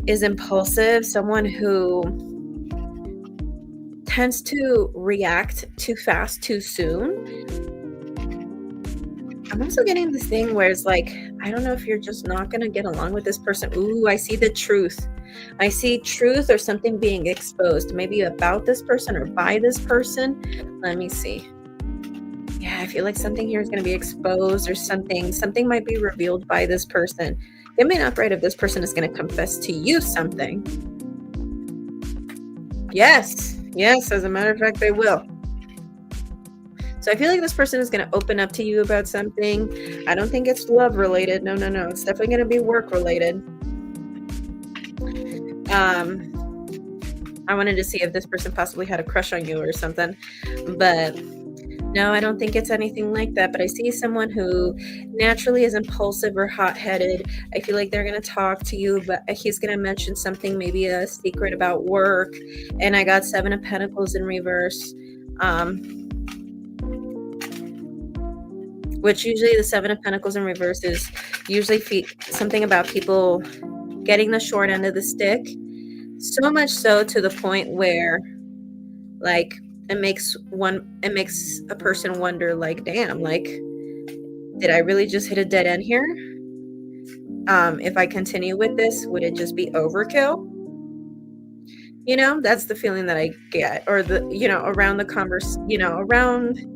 is impulsive, someone who tends to react too fast, too soon. I'm also getting this thing where it's like, I don't know if you're just not going to get along with this person. Ooh, I see the truth. I see truth or something being exposed, maybe about this person or by this person. Let me see. Yeah, I feel like something here is going to be exposed or something might be revealed by this person. Get me an upright if this person is going to confess to you something. Yes, as a matter of fact, they will. So I feel like this person is going to open up to you about something. I don't think it's love related. No. It's definitely going to be work related. I wanted to see if this person possibly had a crush on you or something, but no, I don't think it's anything like that. But I see someone who naturally is impulsive or hot-headed. I feel like they're going to talk to you, but he's going to mention something, maybe a secret about work. And I got 7 of Pentacles in reverse. Which usually the 7 of Pentacles in reverse is usually something about people getting the short end of the stick. So much so to the point where, like, it makes a person wonder, like, damn, like, did I really just hit a dead end here? If I continue with this, would it just be overkill? You know, that's the feeling that I get, or around the around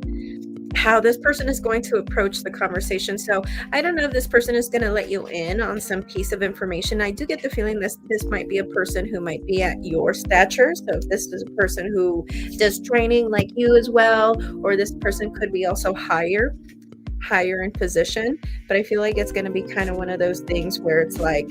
how this person is going to approach the conversation. So I don't know if this person is going to let you in on some piece of information. I do get the feeling this might be a person who might be at your stature. So if this is a person who does training like you as well, or this person could be also higher in position. But I feel like it's going to be kind of one of those things where it's like,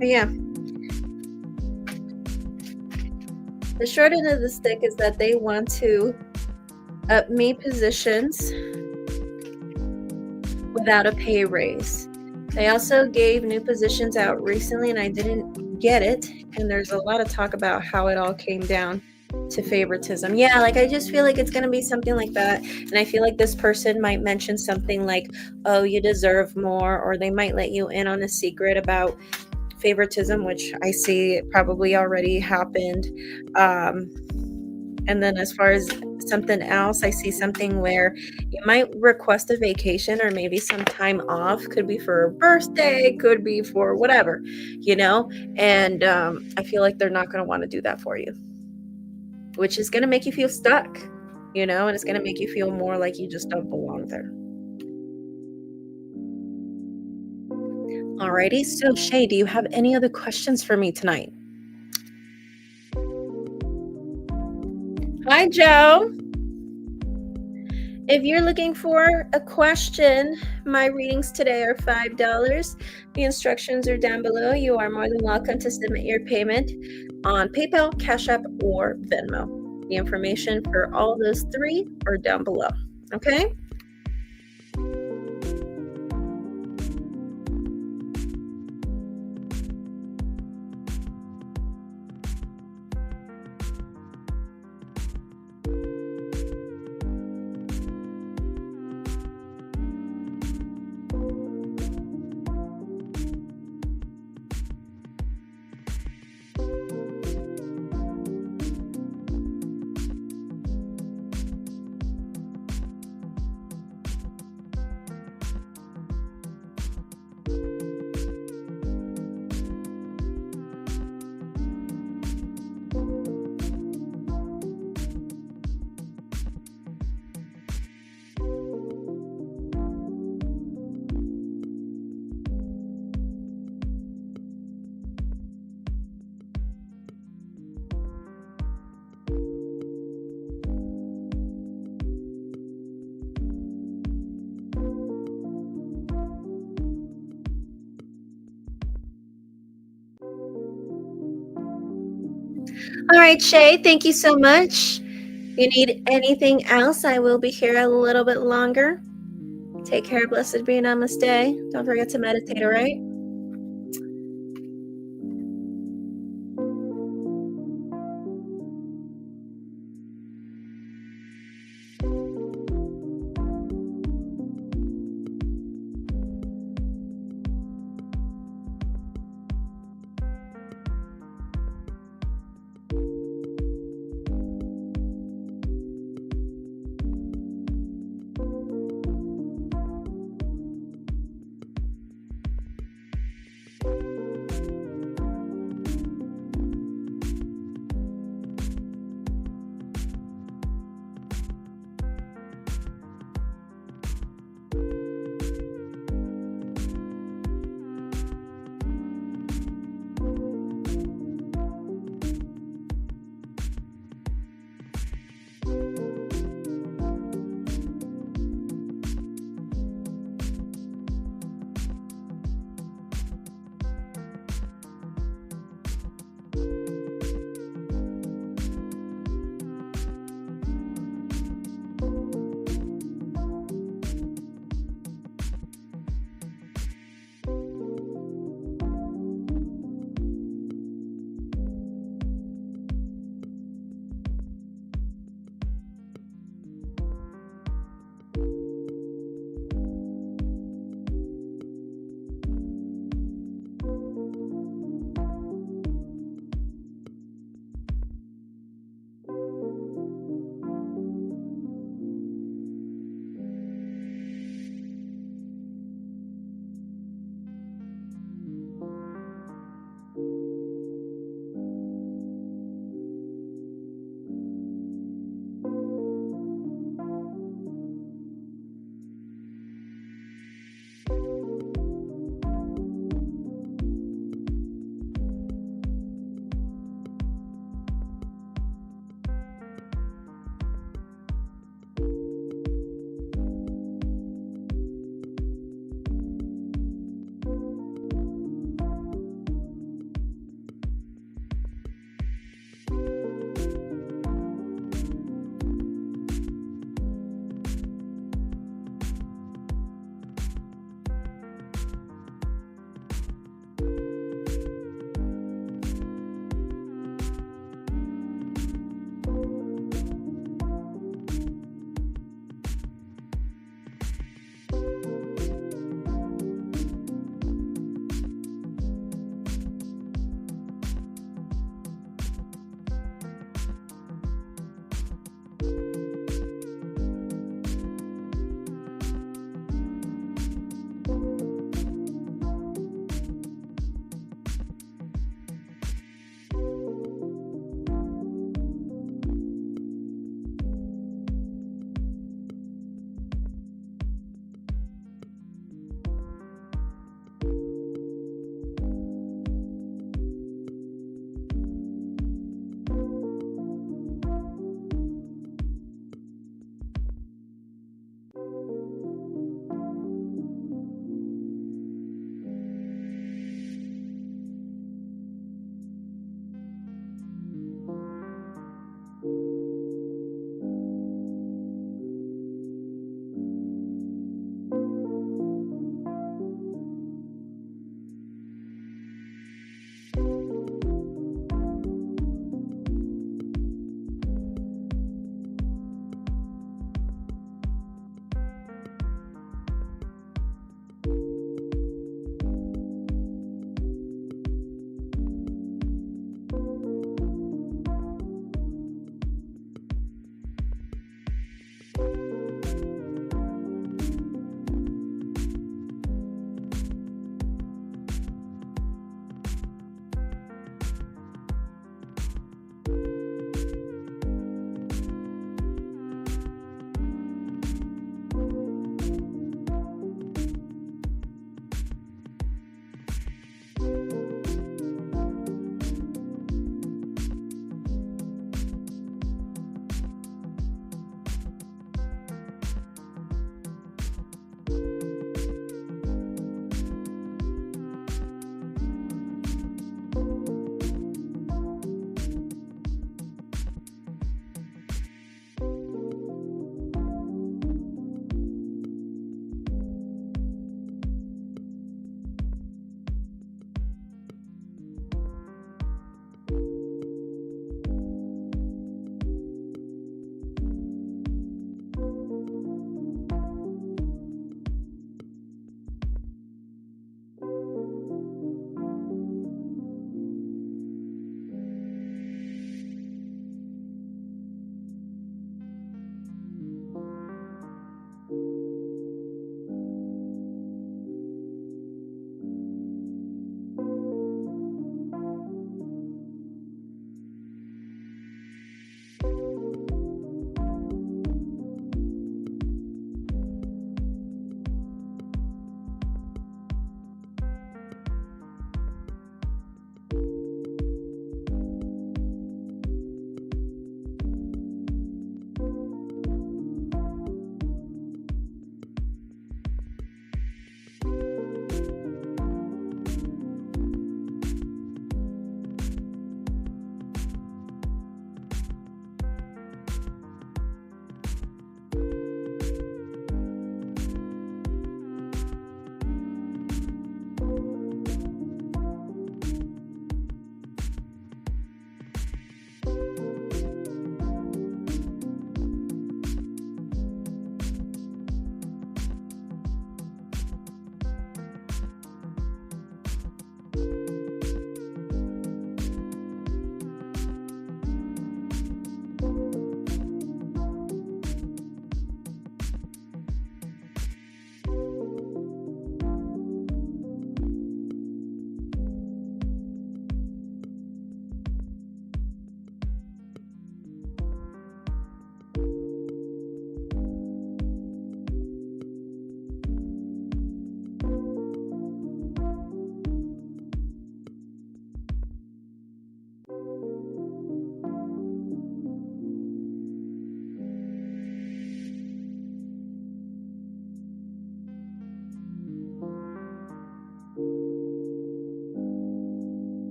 yeah. The short end of the stick is that they want to up me positions without a pay raise. They also gave new positions out recently and I didn't get it. And there's a lot of talk about how it all came down to favoritism. Yeah, like I just feel like it's going to be something like that. And I feel like this person might mention something like, oh, you deserve more, or they might let you in on a secret about favoritism, which I see probably already happened. And then as far as something else, I see something where you might request a vacation or maybe some time off. Could be for a birthday, could be for whatever, and I feel like they're not going to want to do that for you, which is going to make you feel stuck, and it's going to make you feel more like you just don't belong there. Alrighty, so Shay, do you have any other questions for me tonight? Hi, Joe. If you're looking for a question, my readings today are $5. The instructions are down below. You are more than welcome to submit your payment on PayPal, Cash App, or Venmo. The information for all those 3 are down below. Okay? All right, Shay, thank you so much. If you need anything else, I will be here a little bit longer. Take care, blessed be, namaste. Don't forget to meditate, all right?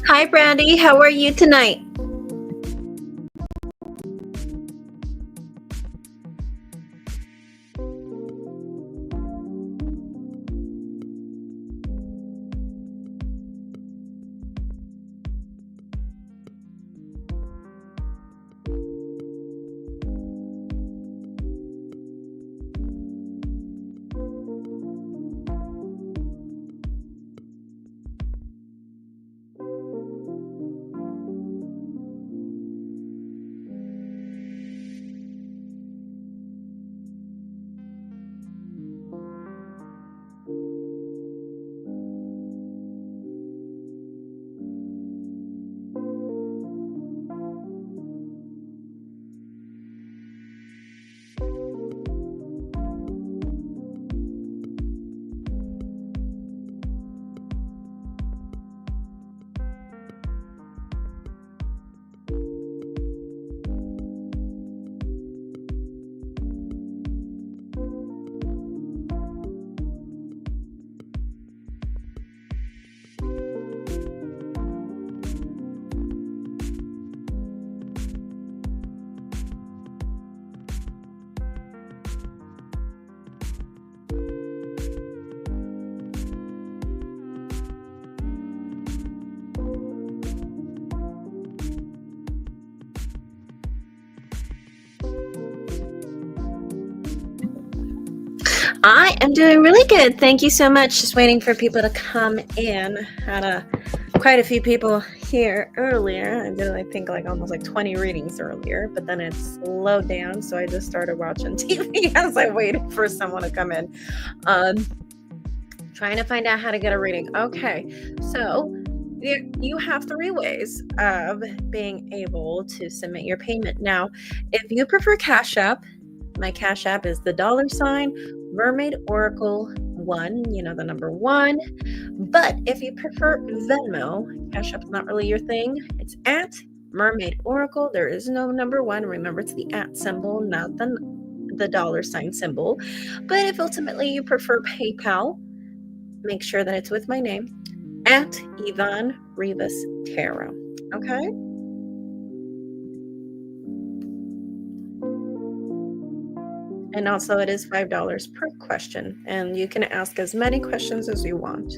Hi, Brandy. How are you tonight? I am doing really good. Thank you so much. Just waiting for people to come in. Had quite a few people here earlier. I did, I think, almost 20 readings earlier, but then it slowed down, so I just started watching TV as I waited for someone to come in. Trying to find out how to get a reading. Okay, so you have 3 ways of being able to submit your payment. Now, if you prefer Cash App, my Cash App is the $ Mermaid Oracle 1, the number 1. But if you prefer Venmo, Cash App's not really your thing. It's at Mermaid Oracle. There is no number 1. Remember, it's the at symbol, not the $ symbol. But if ultimately you prefer PayPal, make sure that it's with my name, at Yvonne Rivas Tarot. Okay? And also it is $5 per question, and you can ask as many questions as you want.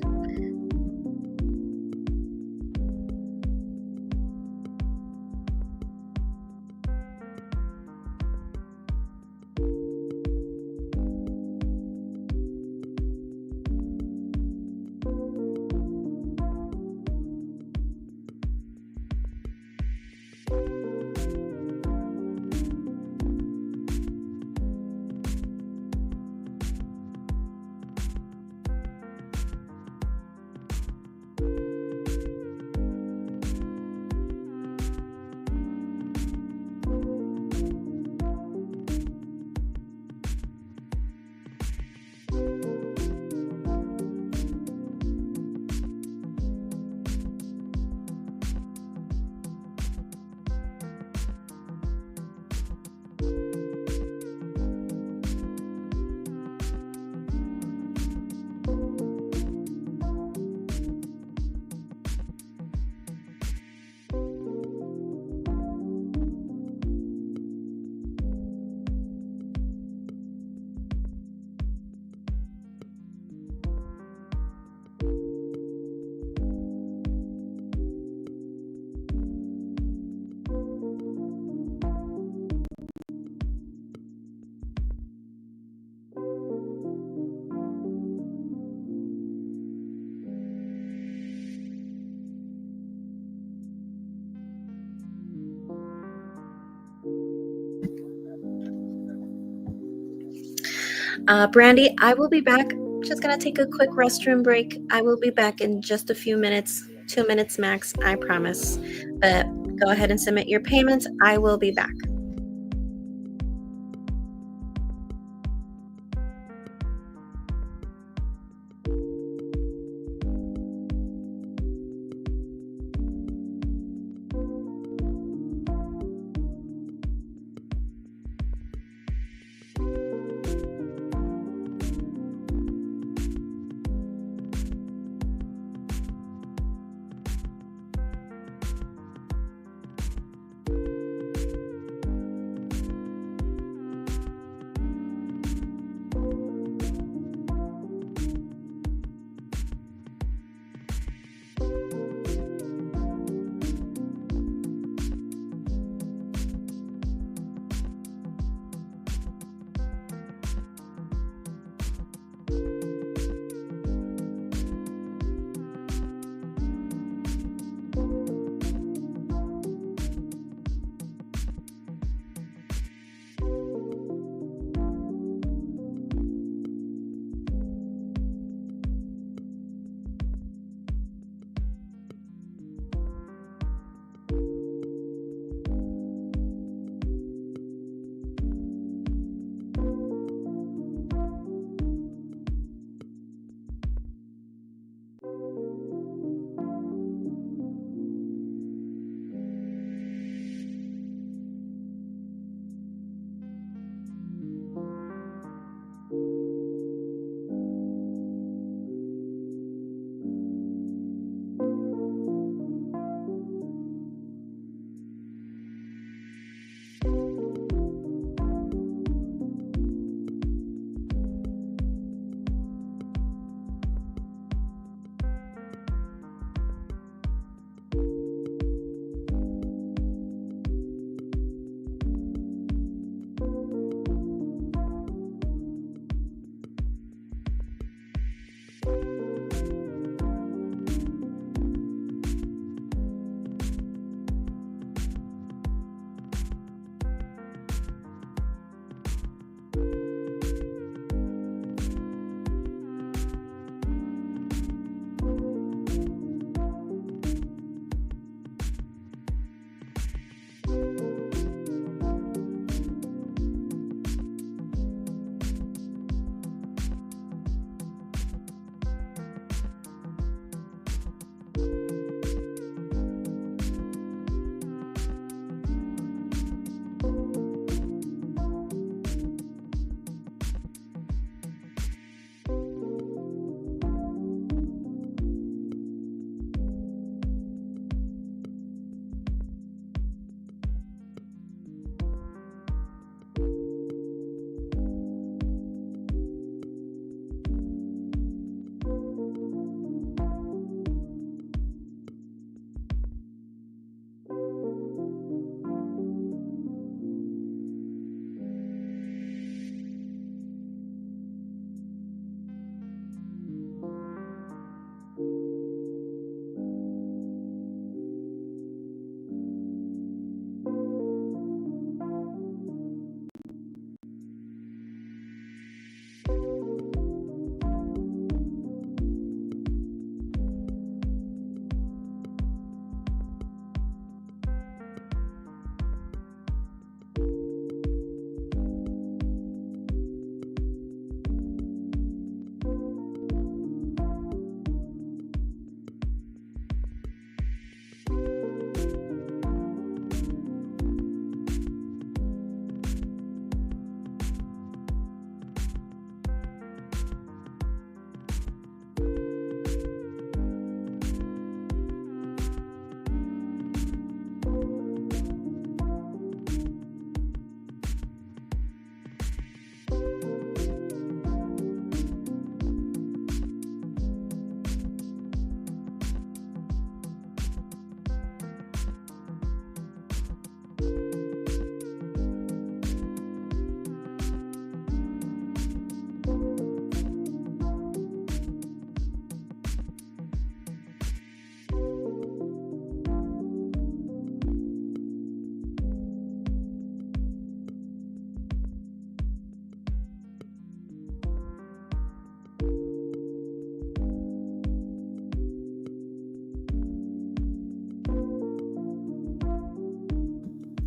Brandy, I will be back. Just gonna take a quick restroom break. I will be back in just a few minutes, 2 minutes max, I promise. But go ahead and submit your payments. I will be back.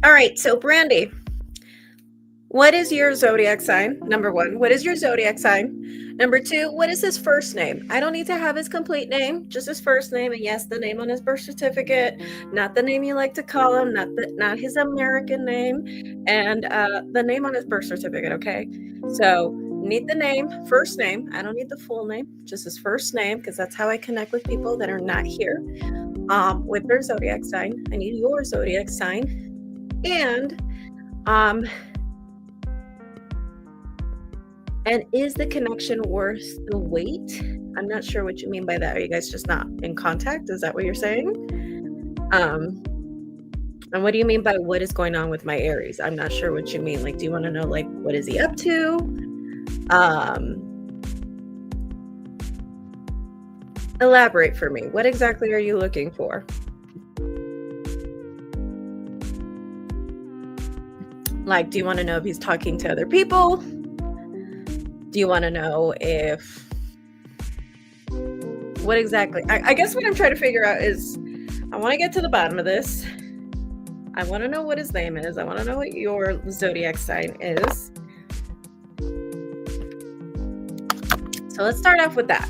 All right, so Brandy, what is your zodiac sign? Number 1, what is your zodiac sign? Number 2, what is his first name? I don't need to have his complete name, just his first name, and yes, the name on his birth certificate, not the name you like to call him, not his American name, and the name on his birth certificate, okay? So need the name, first name. I don't need the full name, just his first name, because that's how I connect with people that are not here with their zodiac sign. I need your zodiac sign. And is the connection worth the wait? I'm not sure what you mean by that. Are you guys just not in contact? Is that what you're saying? And what do you mean by what is going on with my Aries? I'm not sure what you mean. Like, do you want to know, like, what is he up to? Elaborate for me. What exactly are you looking for? Like, do you want to know if he's talking to other people? Do you want to know what exactly? I guess what I'm trying to figure out is, I want to get to the bottom of this. I want to know what his name is. I want to know what your zodiac sign is. So let's start off with that.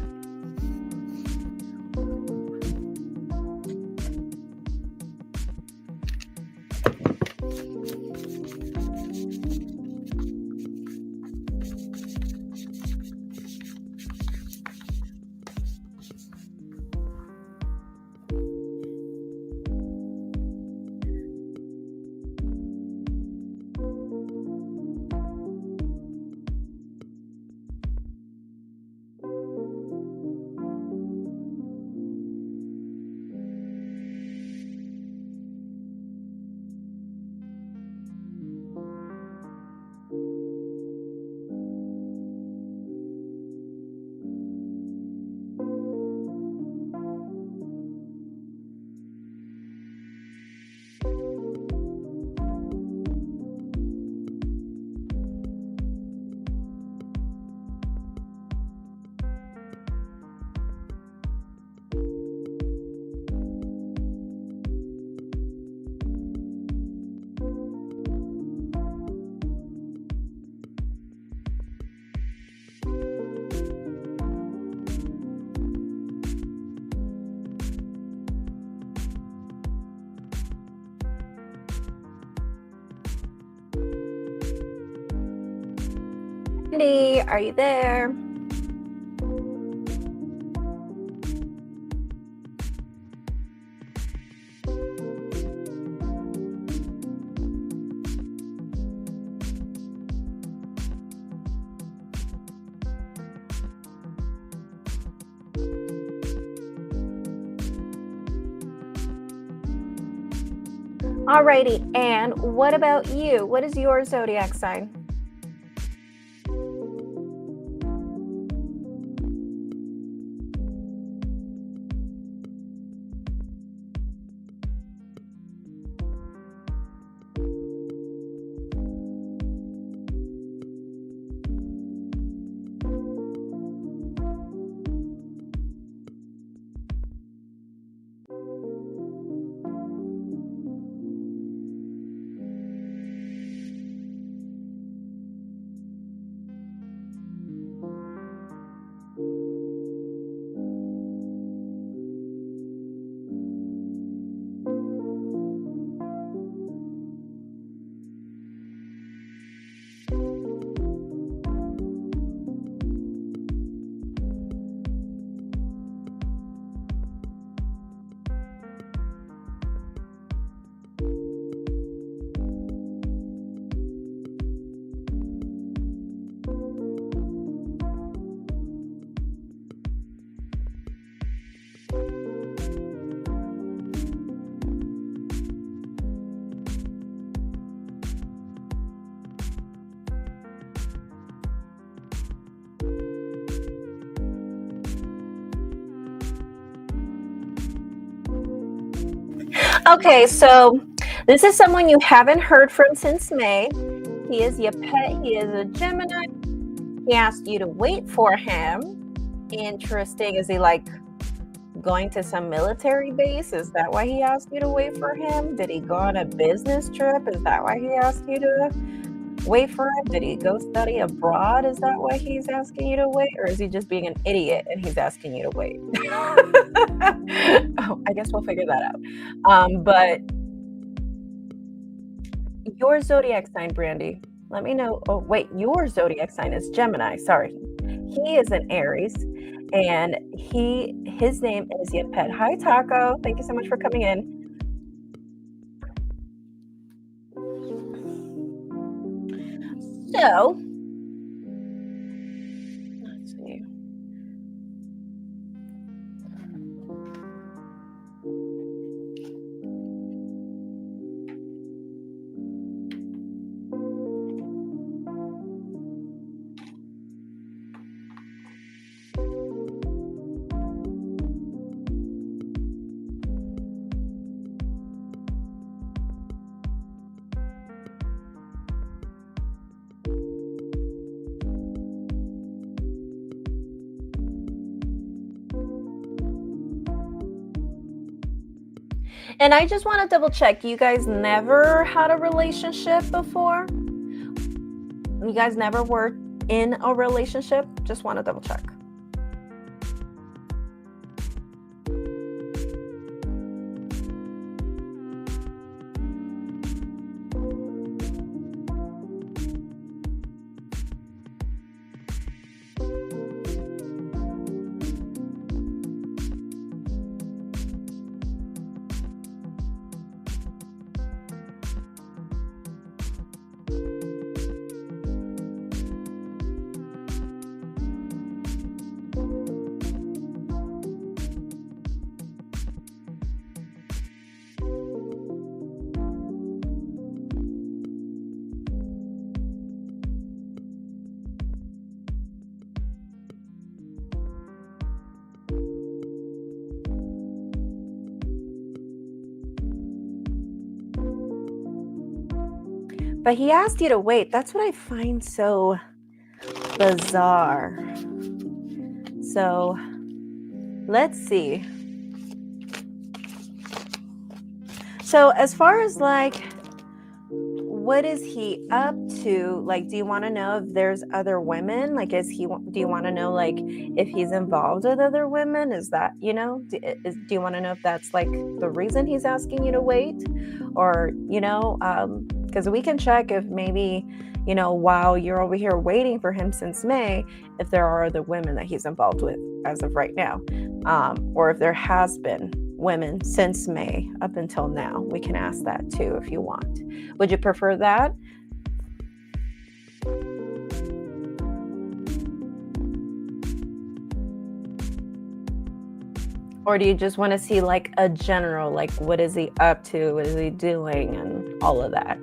Andy, are you there? Alrighty, and what about you? What is your zodiac sign? Okay, so this is someone you haven't heard from since May. He is your pet. He is a Gemini. He asked you to wait for him. Interesting. Is he like going to some military base? Is that why he asked you to wait for him? Did he go on a business trip? Is that why he asked you to wait for him? Did he go study abroad? Is that why he's asking you to wait? Or is he just being an idiot and he's asking you to wait? Oh, I guess we'll figure that out. But your zodiac sign, Brandy, let me know. Oh, wait, your zodiac sign is Gemini. Sorry. He is an Aries, and his name is Yapet. Hi, Taco. Thank you so much for coming in. So, let's see. And I just want to double check. You guys never had a relationship before? You guys never were in a relationship? Just want to double check. But he asked you to wait. That's what I find so bizarre. So let's see. So as far as like, what is he up to? Like, do you want to know if there's other women? Like, do you want to know like if he's involved with other women? Is that, do you want to know if that's like the reason he's asking you to wait? Or, because we can check if maybe, while you're over here waiting for him since May, if there are other women that he's involved with as of right now, or if there has been women since May up until now. We can ask that too if you want. Would you prefer that? Or do you just want to see like a general, like what is he up to, what is he doing, and all of that?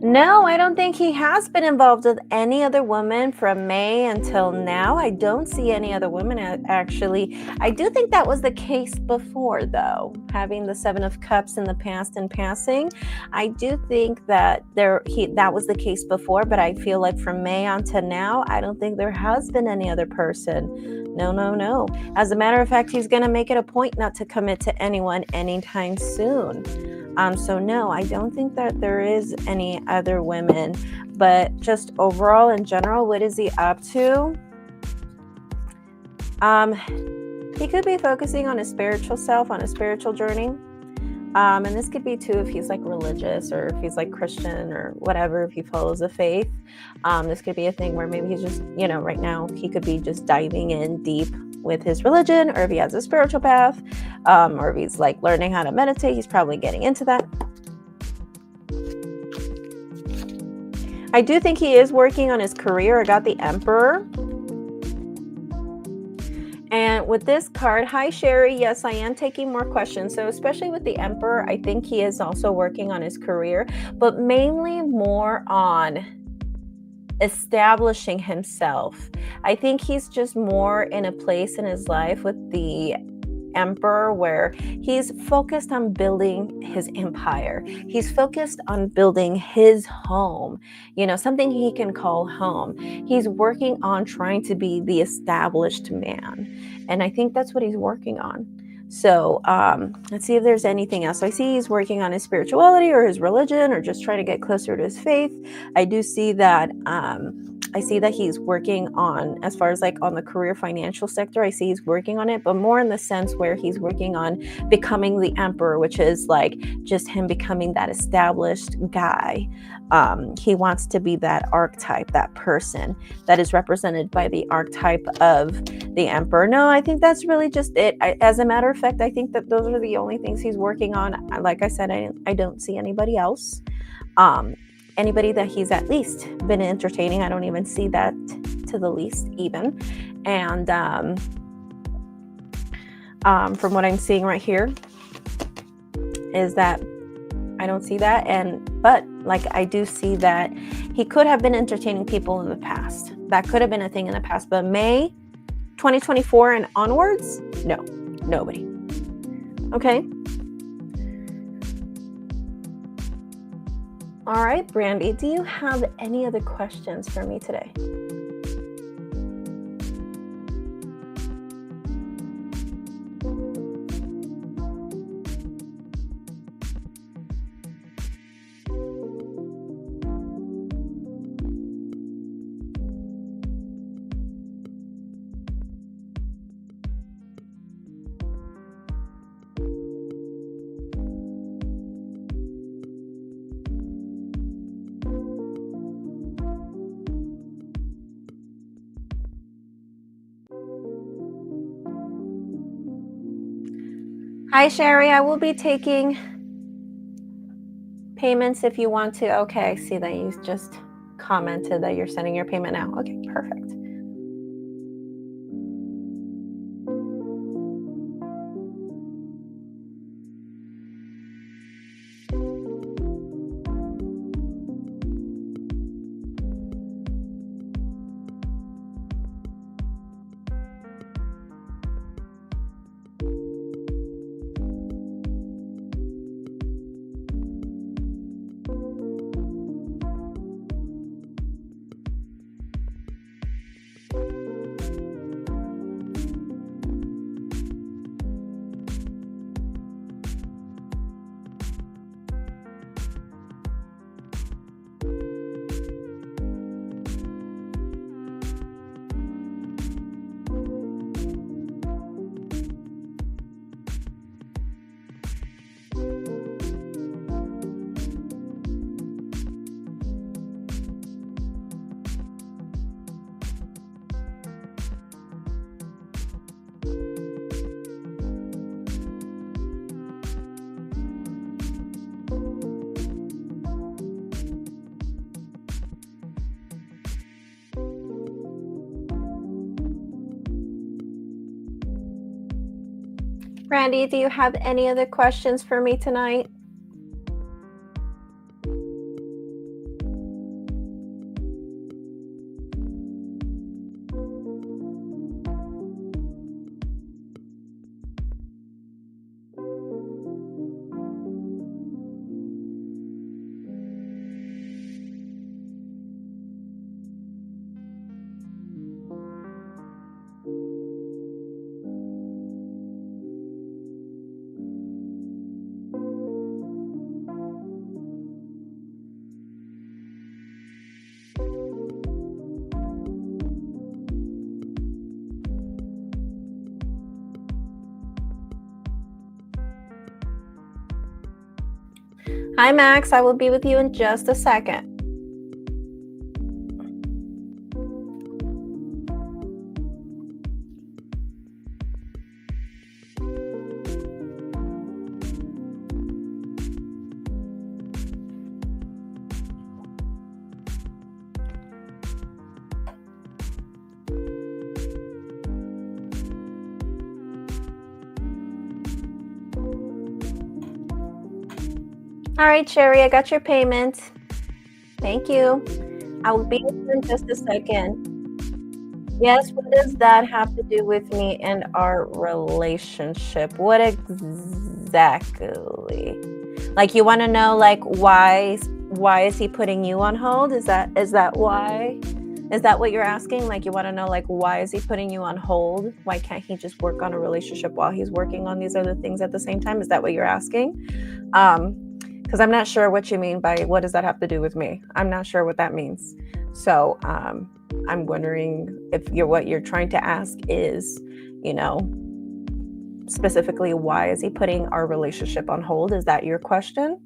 No, I don't think he has been involved with any other woman from May until now. I don't see any other women actually. I do think that was the case before, though, having the Seven of Cups in the past and passing. I do think that that was the case before, but I feel like from May on to now, I don't think there has been any other person. No, no, no. As a matter of fact, he's going to make it a point not to commit to anyone anytime soon. So no, I don't think that there is any other women, but just overall in general, what is he up to? He could be focusing on his spiritual self, on a spiritual journey. And this could be too if he's like religious or if he's like Christian or whatever, if he follows the faith. This could be a thing where maybe he's just, right now he could be just diving in deep with his religion, or if he has a spiritual path, or if he's like learning how to meditate, he's probably getting into that. I do think he is working on his career. I got the Emperor. And with this card, hi Sherry, yes, I am taking more questions. So especially with the Emperor, I think he is also working on his career, but mainly more on establishing himself. I think he's just more in a place in his life with the Emperor where he's focused on building his empire. He's focused on building his home, something he can call home. He's working on trying to be the established man. And I think that's what he's working on. So let's see if there's anything else. So I see he's working on his spirituality or his religion or just trying to get closer to his faith. I do see that he's working on, as far as like on the career financial sector, I see he's working on it, but more in the sense where he's working on becoming the Emperor, which is like just him becoming that established guy. He wants to be that archetype, that person that is represented by the archetype of the Emperor. No, I think that's really just it. As a matter of fact, I think that those are the only things he's working on. Like I said, I don't see anybody else. Anybody that he's at least been entertaining, I don't even see that to the least even. And from what I'm seeing right here is that I don't see that. But like I do see that he could have been entertaining people in the past. That could have been a thing in the past. But May 2024 and onwards, no, nobody. Okay. All right, Brandy, do you have any other questions for me today? Hi, Sherry. I will be taking payments if you want to. Okay, I see that you just commented that you're sending your payment now. Okay, perfect. Brandy, do you have any other questions for me tonight? Hi, Max. I will be with you in just a second. All right, Sherry, I got your payment. Thank you. I will be with you in just a second. Yes, what does that have to do with me and our relationship? What exactly? Like, you want to know, like, why is he putting you on hold? Is that why? Is that what you're asking? Like, you want to know, like, why is he putting you on hold? Why can't he just work on a relationship while he's working on these other things at the same time? Is that what you're asking? Because I'm not sure what you mean by what does that have to do with me? I'm not sure what that means. So I'm wondering if what you're trying to ask is, specifically, why is he putting our relationship on hold? Is that your question?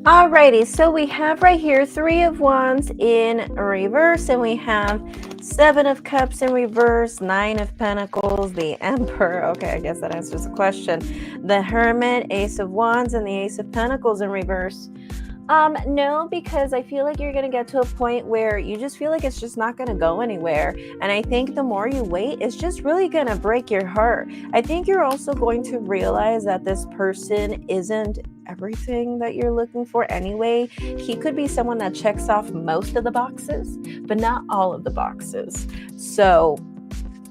Alrighty, so we have right here 3 of Wands in reverse, and we have 7 of Cups in reverse, 9 of Pentacles, the Emperor. Okay, I guess that answers the question. The Hermit, Ace of Wands, and the Ace of Pentacles in reverse. No, because I feel like you're going to get to a point where you just feel like it's just not going to go anywhere. And I think the more you wait, it's just really going to break your heart. I think you're also going to realize that this person isn't everything that you're looking for anyway. He could be someone that checks off most of the boxes, but not all of the boxes. So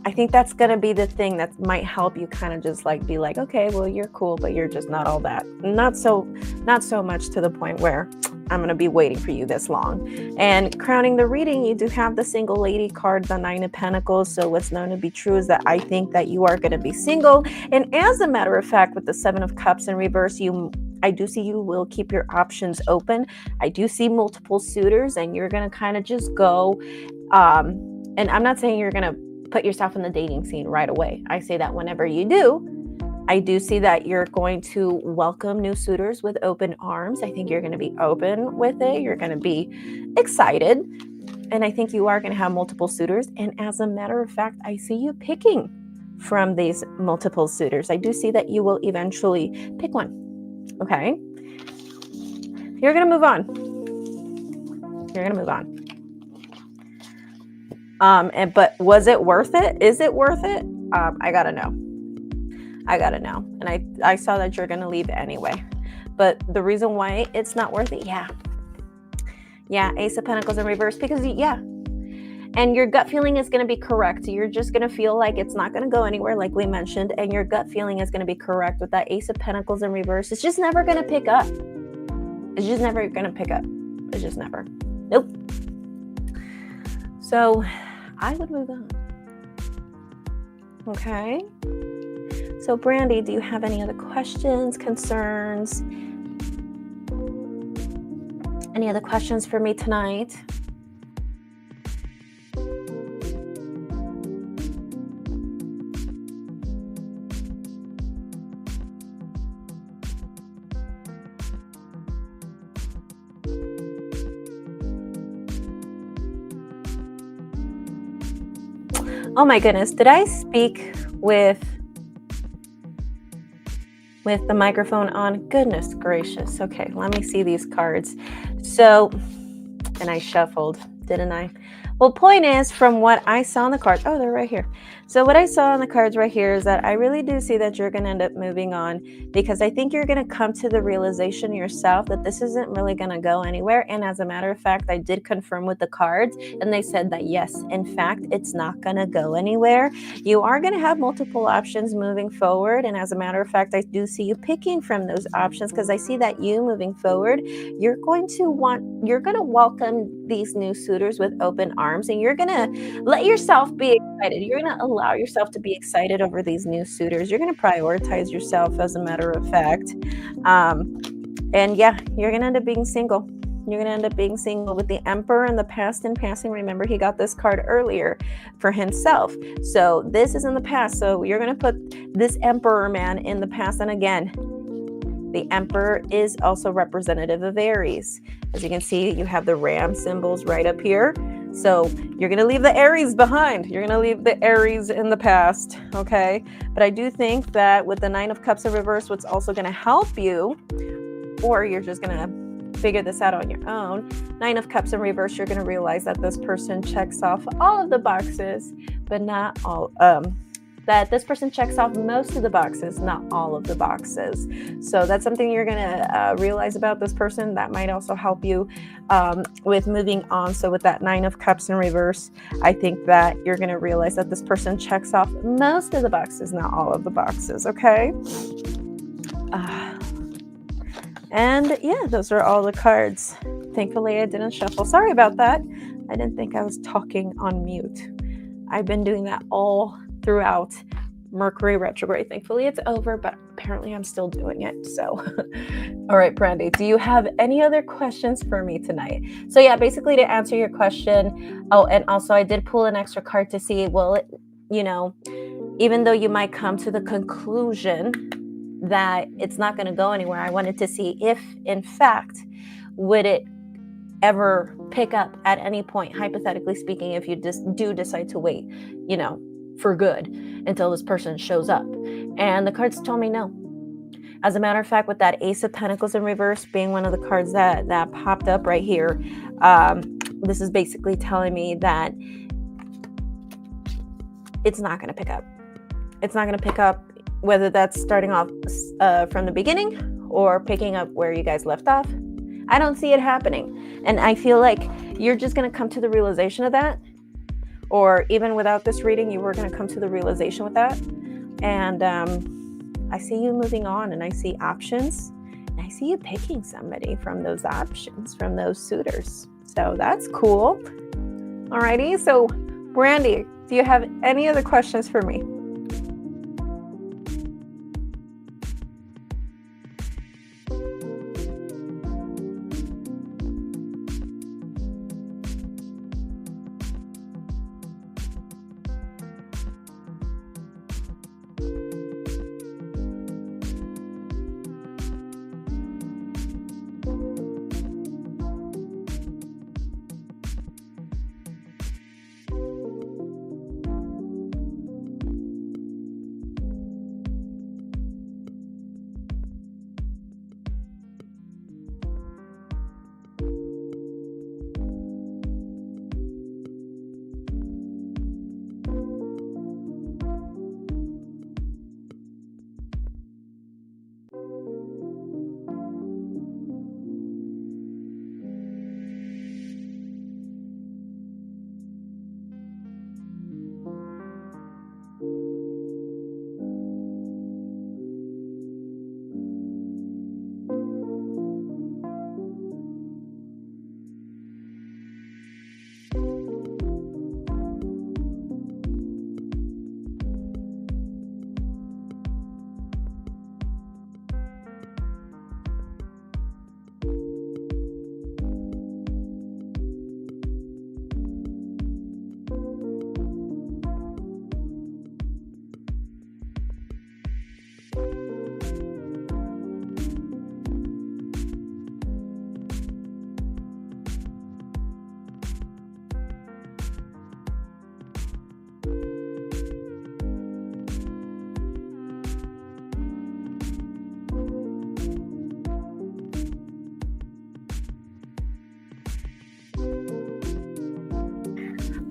I think that's going to be the thing that might help you kind of just like be like, okay, well, you're cool, but you're just not all that. Not so much to the point where I'm going to be waiting for you this long. And crowning the reading, you do have the single lady card, the 9 of Pentacles. So what's known to be true is that I think that you are going to be single. And as a matter of fact, with the 7 of Cups in reverse, I do see you will keep your options open. I do see multiple suitors, and you're going to kind of just go. And I'm not saying you're going to put yourself in the dating scene right away. I say that whenever you do, I do see that you're going to welcome new suitors with open arms. I think you're going to be open with it. You're going to be excited. And I think you are going to have multiple suitors. And as a matter of fact, I see you picking from these multiple suitors. I do see that you will eventually pick one. Okay? You're going to move on. You're going to move on. But was it worth it? Is it worth it? I gotta know. And I saw that you're gonna leave anyway. But the reason why it's not worth it, yeah, Ace of Pentacles in reverse, because and your gut feeling is gonna be correct. You're just gonna feel like it's not gonna go anywhere, like we mentioned, and your gut feeling is gonna be correct with that Ace of Pentacles in reverse. It's just never gonna pick up. It's just never gonna pick up. It's just never. Nope. So I would move on. Okay. So Brandy, do you have any other questions, concerns? Any other questions for me tonight? Oh my goodness, did I speak with the microphone on? Goodness gracious. Okay, let me see these cards. So, and I shuffled, didn't I? Well, point is, from what I saw on the cards, oh, they're right here. So what I saw on the cards right here is that I really do see that you're going to end up moving on, because I think you're going to come to the realization yourself that this isn't really going to go anywhere. And as a matter of fact, I did confirm with the cards, and they said that yes, in fact, it's not going to go anywhere. You are going to have multiple options moving forward. And as a matter of fact, I do see you picking from those options, because I see that you moving forward, you're going to welcome these new suitors with open arms, and you're going to let yourself be excited. You're going to allow yourself to be excited over these new suitors. You're going to prioritize yourself, as a matter of fact. And yeah, you're going to end up being single. You're going to end up being single with the Emperor in the past and passing. Remember, he got this card earlier for himself. So this is in the past. So you're going to put this Emperor man in the past. And again, the Emperor is also representative of Aries. As you can see, you have the ram symbols right up here. So you're going to leave the Aries behind. You're going to leave the Aries in the past, okay? But I do think that with the 9 of Cups in reverse, what's also going to help you, or you're just going to figure this out on your own, 9 of Cups in reverse, you're going to realize that this person checks off all of the boxes, but not all, that this person checks off most of the boxes, not all of the boxes. So that's something you're going to realize about this person. That might also help you with moving on. So with that 9 of Cups in reverse, I think that you're going to realize that this person checks off most of the boxes, not all of the boxes. Okay. And yeah, those are all the cards. Thankfully, I didn't shuffle. Sorry about that. I didn't think I was talking on mute. I've been doing that all throughout Mercury retrograde. Thankfully it's over, but apparently I'm still doing it. So all right, Brandy, do you have any other questions for me tonight? So yeah, basically to answer your question. Oh, and also I did pull an extra card to see, well, even though you might come to the conclusion that it's not going to go anywhere. I wanted to see if, in fact, would it ever pick up at any point, hypothetically speaking, if you do decide to wait, for good until this person shows up. And the cards told me no. As a matter of fact, with that Ace of Pentacles in reverse being one of the cards that popped up right here, this is basically telling me that it's not going to pick up. It's not going to pick up, whether that's starting off from the beginning or picking up where you guys left off. I don't see it happening. And I feel like you're just going to come to the realization of that. Or even without this reading, you were going to come to the realization with that. And I see you moving on, and I see options. And I see you picking somebody from those options, from those suitors. So that's cool. Alrighty. So Brandy, do you have any other questions for me?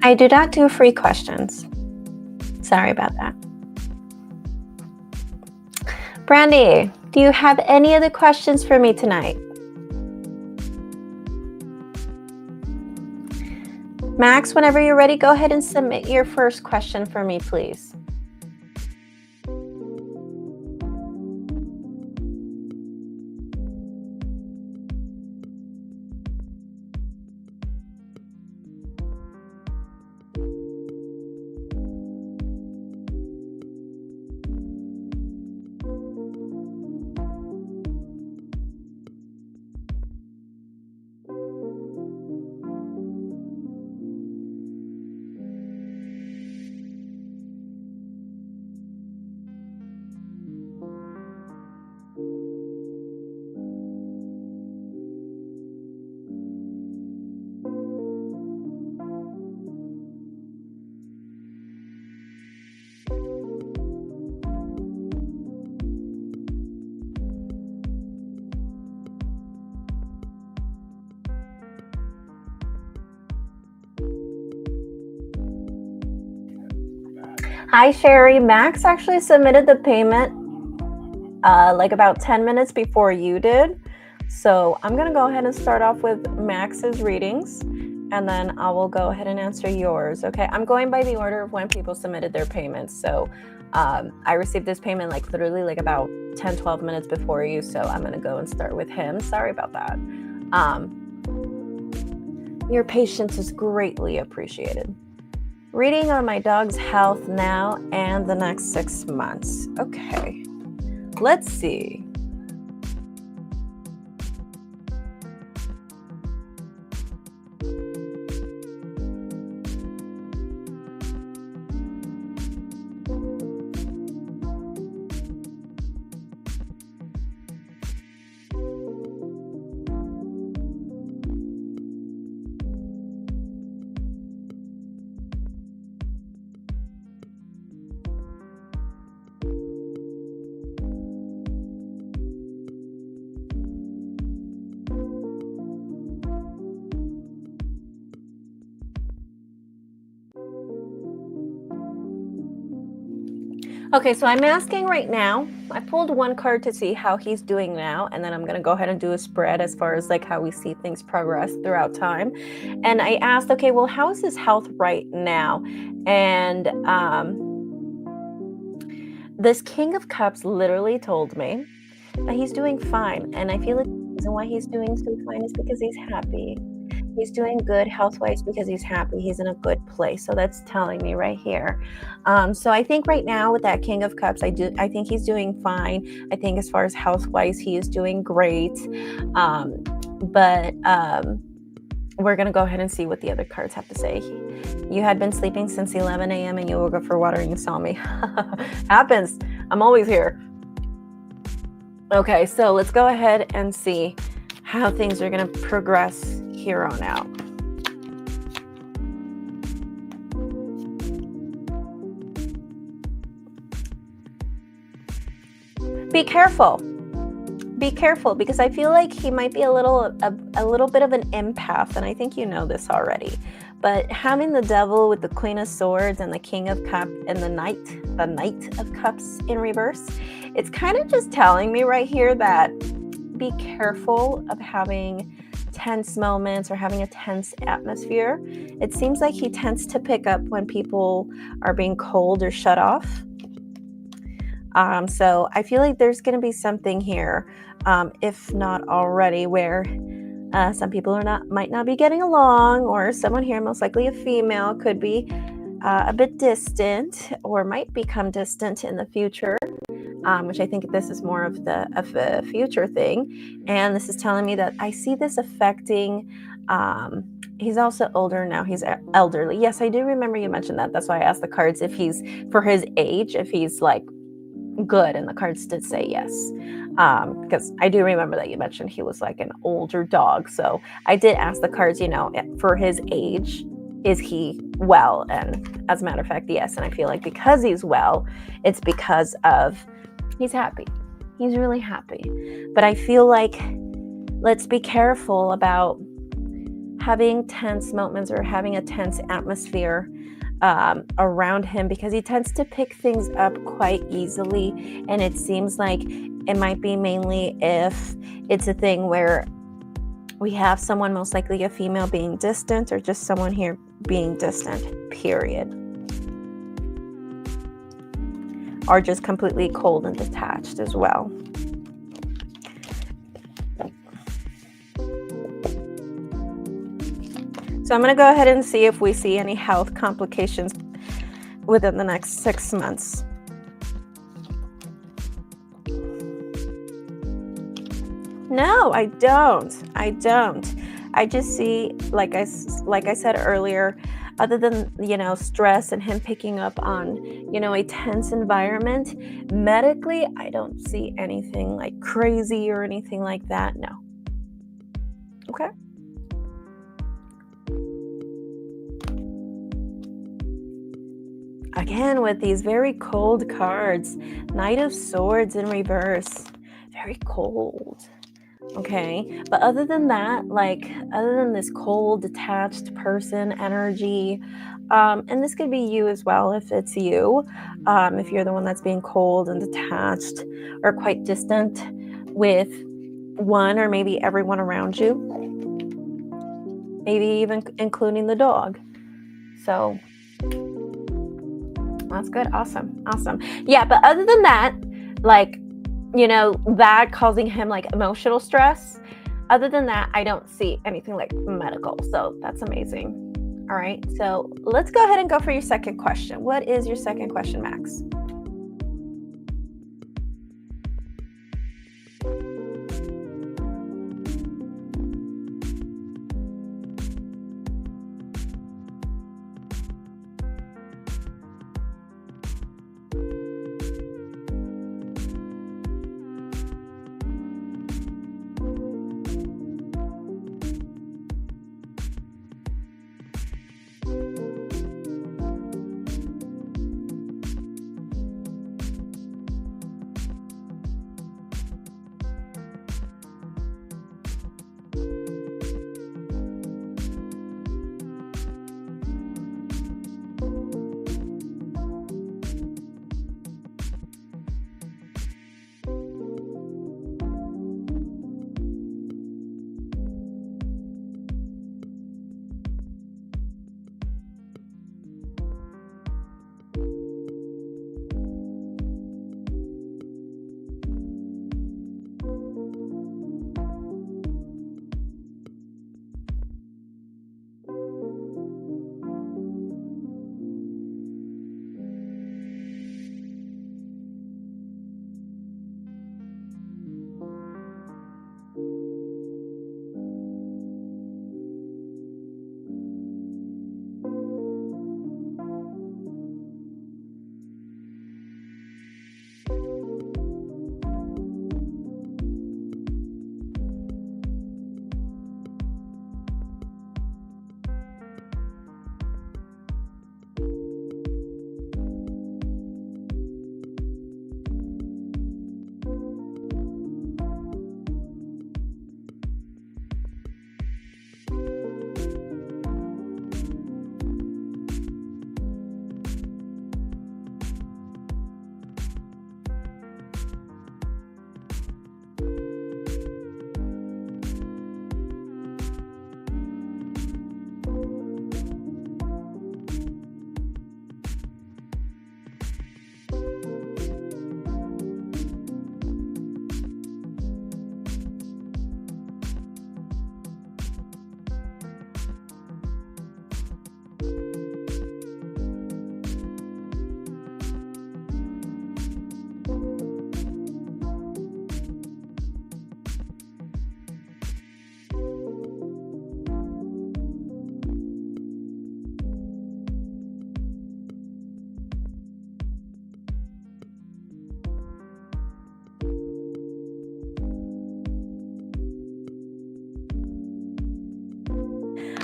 I do not do free questions. Sorry about that. Brandy, do you have any other questions for me tonight? Max, whenever you're ready, go ahead and submit your first question for me, please. Hi, Sherry. Max actually submitted the payment like about 10 minutes before you did. So I'm going to go ahead and start off with Max's readings, and then I will go ahead and answer yours. Okay. I'm going by the order of when people submitted their payments. So I received this payment like literally like about 10, 12 minutes before you. So I'm going to go and start with him. Sorry about that. Your patience is greatly appreciated. Reading on my dog's health now and the next 6 months. Okay, let's see. Okay, so I'm asking right now. I pulled one card to see how he's doing now, and then I'm going to go ahead and do a spread as far as like how we see things progress throughout time. And I asked, okay, well, how is his health right now? And this King of Cups literally told me that he's doing fine. And I feel like the reason why he's doing so fine is because he's happy. He's doing good health-wise because he's happy. He's in a good place. So that's telling me right here. So I think right now with that King of Cups, I think he's doing fine. I think as far as health-wise, he is doing great. But we're going to go ahead and see what the other cards have to say. You had been sleeping since 11 a.m. and you woke up for water and you saw me. Happens. I'm always here. Okay, so let's go ahead and see how things are going to progress here on out. Be careful. Be careful, because I feel like he might be a little bit of an empath, and I think you know this already. But having the Devil with the Queen of Swords and the King of Cups and the Knight of Cups in reverse, it's kind of just telling me right here that be careful of having tense moments or having a tense atmosphere. It seems like he tends to pick up when people are being cold or shut off. So I feel like there's going to be something here, if not already, where some people might not be getting along, or someone here, most likely a female, could be a bit distant or might become distant in the future, which I think this is more of a future thing. And this is telling me that I see this affecting. He's also older now. He's elderly. Yes, I do remember you mentioned that. That's why I asked the cards if he's, for his age, if he's like good, and the cards did say yes, because I do remember that you mentioned he was like an older dog. So I did ask the cards, for his age, is he well? And as a matter of fact, yes. And I feel like because he's well, it's because of he's happy. He's really happy. But I feel like let's be careful about having tense moments or having a tense atmosphere around him, because he tends to pick things up quite easily. And it seems like it might be mainly if it's a thing where we have someone, most likely a female, being distant, or just someone here being distant, period. Or just completely cold and detached as well. So I'm going to go ahead and see if we see any health complications within the next 6 months. No, I don't. I just see, like I said earlier, other than, stress and him picking up on, a tense environment, medically, I don't see anything like crazy or anything like that. No. Okay. Again, with these very cold cards, Knight of Swords in reverse, very cold. Okay, but other than that, other than this cold, detached person energy, and this could be you as well if it's you, if you're the one that's being cold and detached or quite distant with one or maybe everyone around you, maybe even including the dog. So that's good. Awesome. Yeah, but other than that, that causing him emotional stress, other than that, I don't see anything like medical. So that's amazing. All right. So let's go ahead and go for your second question. What is your second question, Max?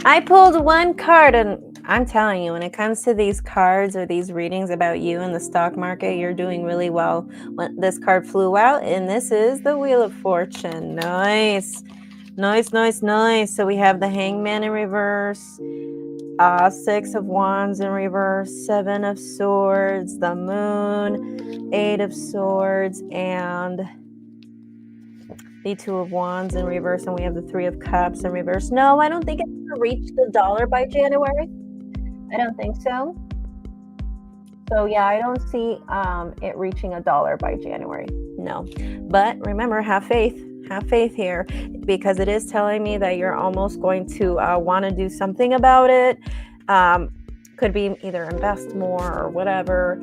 I pulled one card, and I'm telling you, when it comes to these cards or these readings about you in the stock market, you're doing really well. When this card flew out, and this is the Wheel of Fortune. Nice. Nice, nice, nice. So we have the Hangman in reverse, Six of Wands in reverse, Seven of Swords, the Moon, Eight of Swords, and the Two of Wands in reverse, and we have the Three of Cups in reverse. No, I don't think it's going to reach the dollar by January. I don't think so. So yeah, I don't see it reaching $1 by January. No, but remember, have faith. Have faith here, because it is telling me that you're almost going to want to do something about it. Could be either invest more or whatever.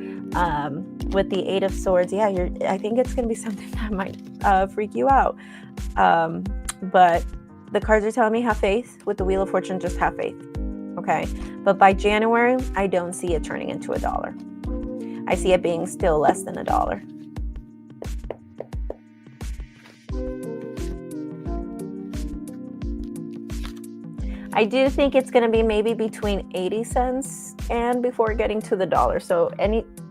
With the Eight of Swords, yeah, I think it's going to be something that might freak you out. But the cards are telling me have faith. With the Wheel of Fortune, just have faith. Okay, but by January, I don't see it turning into $1. I see it being still less than $1. I do think it's going to be maybe between 80 cents and before getting to the dollar. So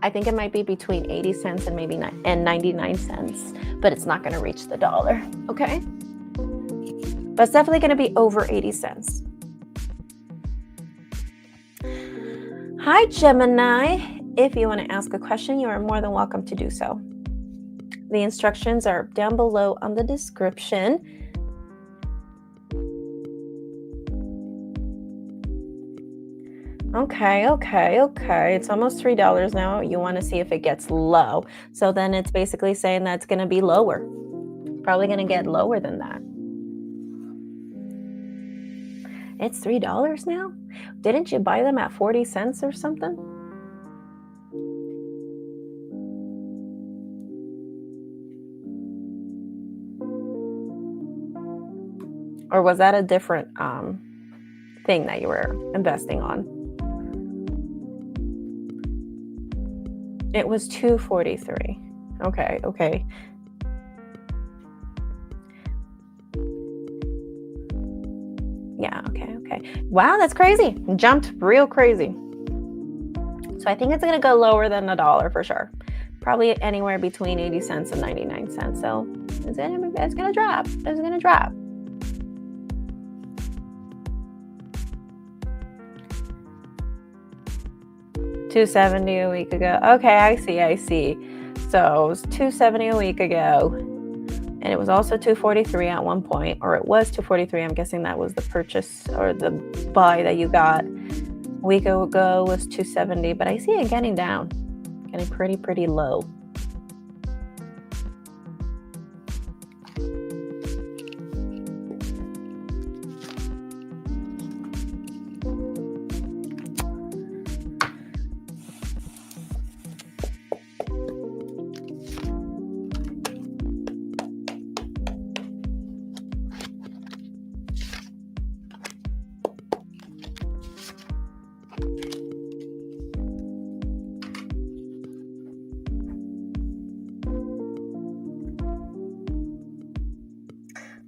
I think it might be between 80 cents and maybe 99 cents, but it's not going to reach the dollar. Okay. But it's definitely going to be over 80 cents. Hi, Gemini. If you want to ask a question, you are more than welcome to do so. The instructions are down below on the description. Okay. It's almost $3 now. You want to see if it gets low. So then it's basically saying that's going to be lower. Probably going to get lower than that. It's $3 now? Didn't you buy them at 40 cents or something? Or was that a different thing that you were investing on? It was $2.43. Okay. Yeah, okay. Wow, that's crazy. Jumped real crazy. So I think it's going to go lower than $1 for sure. Probably anywhere between 80 cents and 99 cents. So it's going to drop. It's going to drop. $2.70 a week ago. Okay, I see. So it was $2.70 a week ago. And it was also $2.43 at one point, or it was $2.43. I'm guessing that was the purchase or the buy that you got. A week ago was $2.70, but I see it getting down, getting pretty low.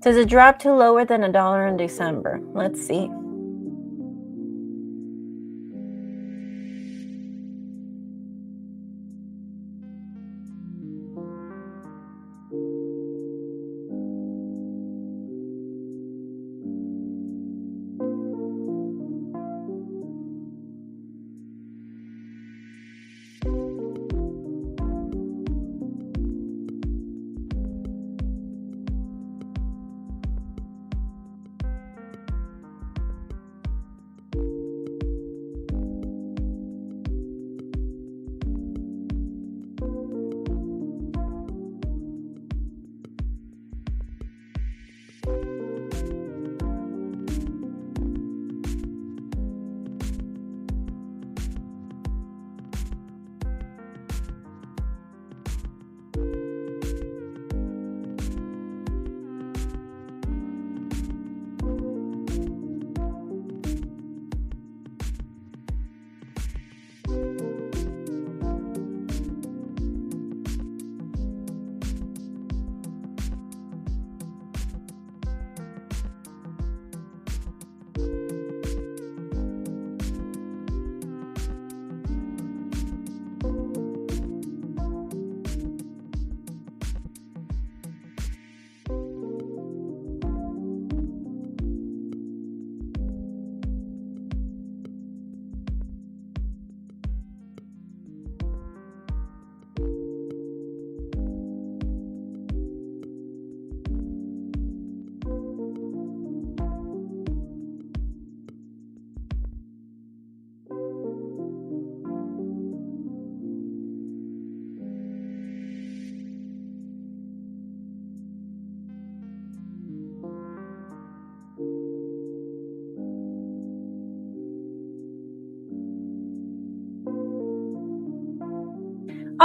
Does it drop to lower than $1 in December? Let's see.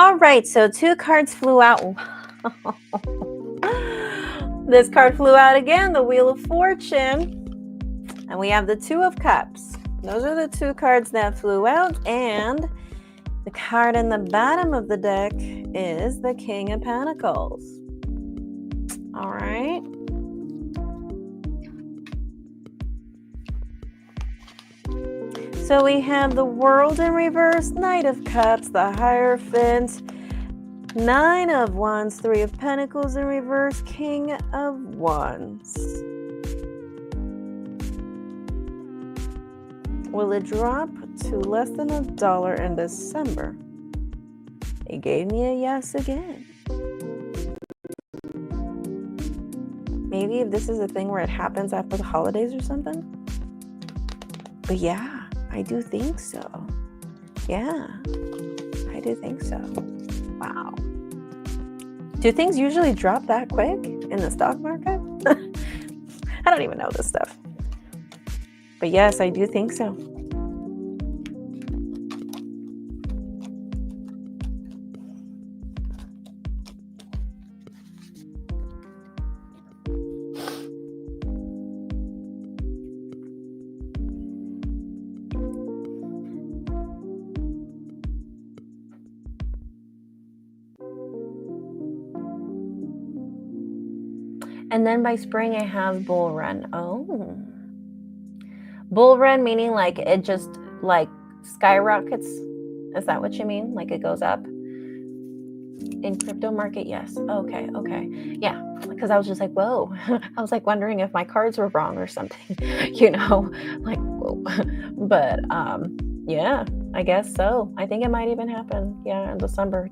All right, so 2 cards flew out. This card flew out again, the Wheel of Fortune. And we have the 2 of Cups. Those are the 2 cards that flew out. And the card in the bottom of the deck is the King of Pentacles. All right. So we have the World in reverse, Knight of Cups, the Hierophant, 9 of Wands, 3 of Pentacles in reverse, King of Wands. Will it drop to less than $1 in December? It gave me a yes again. Maybe if this is a thing where it happens after the holidays or something. But yeah, I do think so. Yeah, I do think so. Wow. Do things usually drop that quick in the stock market? I don't even know this stuff. But yes, I do think so. And then by spring, I have bull run. Oh. Bull run meaning like it just like skyrockets. Is that what you mean? Like it goes up? In crypto market, yes. Okay. Yeah. Because I was just like, whoa. I was like wondering if my cards were wrong or something. Like, whoa. But yeah, I guess so. I think it might even happen. Yeah, in December.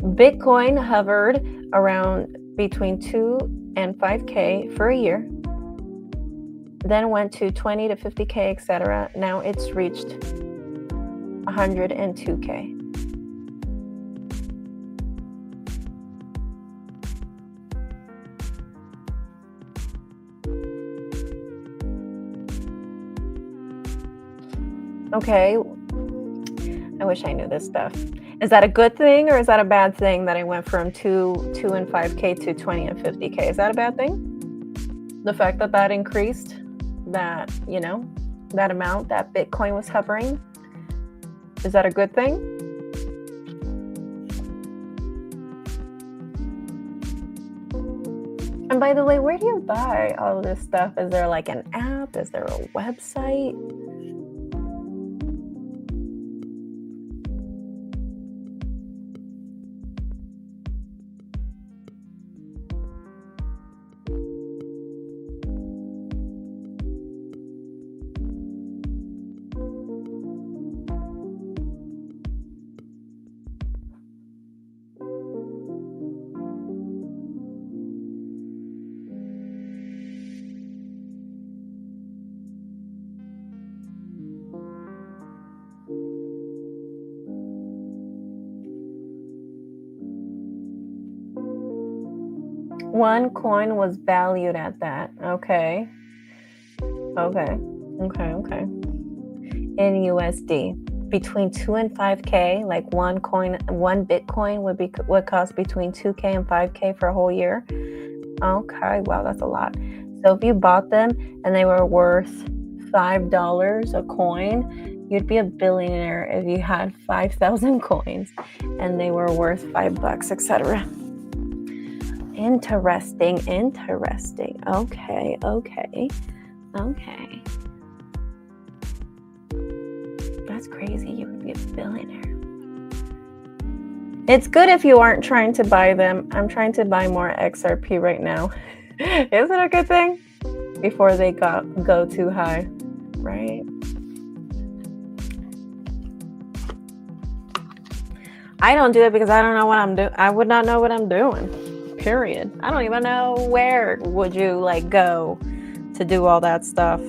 Bitcoin hovered around between 2 and 5K for a year, then went to 20 to 50K, etc. Now it's reached 102K. Okay, I wish I knew this stuff. Is that a good thing or is that a bad thing that I went from 2 and 5K to 20 and 50K? Is that a bad thing? The fact that increased, that, that amount that Bitcoin was hovering, is that a good thing? And by the way, where do you buy all of this stuff? Is there like an app? Is there a website? One coin was valued at that. Okay. In USD, between 2 and 5K, like one Bitcoin would cost between 2K and 5K for a whole year. Okay, wow, that's a lot. So if you bought them and they were worth $5 a coin, you'd be a billionaire if you had 5,000 coins and they were worth $5, etc. Interesting. Okay. That's crazy. You would be a billionaire. It's good if you aren't trying to buy them. I'm trying to buy more XRP right now. Isn't it a good thing? Before they go too high, right? I don't do it because I don't know what I'm doing. I would not know what I'm doing. Period. I don't even know where would you go to do all that stuff.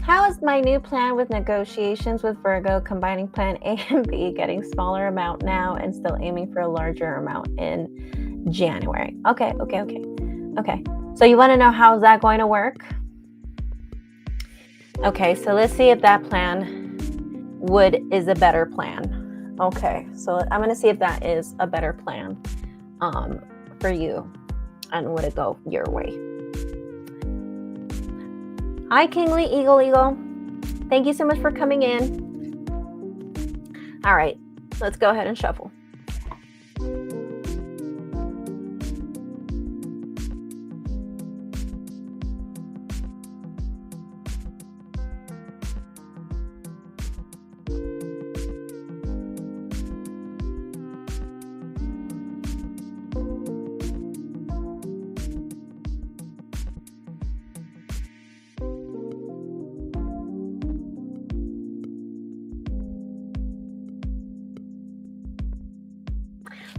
How is my new plan with negotiations with Virgo, combining plan A and B, getting smaller amount now and still aiming for a larger amount in January? Okay. So you want to know how's that going to work? Okay, so let's see if that plan is a better plan. Okay, so I'm going to see if that is a better plan for you and would it go your way. Hi, Kingly Eagle. Thank you so much for coming in. All right, let's go ahead and shuffle.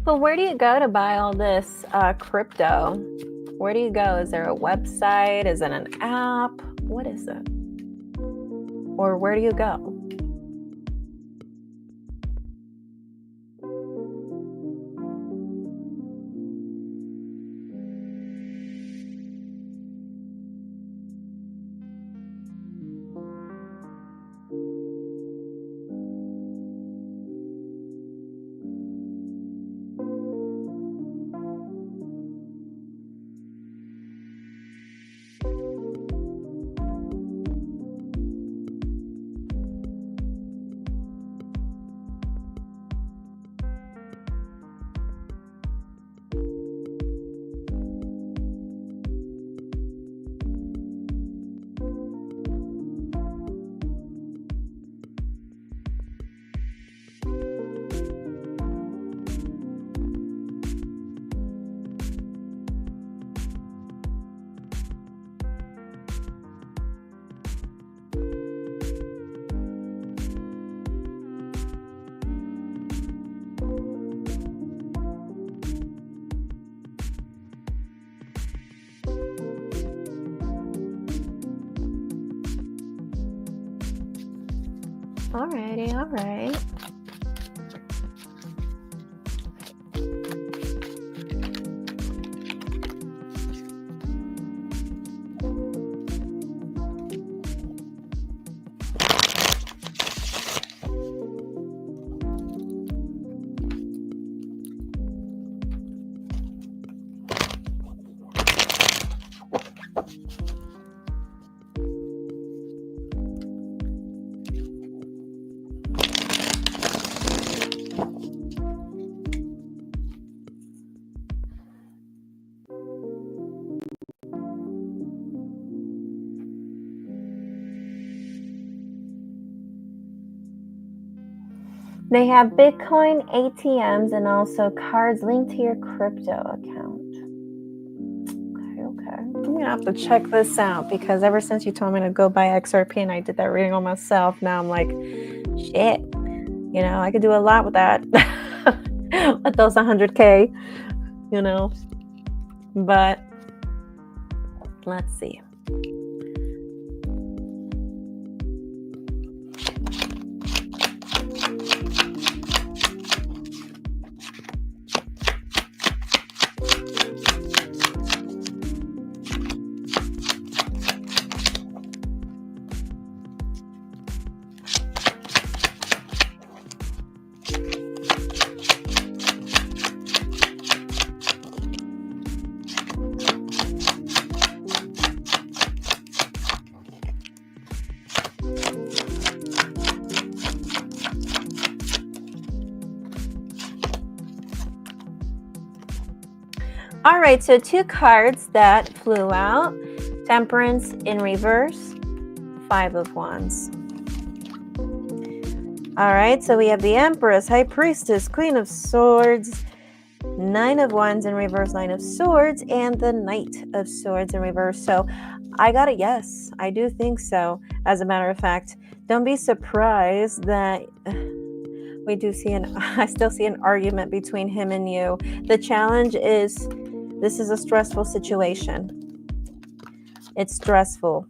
But where do you go to buy all this crypto? Where do you go? Is there a website? Is it an app? What is it? Or where do you go? Alrighty, all right. They have Bitcoin ATMs and also cards linked to your crypto account. Okay. I'm going to have to check this out because ever since you told me to go buy XRP and I did that reading on myself, now I'm like, shit, I could do a lot with that. With those 100K, But let's see. All right, so 2 cards that flew out. Temperance in reverse, 5 of Wands. All right, so we have the Empress, High Priestess, Queen of Swords, 9 of Wands in reverse, 9 of Swords, and the Knight of Swords in reverse. So I got a yes. I do think so. As a matter of fact, don't be surprised that I still see an argument between him and you. The challenge is, this is a stressful situation. It's stressful.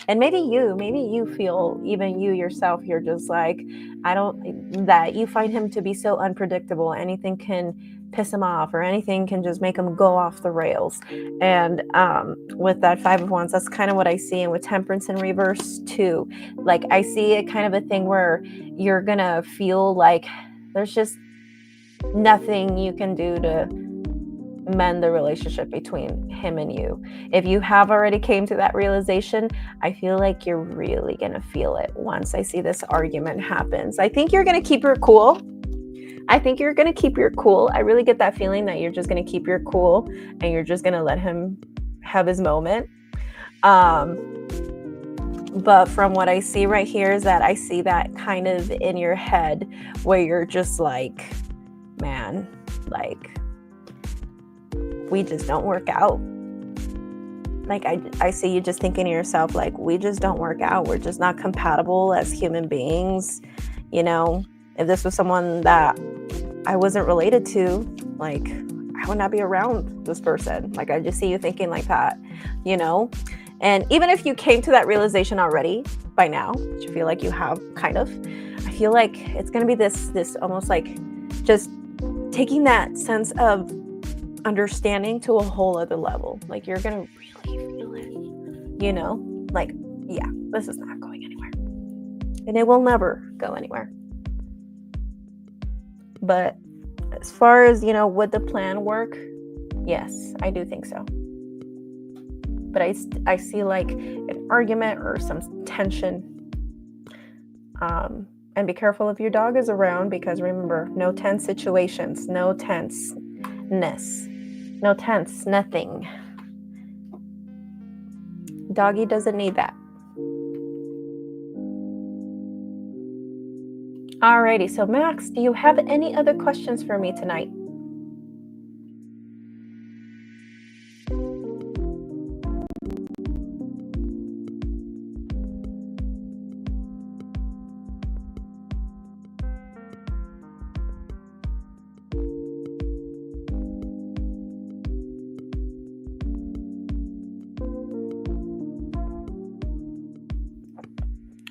And maybe you feel, even you yourself, you're just like, that you find him to be so unpredictable. Anything can piss him off, or anything can just make him go off the rails. And with that Five of Wands, that's kind of what I see. And with Temperance in reverse too, like I see it kind of a thing where you're gonna feel like there's just nothing you can do to mend the relationship between him and you. If you have already came to that realization, I feel like you're really gonna feel it once I see this argument happens. I think you're gonna keep your cool. I really get that feeling that you're just gonna keep your cool and you're just gonna let him have his moment. But from what I see right here is that I see that kind of in your head where you're just like, man, like, we just don't work out. Like I see you just thinking to yourself, like, we just don't work out. We're just not compatible as human beings. You know, if this was someone that I wasn't related to, like, I would not be around this person. Like, I just see you thinking like that, you know? And even if you came to that realization already by now, which I feel like you have kind of, I feel like it's going to be this almost like just taking that sense of understanding to a whole other level. Like, you're gonna really feel it, you know, like, yeah, this is not going anywhere, and it will never go anywhere. But as far as, you know, would the plan work? Yes, I do think so. But I see like an argument or some tension. And be careful if your dog is around, because remember, no tense situations, no tenseness. No tense, nothing. Doggy doesn't need that. Alrighty, so Max, do you have any other questions for me tonight?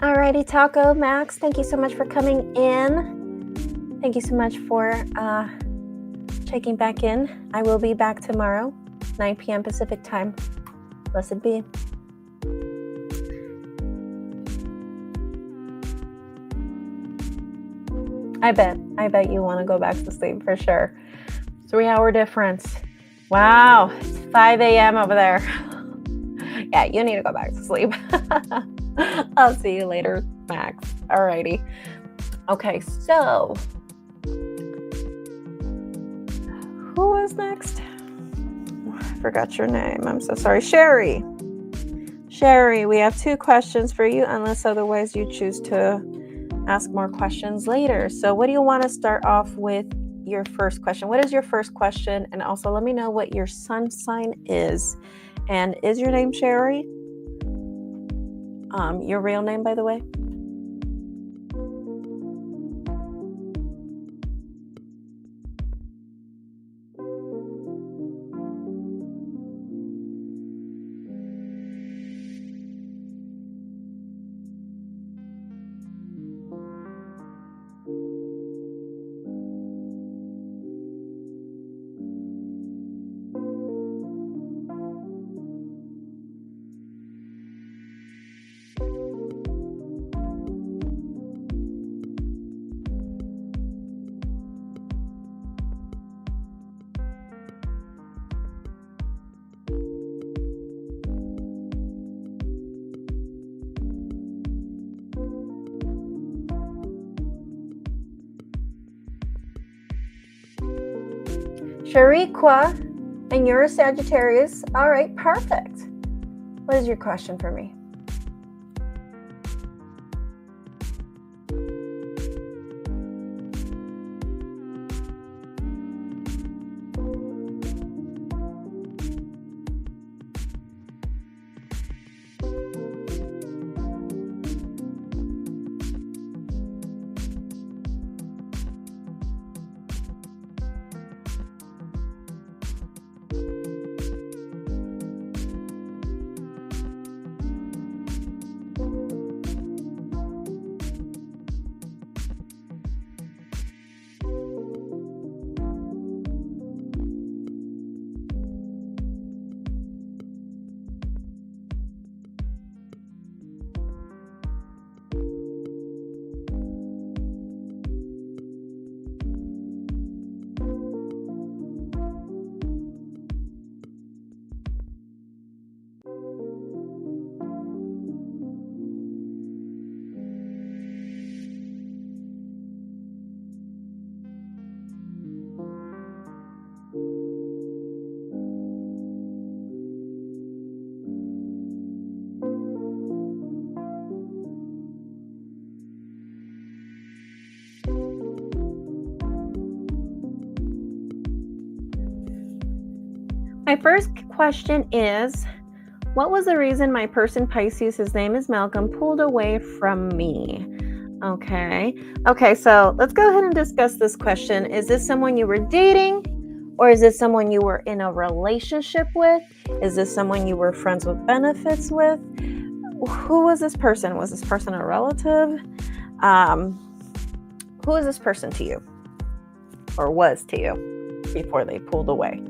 Alrighty, Taco, Max, thank you so much for coming in. Thank you so much for checking back in. I will be back tomorrow, 9 p.m. Pacific time. Blessed be. I bet you want to go back to sleep for sure. 3-hour difference. Wow, it's 5 a.m. over there. Yeah, you need to go back to sleep. I'll see you later, Max. Alrighty. Okay, so who was next? I forgot your name. I'm so sorry. Sherry, we have 2 questions for you, unless otherwise you choose to ask more questions later. So what do you want to start off with your first question? What is your first question? And also let me know what your sun sign is. And is your name Sherry? Your real name, by the way? Shariqua, and you're a Sagittarius. All right, perfect. What is your question for me? My first question is, what was the reason my person Pisces, his name is Malcolm, pulled away from me? Okay, so let's go ahead and discuss this question. Is this someone you were dating? Or is this someone you were in a relationship with? Is this someone you were friends with benefits with? Who was this person? Was this person a relative? Who is this person to you? Or was to you before they pulled away?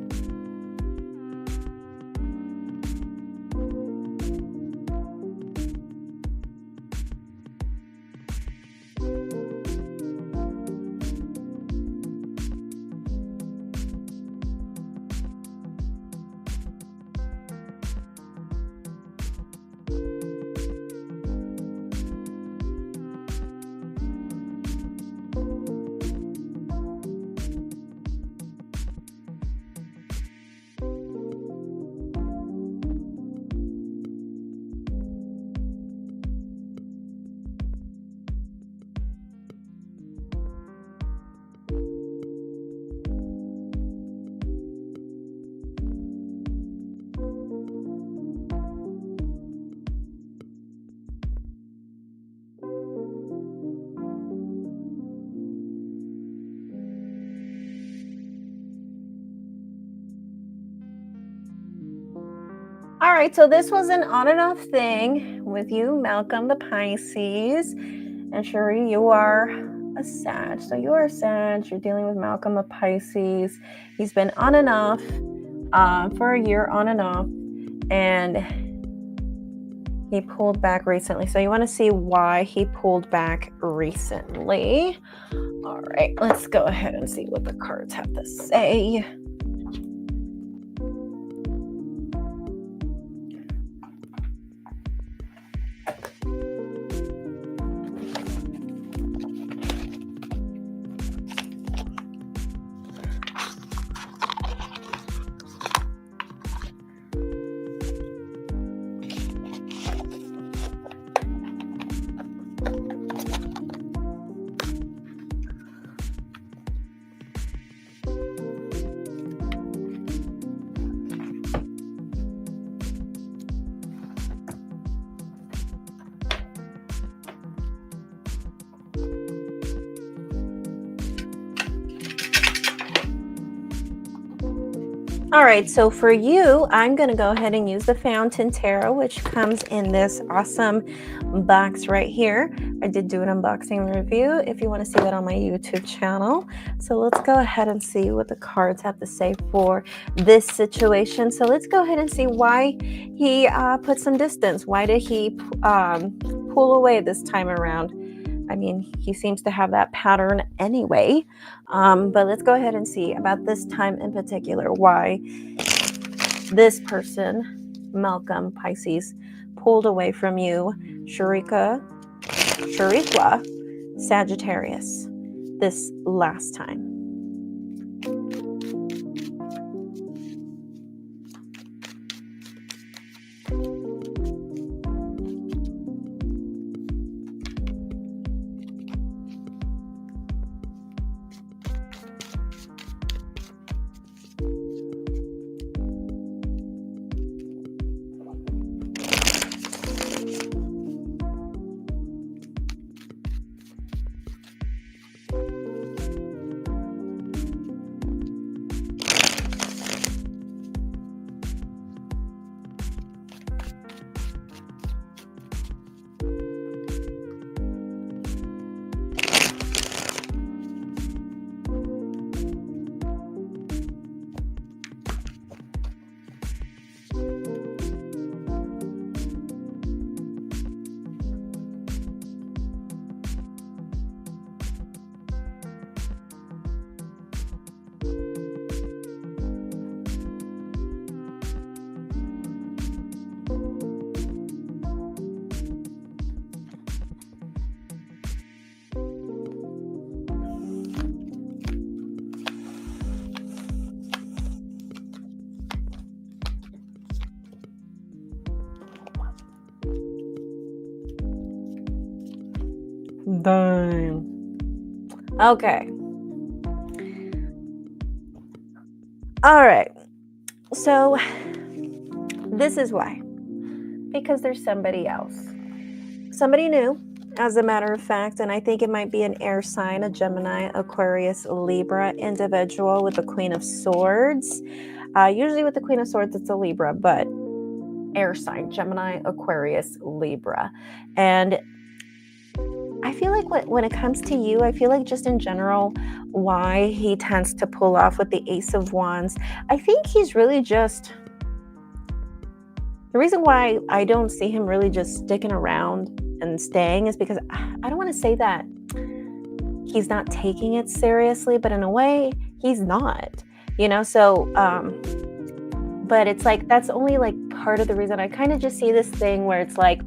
All right, so this was an on and off thing with you, Malcolm the Pisces. And Cherie, you are a Sag. So you are a Sag. You're dealing with Malcolm the Pisces. He's been on and off for a year, on and off. And he pulled back recently. So you want to see why he pulled back recently. All right, let's go ahead and see what the cards have to say. All right, so for you, I'm going to go ahead and use the Fountain Tarot, which comes in this awesome box right here. I did do an unboxing review if you want to see that on my YouTube channel. So let's go ahead and see what the cards have to say for this situation. So let's go ahead and see why he put some distance. Why did he pull away this time around? I mean, he seems to have that pattern anyway. But let's go ahead and see about this time in particular, why this person, Malcolm Pisces, pulled away from you, Shariqua, Sagittarius, this last time. Dang. Okay. All right. So this is why. Because there's somebody else. Somebody new, as a matter of fact, and I think it might be an air sign, a Gemini, Aquarius, Libra individual with the Queen of Swords. Usually with the Queen of Swords, it's a Libra, but air sign, Gemini, Aquarius, Libra. And I feel like when it comes to you, I feel like just in general, why he tends to pull off with the Ace of Wands, I think he's really just, the reason why I don't see him really just sticking around and staying is because I don't want to say that he's not taking it seriously, but in a way, he's not, so, but it's like, that's only like part of the reason. I kind of just see this thing where it's like,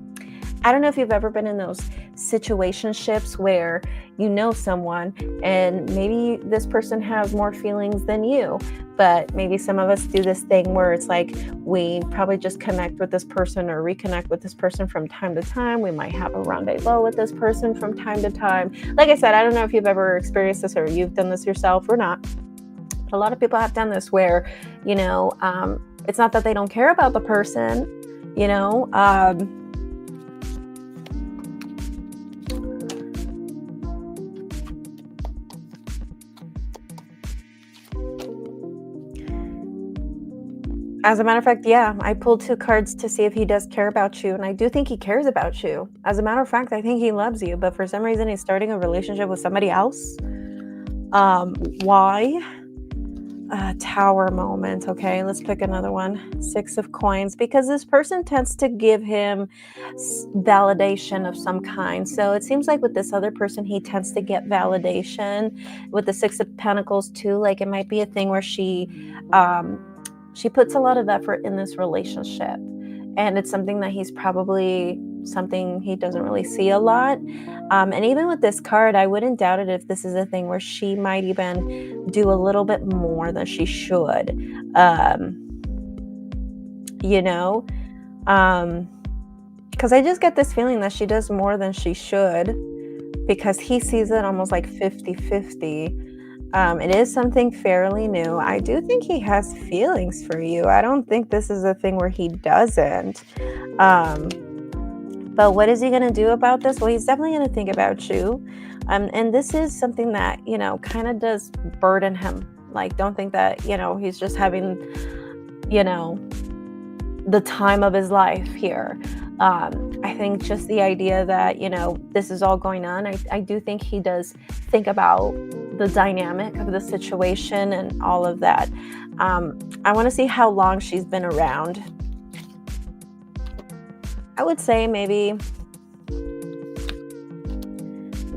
I don't know if you've ever been in those situationships where you know someone and maybe this person has more feelings than you, but maybe some of us do this thing where it's like we probably just connect with this person or reconnect with this person from time to time. We might have a rendezvous with this person from time to time. Like I said, I don't know if you've ever experienced this or you've done this yourself or not. A lot of people have done this where, it's not that they don't care about the person, as a matter of fact, yeah, I pulled 2 cards to see if he does care about you, and I do think he cares about you. As a matter of fact, I think he loves you, but for some reason he's starting a relationship with somebody else. Why? Tower moment. Okay, let's pick another one. 6 of Coins, because this person tends to give him validation of some kind. So it seems like with this other person, he tends to get validation. With the 6 of Pentacles too, like it might be a thing where she puts a lot of effort in this relationship, and it's something that something he doesn't really see a lot. And even with this card, I wouldn't doubt it if this is a thing where she might even do a little bit more than she should, because I just get this feeling that she does more than she should, because he sees it almost like 50-50. It is something fairly new. I do think he has feelings for you. I don't think this is a thing where he doesn't. But what is he going to do about this? Well, he's definitely going to think about you. And this is something that, kind of does burden him. Like, don't think that, he's just having, the time of his life here. I think just the idea that, this is all going on, I do think he does think about the dynamic of the situation and all of that. I want to see how long she's been around. I would say maybe,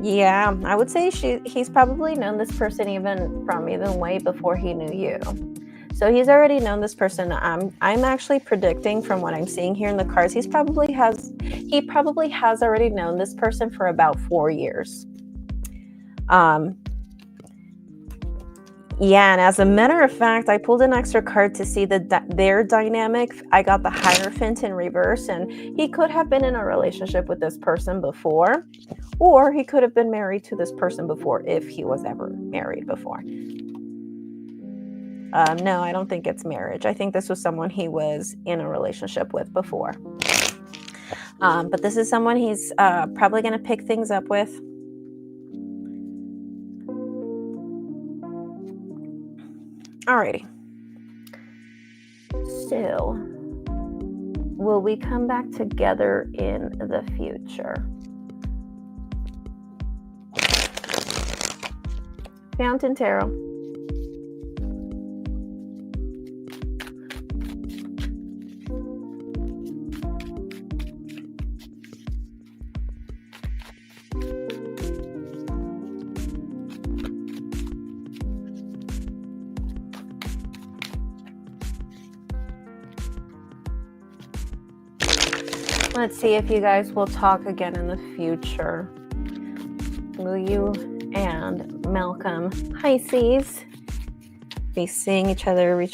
yeah, I would say he's probably known this person even way before he knew you. So he's already known this person. I'm actually predicting from what I'm seeing here in the cards, he probably has already known this person for about 4 years. Yeah, and as a matter of fact, I pulled an extra card to see their dynamic. I got the Hierophant in reverse, and he could have been in a relationship with this person before, or he could have been married to this person before, if he was ever married before. No, I don't think it's marriage. I think this was someone he was in a relationship with before. But this is someone he's probably going to pick things up with. Alrighty. So, will we come back together in the future? Fountain Tarot. Let's see if you guys will talk again in the future. Will you and Malcolm Pisces be seeing each other,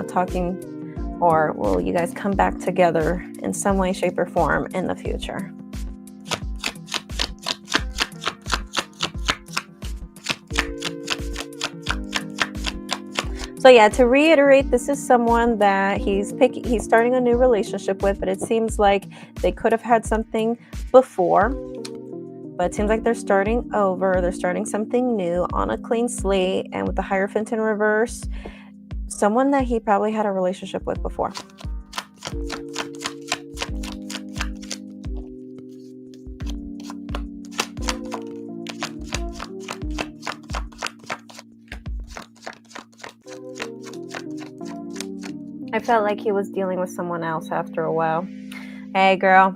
talking, or will you guys come back together in some way, shape, or form in the future? So yeah, to reiterate, this is someone that he's starting a new relationship with, but it seems like they could have had something before, but it seems like they're starting over. They're starting something new on a clean slate, and with the Hierophant in reverse, someone that he probably had a relationship with before. I felt like he was dealing with someone else after a while. Hey, girl,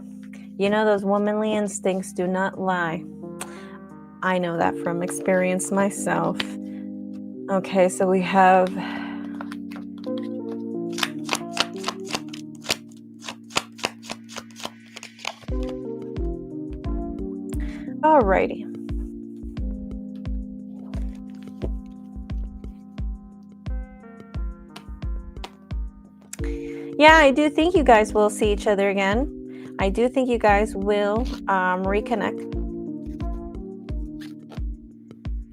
you know those womanly instincts do not lie. I know that from experience myself. Okay, so we have... Alrighty. Yeah, I do think you guys will see each other again. I do think you guys will reconnect.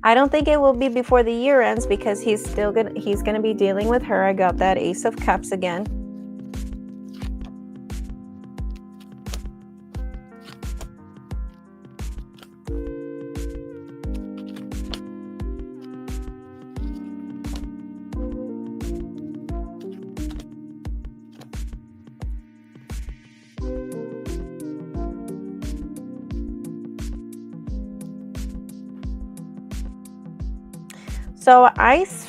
I don't think it will be before the year ends because he's gonna be dealing with her. I got that Ace of Cups again. So that's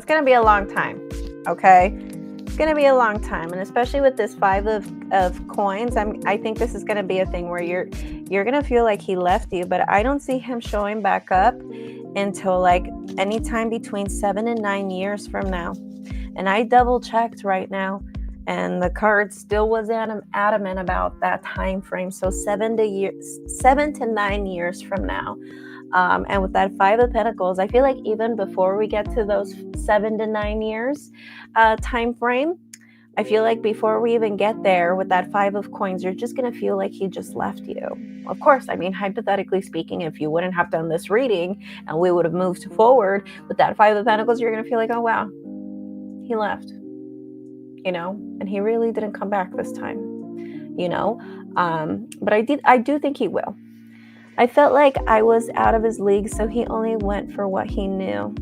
going to be a long time, okay? It's going to be a long time, and especially with this 5 of coins, I think this is going to be a thing where you're going to feel like he left you, but I don't see him showing back up until like anytime between 7 and 9 years from now. And I double checked right now, and the card still was adamant about that time frame. So 7 to 9 years from now. And with that 5 of Pentacles, I feel like even before we get to those 7 to 9 years time frame, I feel like before we even get there with that 5 of Coins, you're just going to feel like he just left you. Of course, I mean, hypothetically speaking, if you wouldn't have done this reading and we would have moved forward with that 5 of Pentacles, you're going to feel like, oh, wow, he left, you know, and he really didn't come back this time, you know, but I do think he will. I felt like I was out of his league, so he only went for what he knew.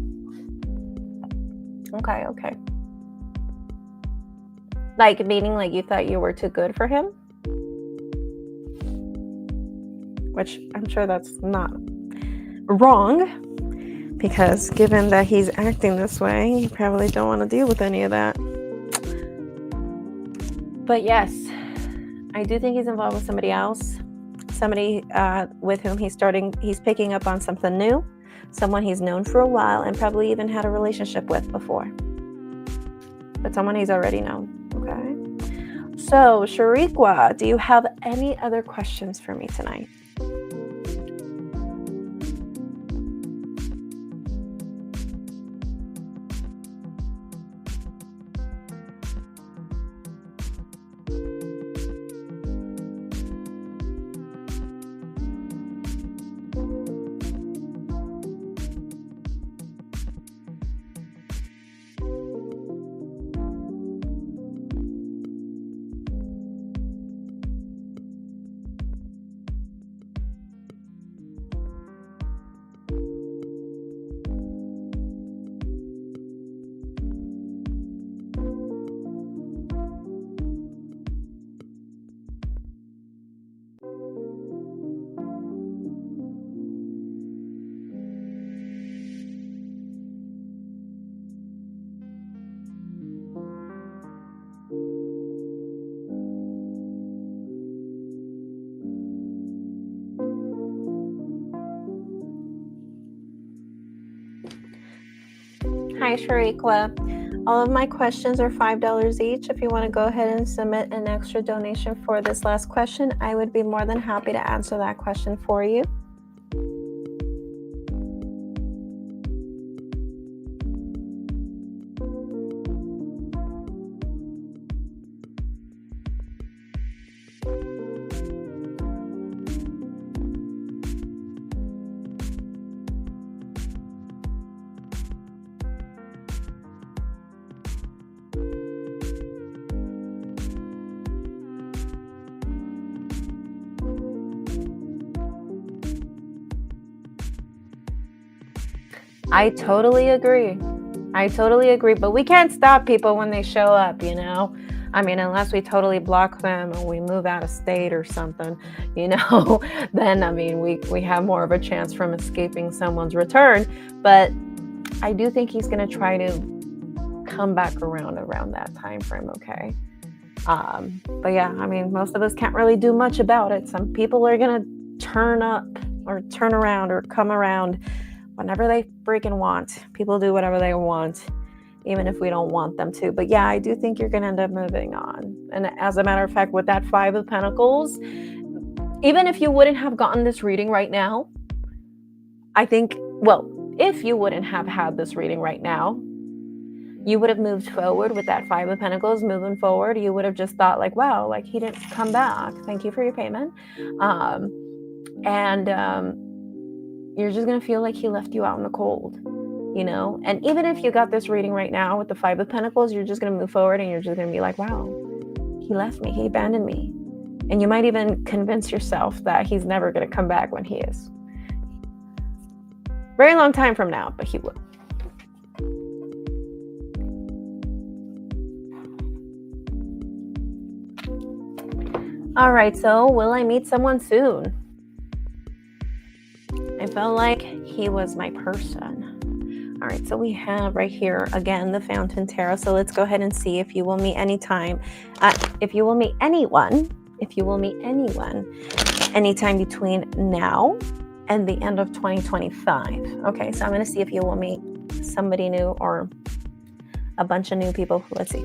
Okay. Like, meaning like you thought you were too good for him? Which I'm sure that's not wrong, because given that he's acting this way, you probably don't want to deal with any of that. But yes, I do think he's involved with somebody else. Somebody with whom he's picking up on something new, someone he's known for a while and probably even had a relationship with before, but someone he's already known. Okay. So, Shariqua, do you have any other questions for me tonight? Hi, Shariqua. All of my questions are $5 each. If you want to go ahead and submit an extra donation for this last question, I would be more than happy to answer that question for you. I totally agree. But we can't stop people when they show up, you know? I mean, unless we totally block them or we move out of state or something, you know, then I mean, we have more of a chance from escaping someone's return. But I do think he's going to try to come back around that time frame, okay? But yeah, I mean, most of us can't really do much about it. Some people are going to turn up or turn around or come around whenever they freaking want. People do whatever they want, even if we don't want them to. But yeah, I do think you're going to end up moving on. And as a matter of fact, with that Five of Pentacles, even if you wouldn't have gotten this reading right now, I think, well, if you wouldn't have had this reading right now, you would have moved forward with that Five of Pentacles. Moving forward, you would have just thought like, wow, like he didn't come back. Thank you for your payment. You're just going to feel like he left you out in the cold, you know? And even if you got this reading right now with the Five of Pentacles, you're just going to move forward and you're just going to be like, wow, he left me. He abandoned me. And you might even convince yourself that he's never going to come back when he is. Very long time from now, but he will. All right, so will I meet someone soon? I felt like he was my person. All right, so we have right here, again, the Fountain Tarot. So let's go ahead and see if you will meet anytime. If you will meet anyone anytime between now and the end of 2025. Okay, so I'm going to see if you will meet somebody new or a bunch of new people. Let's see.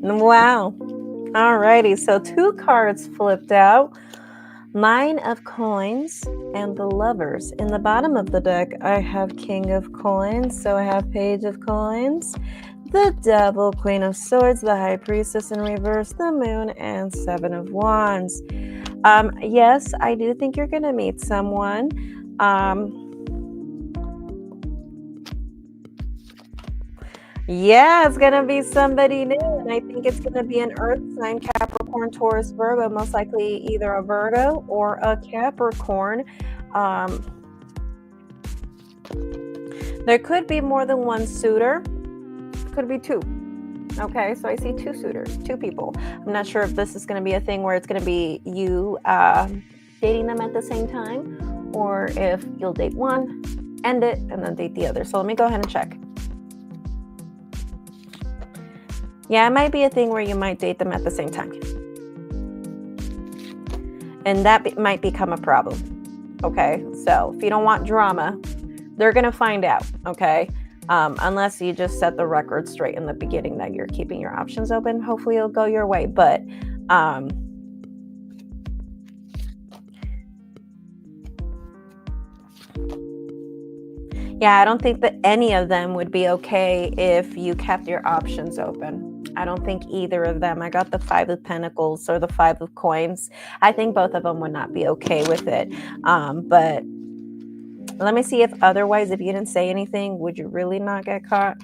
Wow. Alrighty, so 2 cards flipped out. Nine of Coins and the Lovers. In the bottom of the deck, I have King of Coins, so I have Page of Coins, the Devil, Queen of Swords, the High Priestess in reverse, the Moon, and Seven of Wands. Yes, I do think you're going to meet someone. Yeah, it's gonna be somebody new, and I think it's gonna be an earth sign, Capricorn, Taurus, Virgo, most likely either a Virgo or a Capricorn. Um, there could be more than one suitor, could be two. Okay, so I see two suitors, two people. I'm not sure if this is gonna be a thing where it's gonna be you dating them at the same time, or if you'll date one, end it, and then date the other. So let me go ahead and check. Yeah, it might be a thing where you might date them at the same time. And that might become a problem. Okay, so if you don't want drama, they're going to find out. Okay, unless you just set the record straight in the beginning that you're keeping your options open. Hopefully it'll go your way. But yeah, I don't think that any of them would be okay if you kept your options open. I don't think either of them. I got the 5 of Pentacles or the 5 of Coins. I think both of them would not be okay with it. But let me see if otherwise, if you didn't say anything, would you really not get caught?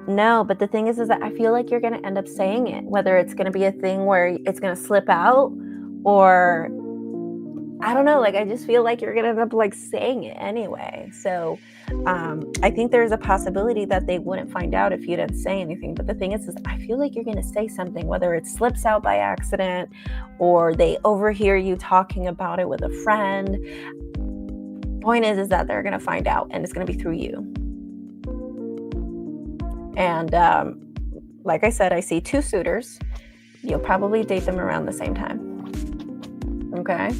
No, but the thing is that I feel like you're going to end up saying it, whether it's going to be a thing where it's going to slip out, or I don't know, like I just feel like you're going to end up like saying it anyway. So I think there's a possibility that they wouldn't find out if you didn't say anything. But the thing is I feel like you're going to say something, whether it slips out by accident or they overhear you talking about it with a friend. Point is that they're going to find out, and it's going to be through you. And like I said, I see two suitors. You'll probably date them around the same time. Okay.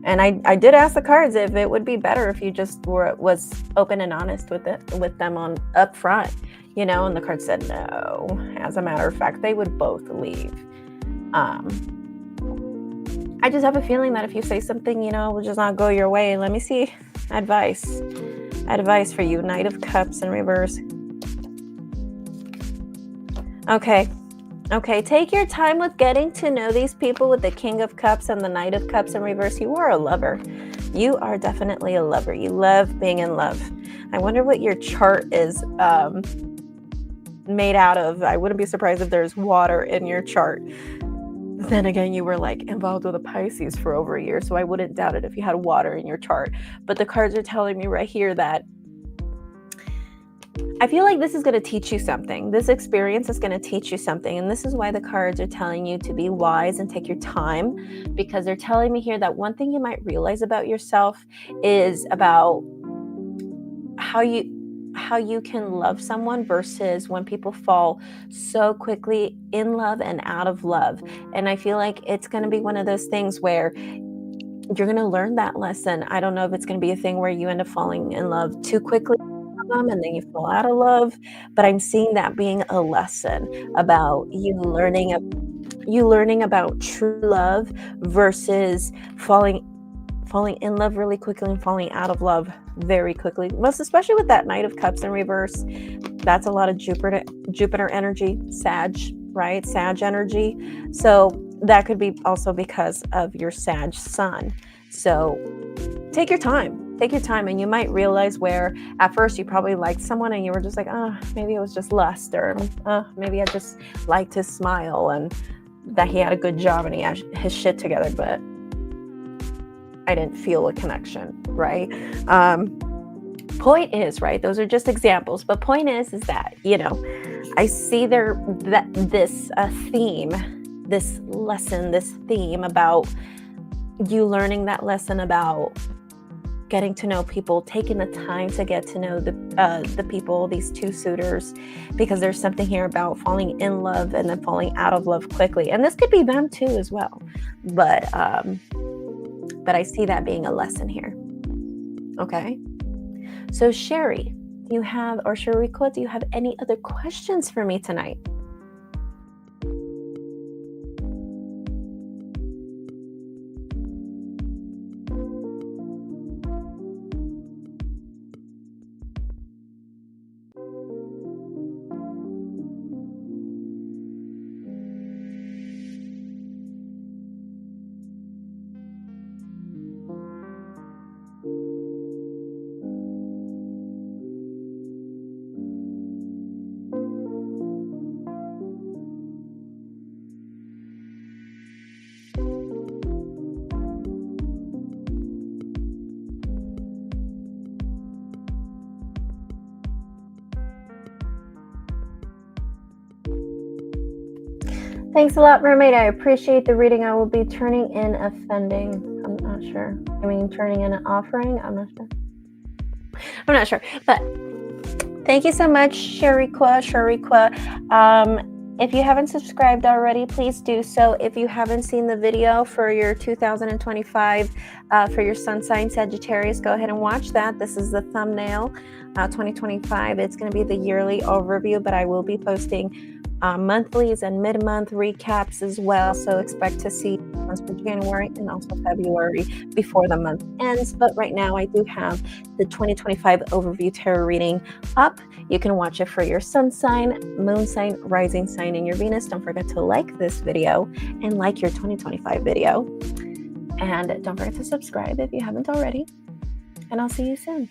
And I did ask the cards if it would be better if you just was open and honest with them on up front, you know, and the card said no. As a matter of fact, they would both leave. I just have a feeling that if you say something, you know, it will just not go your way. Let me see. Advice for you. Knight of Cups in reverse. Okay, take your time with getting to know these people with the King of Cups and the Knight of Cups in reverse. You are a lover. You are definitely a lover. You love being in love. I wonder what your chart is made out of. I wouldn't be surprised if there's water in your chart. Then again, you were like involved with a Pisces for over a year, so I wouldn't doubt it if you had water in your chart. But the cards are telling me right here that I feel like this is going to teach you something. This experience is going to teach you something. And this is why the cards are telling you to be wise and take your time, because they're telling me here that one thing you might realize about yourself is about how you can love someone versus when people fall so quickly in love and out of love. And I feel like it's going to be one of those things where you're going to learn that lesson. I don't know if it's going to be a thing where you end up falling in love too quickly and then you fall out of love, but I'm seeing that being a lesson about you learning about true love versus falling in love really quickly and falling out of love very quickly. Most especially with that Knight of Cups in reverse. That's a lot of Jupiter energy, Sag, right? Sag energy. So that could be also because of your Sag sun. So take your time, and you might realize where at first you probably liked someone and you were just like, maybe it was just lust, or maybe I just liked his smile and that he had a good job and he had his shit together, but I didn't feel a connection, right? Point is, right, those are just examples, but point is that, you know, I see this theme about you learning that lesson about getting to know people, taking the time to get to know the people, these two suitors, because there's something here about falling in love and then falling out of love quickly. And this could be them too as well. But I see that being a lesson here. Okay. So Sherry, Sheriko, do you have any other questions for me tonight? Thanks a lot, Mermaid. I appreciate the reading. I will be turning in offending. I'm not sure. I mean, turning in an offering. I'm not sure. I'm not sure, but thank you so much, Shariqua. If you haven't subscribed already, please do so. If you haven't seen the video for your 2025 for your sun sign Sagittarius, go ahead and watch that. This is the thumbnail. 2025. It's going to be the yearly overview, but I will be posting monthlies and mid-month recaps as well. So expect to see ones for January and also February before the month ends. But right now I do have the 2025 overview tarot reading up. You can watch it for your sun sign, moon sign, rising sign, and your Venus. Don't forget to like this video and like your 2025 video. And don't forget to subscribe if you haven't already. And I'll see you soon.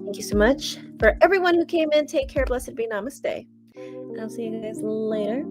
Thank you so much. For everyone who came in, take care. Blessed be. Namaste. I'll see you guys later.